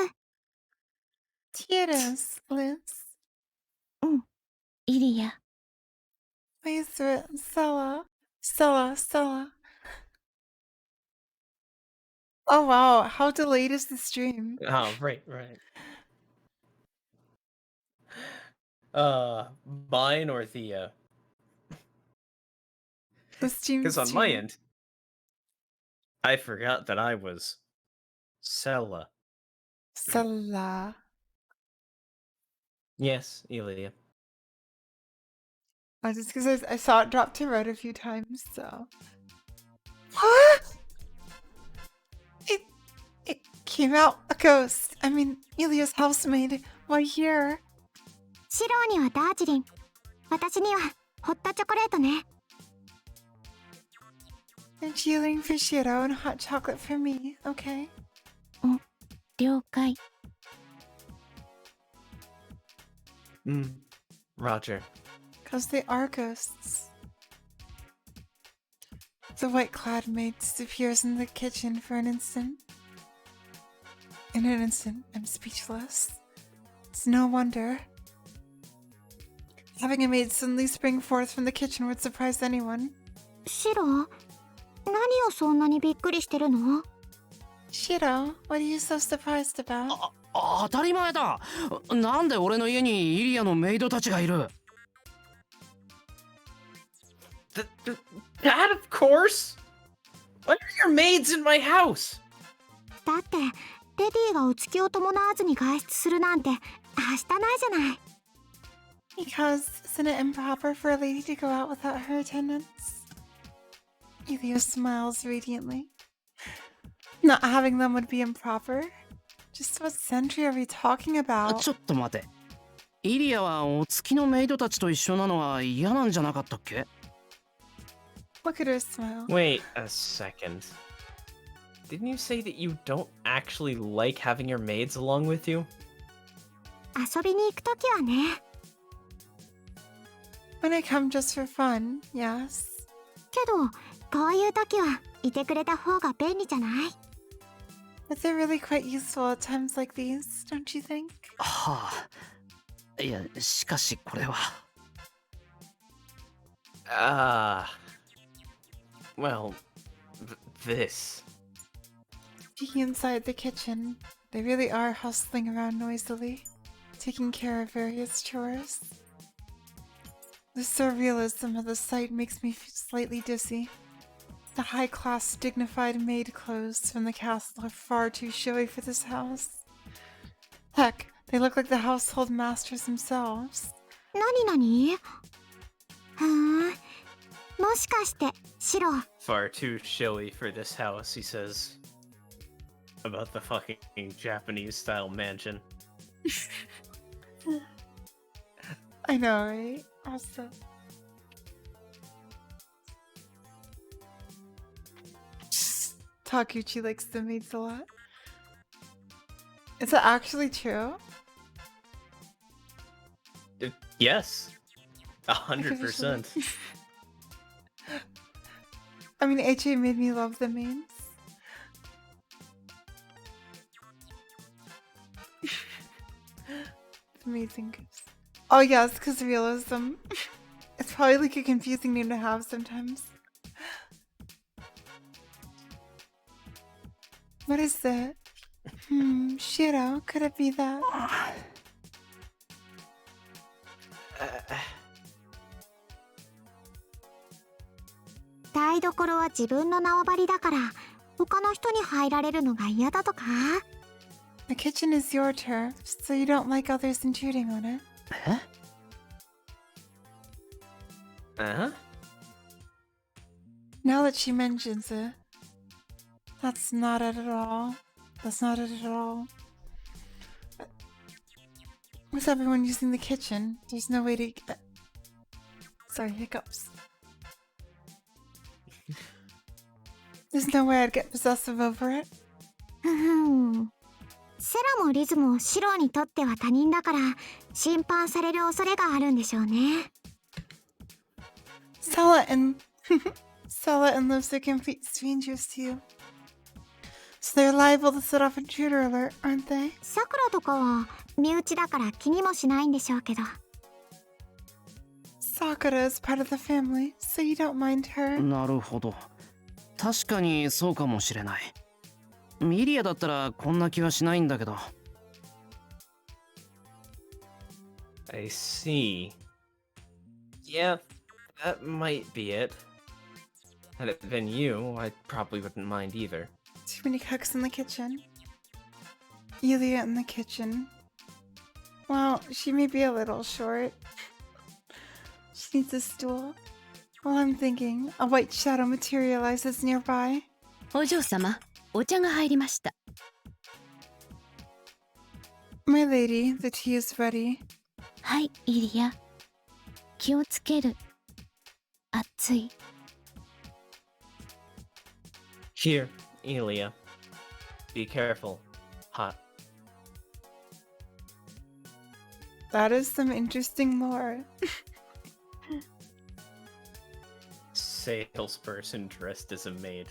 Tea it is, Liz. イリア。 Please, Stella. Stella. Oh wow, how delayed is the stream? Oh, right. Mine or the The stream's because on my too- end, I forgot that I was Sella. Stella. Yes, Elia. Just because I saw it drop to red a few times, so. What? It came out a ghost. I mean, Elia's housemaid. Why here? シローにはダージリン。私にはホットチョコレートね。 And chilling for Shiro and hot chocolate for me, okay? 了解。 Roger. Because they are ghosts. The white-clad maid disappears in the kitchen for an instant. In an instant, I'm speechless. It's no wonder. Having a maid suddenly spring forth from the kitchen would surprise anyone. シロー、何をそんなにびっくりしてるの？ Shiro, what are you so surprised about? 当たり前だ。なんで俺の家にイリアのメイドたちがいる？ That, of course! Why are your maids in my house? だってレディがお付きを伴わずに外出するなんてはしたないじゃない。 Because isn't it improper for a lady to go out without her attendants? Elio smiles radiantly. Not having them would be improper? Just what century are we talking about? ちょっと待て。イリアはお付きのメイドたちと一緒なのは嫌なんじゃなかったっけ？ Look at her smile. Wait a second. Didn't you say that you don't actually like having your maids along with you? 遊びに行くときはね。 When I come just for fun, yes. けどこういうときはいてくれた方が便利じゃない？ But they're really quite useful at times like these, don't you think? はあ。いや、しかしこれは。Well, this. Peeking inside the kitchen, they really are hustling around noisily, taking care of various chores. The surrealism of the sight makes me feel slightly dizzy. The high-class, dignified maid clothes from the castle are far too showy for this house. Heck, they look like the household masters themselves. 何？ふーん。もしかしてシロー。 Far too showy for this house, he says. About the fucking Japanese-style mansion. I know, right? Also. Takuchi likes the maids a lot. Is that actually true? Yes. 100%. I mean, AJ made me love the memes. Amazing gifts. Oh yes, because realism. It's probably like a confusing name to have sometimes. What is that? Shiro, could it be that? 台所は自分の縄張りだから他の人に入られるのが嫌だとか？ The kitchen is your turf, so you don't like others intruding on it. え Uh-huh. Now that she mentions it, that's not it at all. That's not it at all. With everyone using the kitchen, there's no way to... Sorry, hiccups. There's no way I'd get possessive over it. ふん。セラもリズもシロにとっては他人だから侵犯される恐れがあるんでしょうね。Sella and Lives are complete strangers to you. So they're liable to set off intruder alert, aren't they? さくらとかは身内だから気にもしないんでしょうけど。Sakura is part of the family, so you don't mind her. なるほど。確かにそうかもしれない。ミリアだったらこんな気はしないんだけど。I see. Yeah, that might be it. Had it been you, I probably wouldn't mind either. Too many cooks in the kitchen. Elia in the kitchen. Well, she may be a little short. She needs a stool. While I'm thinking, a white shadow materializes nearby. お嬢様、お茶が入りました。My lady, the tea is ready. はい、イリア。気をつける。熱い。Here, Elia. Be careful. Hot. That is some interesting lore. Salesperson dressed as a maid.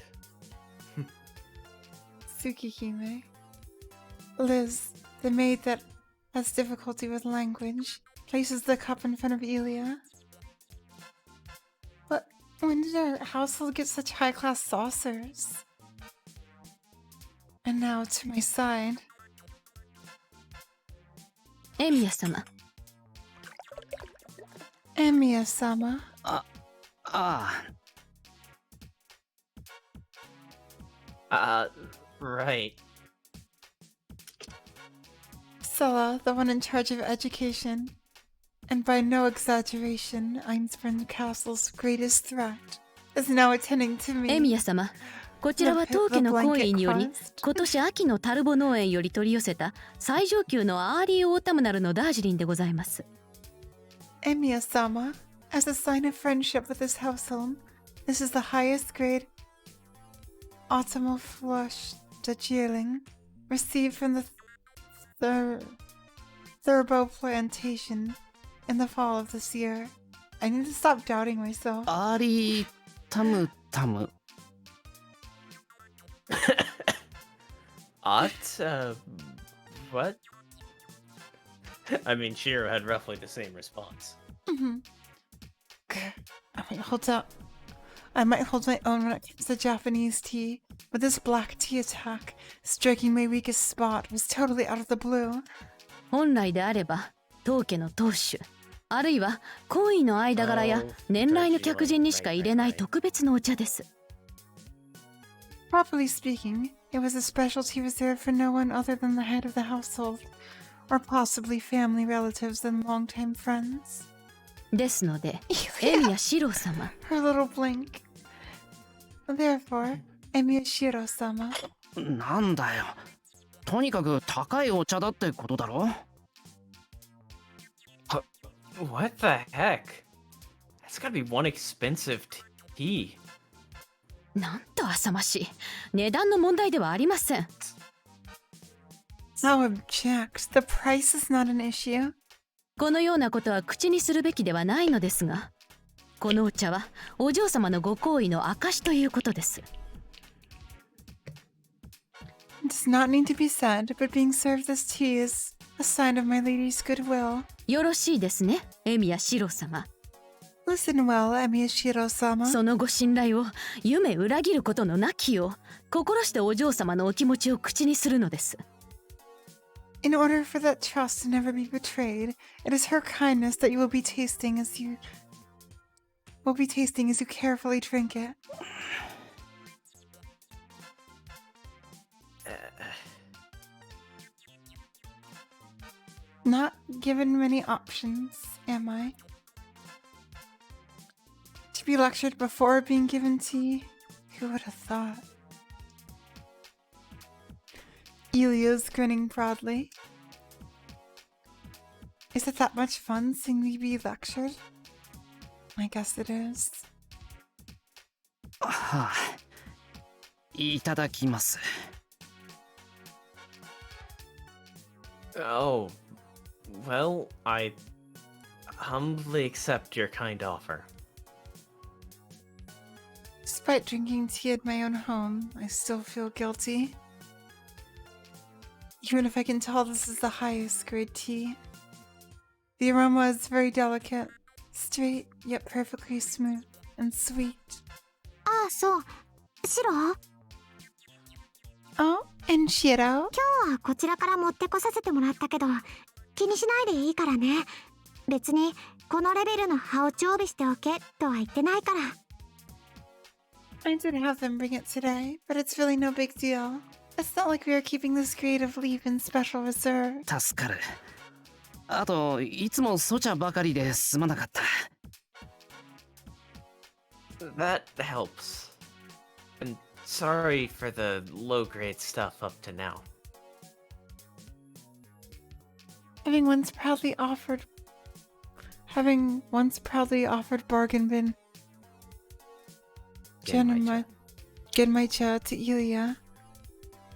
Tsukihime. Liz, the maid that has difficulty with language, places the cup in front of Elia. But when did our household get such high-class saucers? And now to my side. エミヤ様。Emiya-sama. ああ。Right. Sella, the one in charge of education. And by no exaggeration, Einsborn Castle's greatest threat is now attending to me. エミヤ様。こちらは当家の行為により今年秋のタルボ農園より取り寄せた最上級のアーリーオータムナルのダージリンでございます。Emiya-sama, as a sign of friendship with this household, this is the highest grade autumnal flush Darjeeling received from the Thurbo plantation in the fall of this year. I need to stop doubting myself. アーリータムタム。What? I mean, Shiro had roughly the same response. I might hold my own when it comes to Japanese tea, but this black tea attack, striking my weakest spot, was totally out of the blue. 本来であれば当家の当主あるいは行為の間柄や年来の客人にしか入れない特別のお茶です。Properly speaking, it was a specialty reserved for no one other than the head of the household, or possibly family relatives and longtime friends. ですので、エミヤシロ様。Her little blink. Therefore, Emiya Shiro-sama. なんだよ。とにかく高いお茶だってことだろ。What the heck? That's gotta be one expensive tea. なんと浅ましい。値段の問題ではありません。Now object. The price is not an issue. このようなことは口にするべきではないのですが、このお茶はお嬢様のご厚意の証ということです。It does not need to be said, but being served this tea is a sign of my lady's goodwill. よろしいですね、エミヤシロ様。Listen well, Emiyashiro-sama. そのご信頼を夢裏切ることのなきよう、心してお嬢様のお気持ちを口にするのです。In order for that trust to never be betrayed, it is her kindness that you will be tasting as you carefully drink it. Not given many options, am I? To be lectured before being given tea? Who would have thought? Ilya's grinning broadly. Is it that much fun seeing me be lectured? I guess it is. はあ、いただきます。Oh, well, I humbly accept your kind offer. Despite drinking tea at my own home, I still feel guilty. Even if I can tell this is the highest grade tea. The aroma is very delicate, straight yet perfectly smooth and sweet. ああ、そう。シロ、今 Oh, and Shiro? 日はこちらから持ってこさせてもらったけど、気にしないでいいからね。別にこのレベルの葉を常備しておけとは言ってないから。I did have them bring it today, but it's really no big deal. It's not like we are keeping this grade of leaf in special reserve. 助かる。あと、いつもソチャばかりですまなかった。That helps. And sorry for the low-grade stuff up to now. Having once proudly offered bargain bin Genmaicha to Ilya,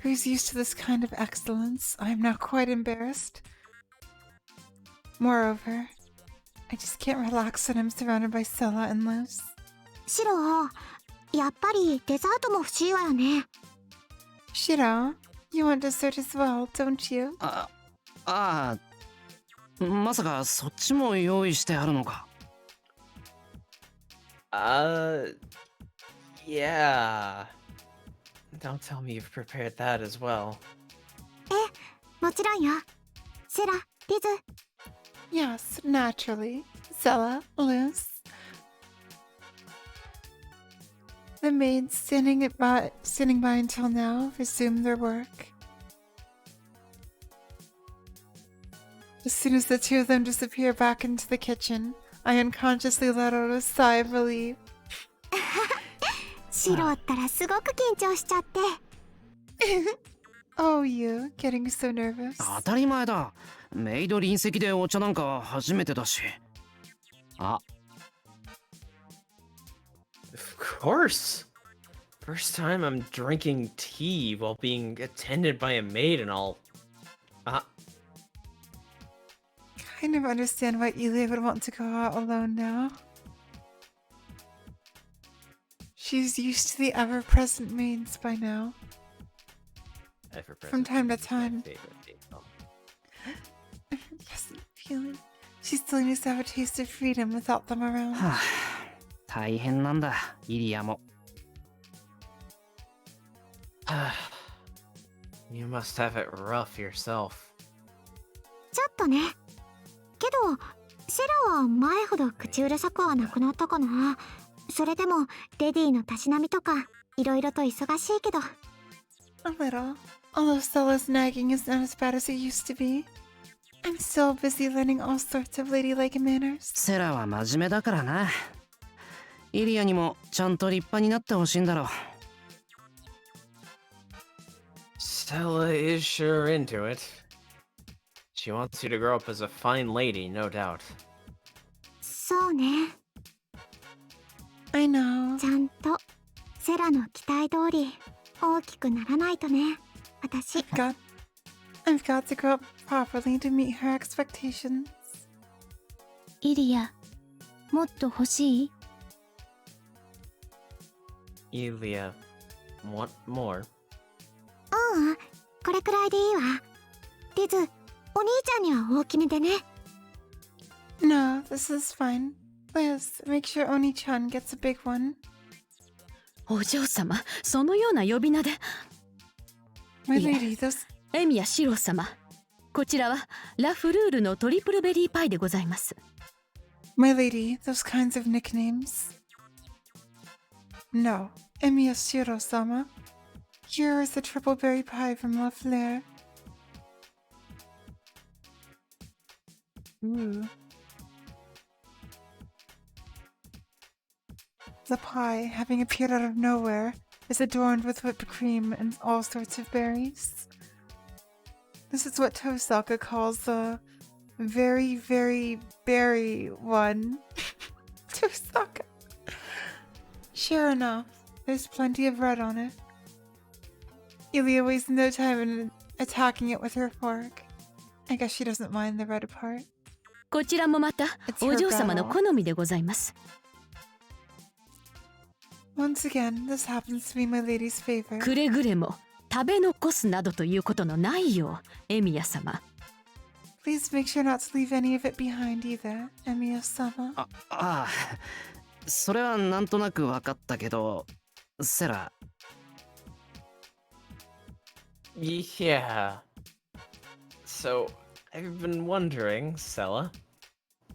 who's used to this kind of excellence, I am now quite embarrassed. Moreover, I just can't relax when I'm surrounded by Sella and Luz. シロ、やっぱりデザートも欲しいわよね。Shiro, you want dessert as well, don't you? ああ、まさかそっちも用意してあるのか。Yeah. Don't tell me you've prepared that as well. もちろんよ。セラ、リズ。Yes, naturally. Sella, Luz. The maids standing by until now resumed their work. As soon as the two of them disappear back into the kitchen, I unconsciously let out a sigh of relief. シロったらすごく緊張しちゃって。Oh, you getting so nervous? 当たり前だ。メイド臨席でお茶なんか初めてだし。あ、Of course. First time I'm drinking tea while being attended by a maid and all. Kind of understand why Ilya would want to go out alone now. She's used to the ever-present maids by now. From time to time. Yes, feeling. She still needs to have a taste of freedom without them around. はあ、大変なんだ、イリアも。You must have it rough yourself. ちょっとね。けど、セラは前ほど口うるさくはなくなったかな。それでも、レディのたしなみとか、いろいろと忙しいけど。A little. Although Stella's nagging is not as bad as it used to be. I'm still busy learning all sorts of ladylike manners. セラは真面目だからな。イリアにもちゃんと立派になってほしいんだろう。Stella is sure into it. She wants you to grow up as a fine lady, no doubt. そうね。I know. ちゃんと、セラの期待通り、大きくならないとね。私。I've got to grow up properly to meet her expectations. イリア、もっと欲しい？ Elia, want more? うん、これくらいでいいわ。リズ、お兄ちゃんには大きめでね。No, this is fine. Liz, make sure Oni-chan gets a big one. お嬢様、そのような呼び名で。 My いえ lady, those... エミヤシロ様、こちらはラ・フルールのトリプルベリーパイでございます。 My lady, those kinds of nicknames. No, Emiyashiro-sama. Here is the triple berry pie from La Fleur. Ooh. The pie, having appeared out of nowhere, is adorned with whipped cream and all sorts of berries. This is what Tosaka calls the very, very berry one. Tosaka. Sure enough, there's plenty of red on it. Ilia wastes no time in attacking it with her fork. I guess she doesn't mind the red part. こちらもまたお嬢様の好みでございます。 Once again, this happens to be my lady's favorite. くれぐれも食べ残すなどということのないよう、エミヤ様。 Please make sure not to leave any of it behind either, Emiya-sama. ああ、それはなんとなく分かったけど、セラ。Yeah. So, I've been wondering, Sella.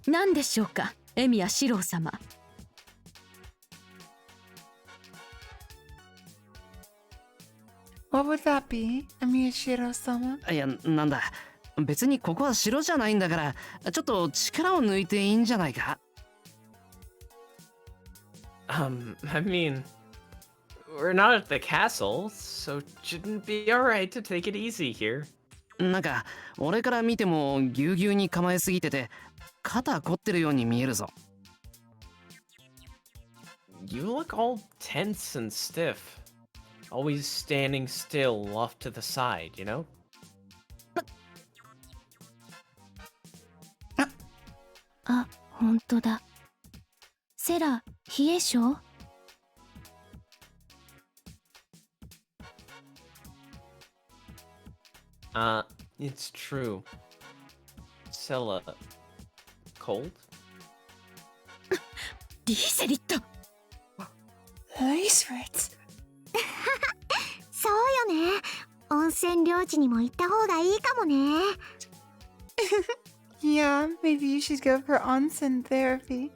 何でしょうか、エミヤシロ様。 What would that be, Emiyashiro-sama? いや、なんだ。別にここは城じゃないんだから、ちょっと力を抜いていいんじゃないか？ I mean, we're not at the castle, so it shouldn't be alright to take it easy here. なんか、俺から見てもぎゅうぎゅうに構えすぎてて、肩凝ってるように見えるぞ。You look all tense and stiff. Always standing still off to the side, you know? あ、ほんとだ。セラ、冷え性？ It's true. Sella, cold? リーゼリット。 Nice words. そうよね。温泉領地にも行った方がいいかもね。Yeah, maybe you should go for onsen therapy.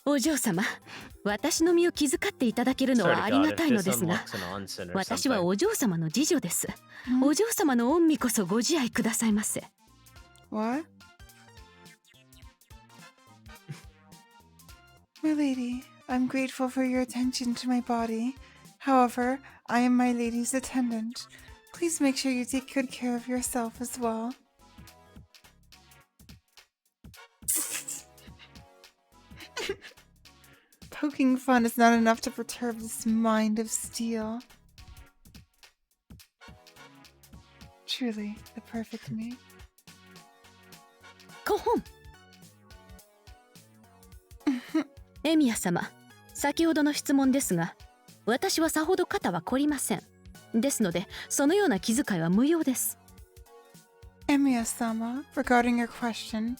お嬢様、私の身を気遣っていただけるの Swear は to あり God, が if たいの this ですが、 unlocks an onsen or 私は something. お嬢様の次女です。お嬢様の御身こそご自愛くださいませ。 What? My lady, I'm grateful for your attention to my body. However, I am my lady's attendant. Please make sure you take good care of yourself as well. Poking fun is not enough to perturb this mind of steel. Truly, the perfect me. コホン。エミヤ様、先ほどの質問ですが、私はさほど肩は凝りません。ですので、そのような気遣いは無用です。Emiya-sama, regarding your question,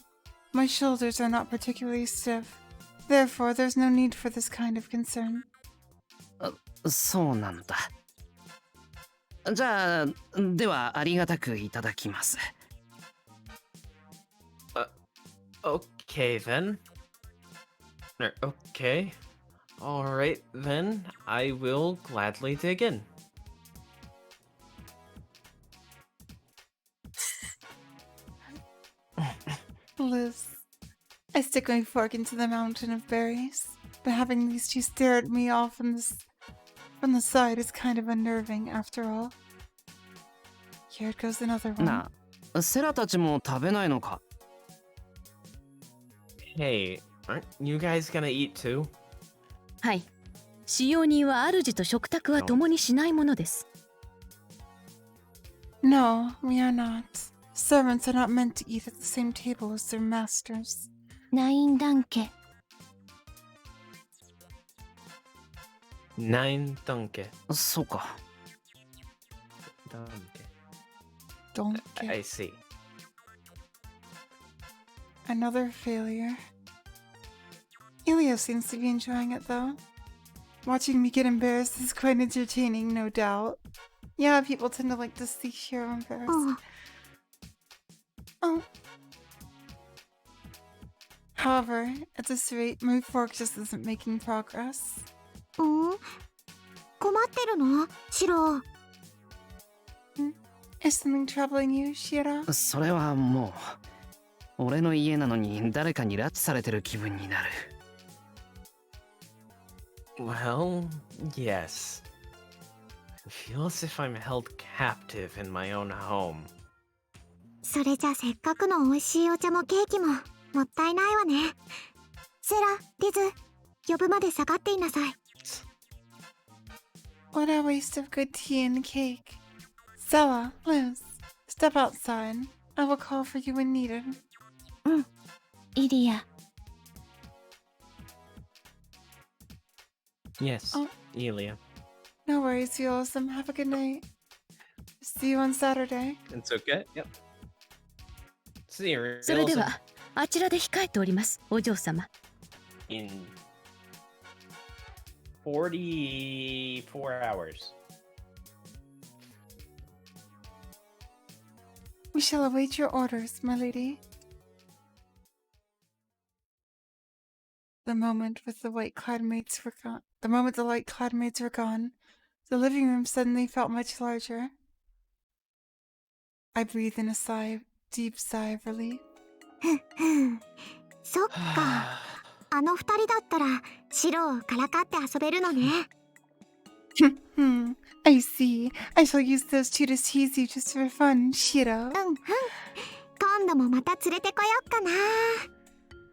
my shoulders are not particularly stiff. Therefore, there's no need for this kind of concern. そうなんだ。じゃあ、ではありがたくいただきます。Okay then. Okay. Alright then, I will gladly dig in. Liz, I stick my fork into the mountain of berries, but having these two stare at me off from the side is kind of unnerving after all. Here it goes another one. なあ、セラたちも食べないのか？ Hey, aren't you guys gonna eat too? はい。使用人は主と食卓は共にしないものです。 No, we are not. Servants are not meant to eat at the same table as their masters. 9段家。 Nine donkey. そうか。 Don't I get see. another failure. Elio seems to be enjoying it though. Watching me get embarrassed is quite entertaining, no doubt. Yeah, people tend to like to see Shiro embarrassed. うん Oh. However, at this rate, my fork just isn't making progress. うん困ってるのシロ？ Is something troubling you, Shiro? それはもう俺の家なのに誰かに拉致されてる気分になる。 Well, yes. I feel as if I'm held captive in my own home. それじゃせっかくの美味しいお茶もケーキももったいないわね。セラ、リズ、呼ぶまで下がっていなさい。 What a waste of good tea and cake. Zella, Liz, step outside. I will call for you when needed. イリア。 Yes, Oh. Elia. No worries, you awesome. Have a good night. See you on Saturday. It's okay. Yep. See you. それではあちらで控えておりますお嬢様。 in 44 hours. We shall await your orders, my lady. The moment the white-clad maids were gone, the living room suddenly felt much larger. I breathed in a deep sigh of relief. そっか。あの二人だったらシロをからかって遊べるのね。I see. I shall use those two to tease you just for fun, Shiro. うんうん。今度もまた連れてこよっかな。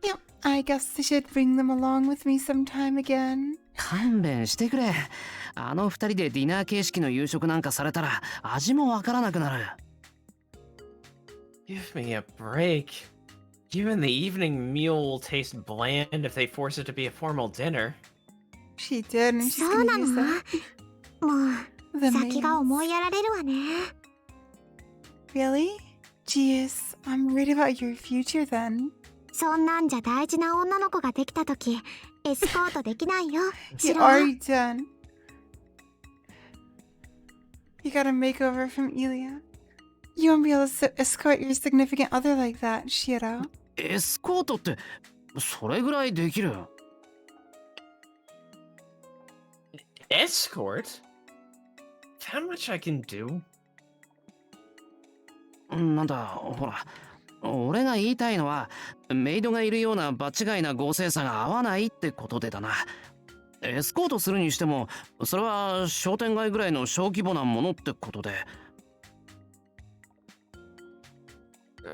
Yep, I guess I should bring them along with me sometime again. 勘弁してくれ。あの二人でディナー形式の夕食なんかされたら味もわからなくなる。 Give me a break. Even the evening meal will taste bland if they force it to be a formal dinner. She did, and she's そうな gonna の？ use that. も The う先が maids. 思いやられるわね。 Really? Geez, I'm worried about your future then. そんなんじゃ大事な女の子ができたときエスコートできないよ。 You シロ。 already done. You got a makeover from Elia. You won't be able to escort your significant other like that, Shiro. エスコートってそれぐらいできる？ Escort? That much I can do. なんだほら俺が言いたいのはメイドがいるような場違いな合成さが合わないってことでだな。エスコートするにしてもそれは商店街ぐらいの小規模なものってことで。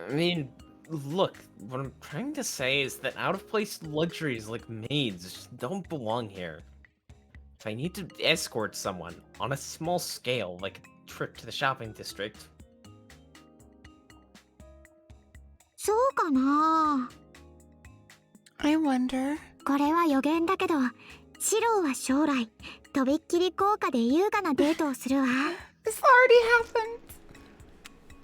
I mean, look, what I'm trying to say is that out-of-place luxuries like maids just don't belong here. If I need to escort someone on a small scale, like a trip to the shopping district, そうかな。 I wonder. これは予言だけどシロは将来とびっきり豪華で優雅なデートをするわ。 This already happened.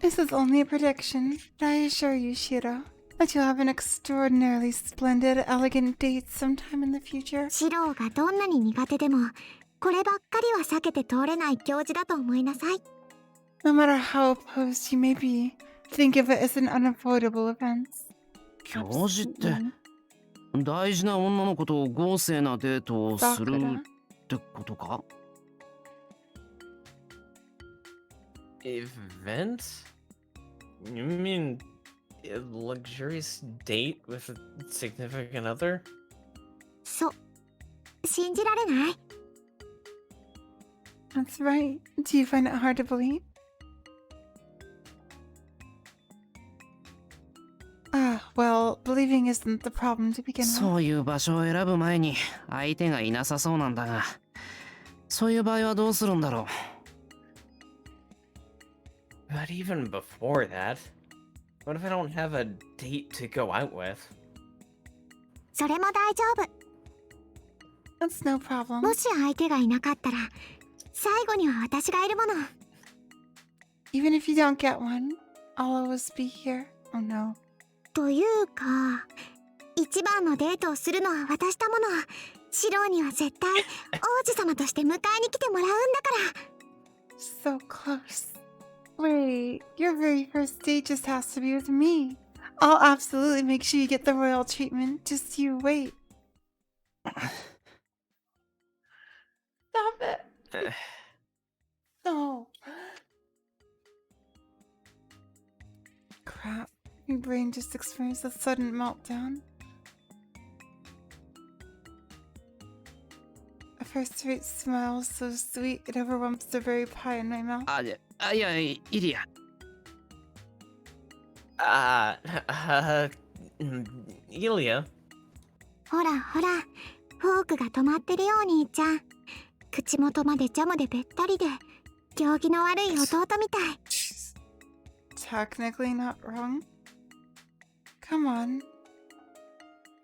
This is only a prediction, but I assure you, Shiro, that you'll have an extraordinarily splendid, elegant date sometime in the future. シロがどんなに苦手でもこればっかりは避けて通れない行事だと思いなさい。 No matter how opposed you may be, think of it as an unavoidable event. 教授って Absolutely. 大事な女の子と豪勢なデートをするってことか？ event? You mean a luxurious date with a significant other? そう信じられない？ That's right. Do you find it hard to believe? Well, believing isn't the problem to begin with. そういう場所を選ぶ前に相手がいなさそうなんだが、そういう場合はどうするんだろう。 But even before that, what if I don't have a date to go out with? それも大丈夫。 That's no problem. もし相手がいなかったら最後には私がいるもの。 Even if you don't get one, I'll always be here. Oh no. というか、一番のデートをするのは私だもの。シローには絶対王子様として迎えに来てもらうんだから。 So close. Wait, your very first date just has to be with me. I'll absolutely make sure you get the royal treatment. Just you wait. Stop it. No. Crap. My brain just experienced a sudden meltdown. A first-rate smile so sweet it overwhelms the very pie in my mouth. いや、イリア。Elia. ほらほら、フォークが止まってるよお兄ちゃん。口元までジャムでべったりで行儀の悪い弟みたい。 Technically not wrong. Come on.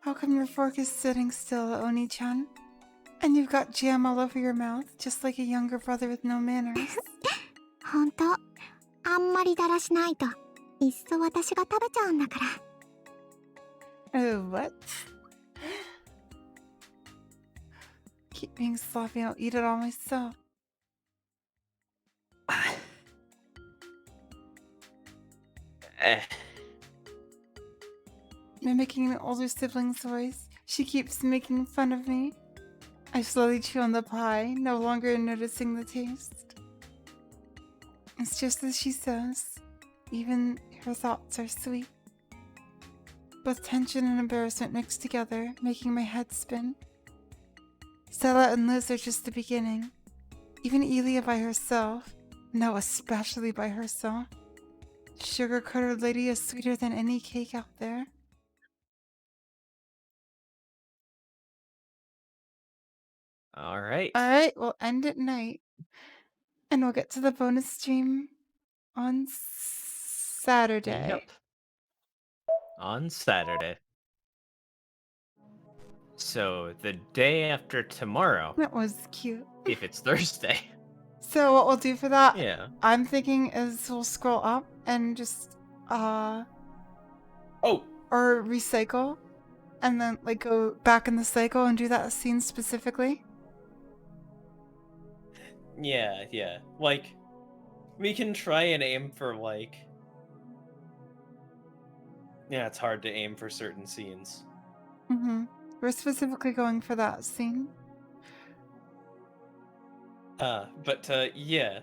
How come your fork is sitting still, Oni-chan? And you've got jam all over your mouth, just like a younger brother with no manners. ほんと、あんまりだらしないといっそ私が食べちゃうんだから。 Oh, what? Keep being sloppy, I'll eat it all myself. Mimicking an older sibling's voice, she keeps making fun of me. I slowly chew on the pie, no longer noticing the taste. It's just as she says, even her thoughts are sweet. Both tension and embarrassment mixed together, making my head spin. Stella and Liz are just the beginning. Even Elia by herself, no, especially by herself. Sugar-coated lady is sweeter than any cake out there. Alright. Alright, we'll end at night. And we'll get to the bonus stream on Saturday. Yep. On Saturday. So, the day after tomorrow, That was cute. if it's Thursday. So what we'll do for that, Yeah. I'm thinking is we'll scroll up and just Oh, or recycle and then like go back in the cycle and do that scene specifically. Yeah. Like, we can try and aim for, like... Yeah, it's hard to aim for certain scenes. Mm-hmm. We're specifically going for that scene. Yeah.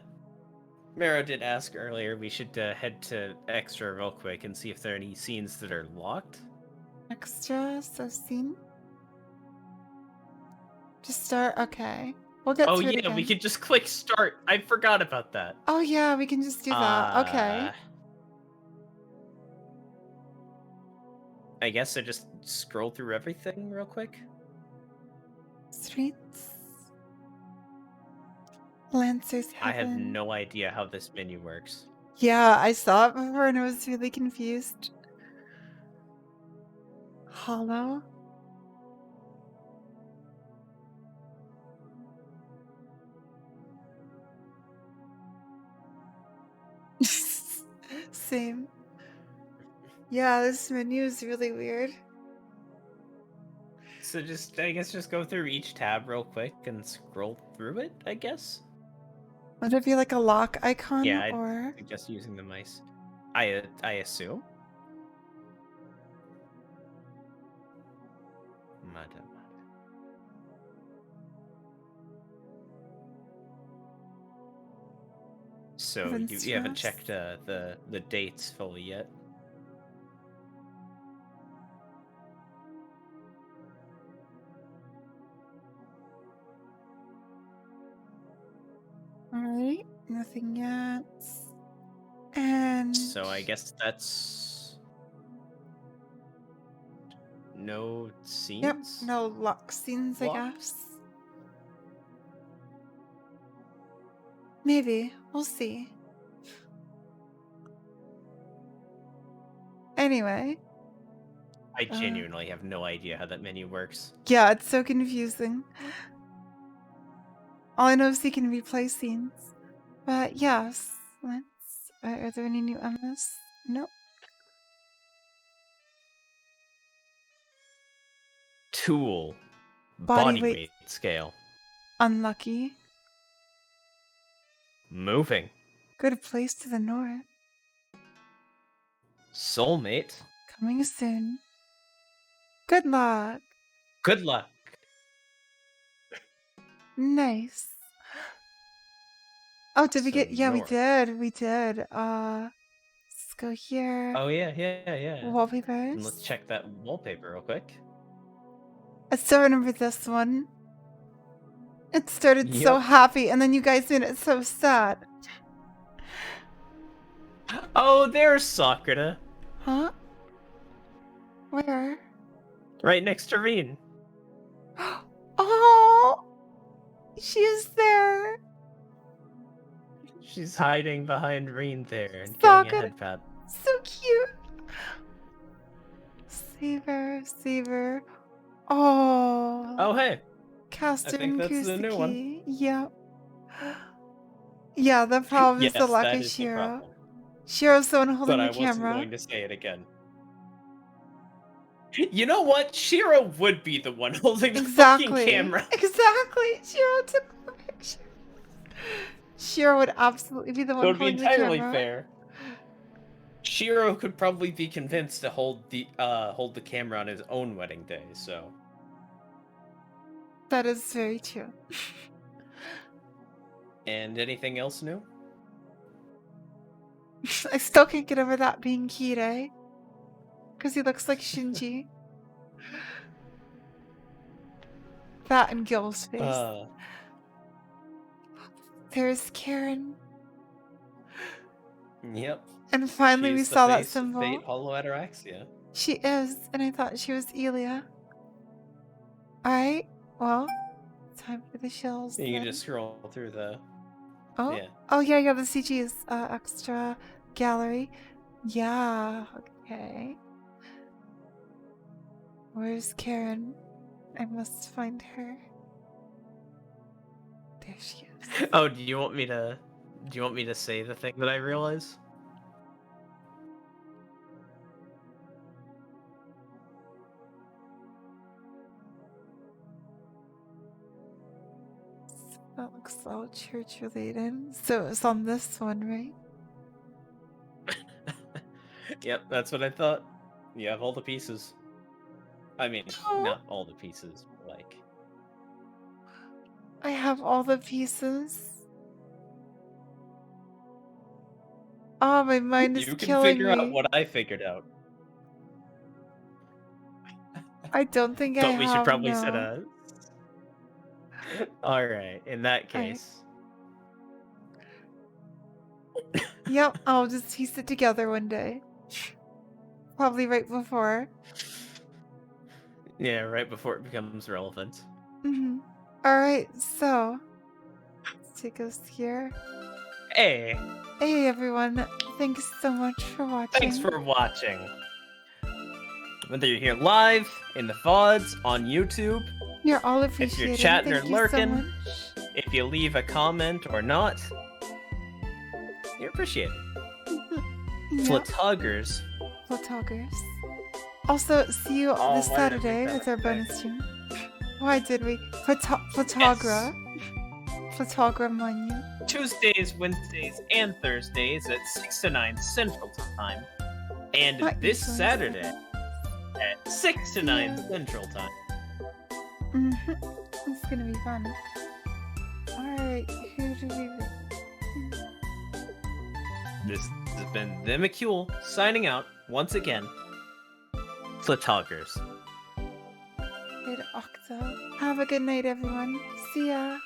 Mara did ask earlier we should head to Extra real quick and see if there are any scenes that are locked. Extra, so scene. Just start, okay. We'll get Oh to it yeah, again. we could just click start. I forgot about that. Oh yeah, we can just do that. Okay. I guess I just scroll through everything real quick. Streets. Lancer's I have Heaven. no idea how this menu works. Yeah, I saw it before and I was really confused. Hollow. Same. Yeah, this menu is really weird. So I guess just go through each tab real quick and scroll through it, I guess? Would it be like a lock icon Yeah, I'd or? suggest using the mice. I assume? Madam. So you haven't checked the dates fully yet? Alright, nothing yet. And So I guess that's no scenes? yep, no lock scenes, I Locked? guess. Maybe. We'll see. Anyway, I genuinely have no idea how that menu works. Yeah, it's so confusing. All I know is he can replay scenes. But yes, let's. Are there any new Emmas? Nope. Tool. Body Body weight. weight scale. Unlucky. Moving. Good place to the north. Soulmate. Coming soon. Good luck. Good luck. Nice. Oh, did we So get? Yeah, north. we did. Let's go here. Oh yeah. And Wallpapers. let's check that wallpaper real quick. I still remember this one. It started so Yep. happy, and then you guys made it so sad. Oh, there's Sakura. Huh? Where? Right next to Reen. Oh! She is there. She's hiding behind Reen there and So getting a good. head pat. So cute. Save her. Oh. Oh hey. Caster think and that's the new one. Kusaki. Yep. Yeah, the problem is Yes, the lack that of is the Shiro. problem. Shiro's the one holding But I the wasn't camera. going to say it again. You know what? Shiro would be the one holding the Exactly. fucking camera. Exactly. Shiro took the picture. Shiro would absolutely be the one So to be holding the entirely camera. fair, Shiro could probably be convinced to hold the camera on his own wedding day. So That is very true. and anything else new? I still can't get over that being Kirei. Because he looks like Shinji. That and Gil's face. There's Caren. Yep. And finally we She's the saw that face of symbol. Fate Hollow Ataraxia. She is, and I thought she was Elia. Alright, well, time for the shells. You can then. just scroll through the. Oh, Yeah. oh yeah, the CG's extra gallery. Yeah, okay. Where's Caren? I must find her. There she is. Oh, do you want me to say the thing that I realize? That looks all church related. So it's on this one, right? Yep, that's what I thought. You have all the pieces. I mean, Oh. not all the pieces, but like. I have all the pieces. Oh, my mind is You can killing figure me. out what I figured out. I don't think I have. But we should probably no. set a. Alright, in that Alright. case. Yep, I'll just piece it together one day. Probably right before. Yeah, right before it becomes relevant. Alright, so let's take us here. Hey, Hey everyone, thanks so much for watching. thanks for watching. Whether you're here live, in the VODs, on YouTube, You're all appreciated. chatting or Thank you lurking, so much. if you leave a comment or not, you're appreciated. Yep, Flatuggers. Photographers. Also, see you Oh, this why did I Saturday make that with our a bonus thing? stream. Why did we? Photographer. Photographer menu. Tuesdays, Wednesdays, and Thursdays at 6 to 9 Central Time. And What this is Saturday at 6 to 9 Central Time. It's gonna be fun. Alright, who do we read? This has been The McCule signing out once again. Flatuggers. Good Octo. Have a good night, everyone. See ya.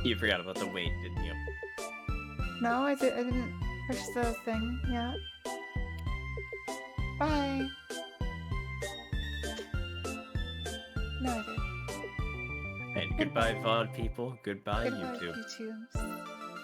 You forgot about the wait, didn't you? No, I didn't push the thing yet. Bye. No, I did. And goodbye, VOD people. Goodbye, Goodbye, YouTube. YouTube.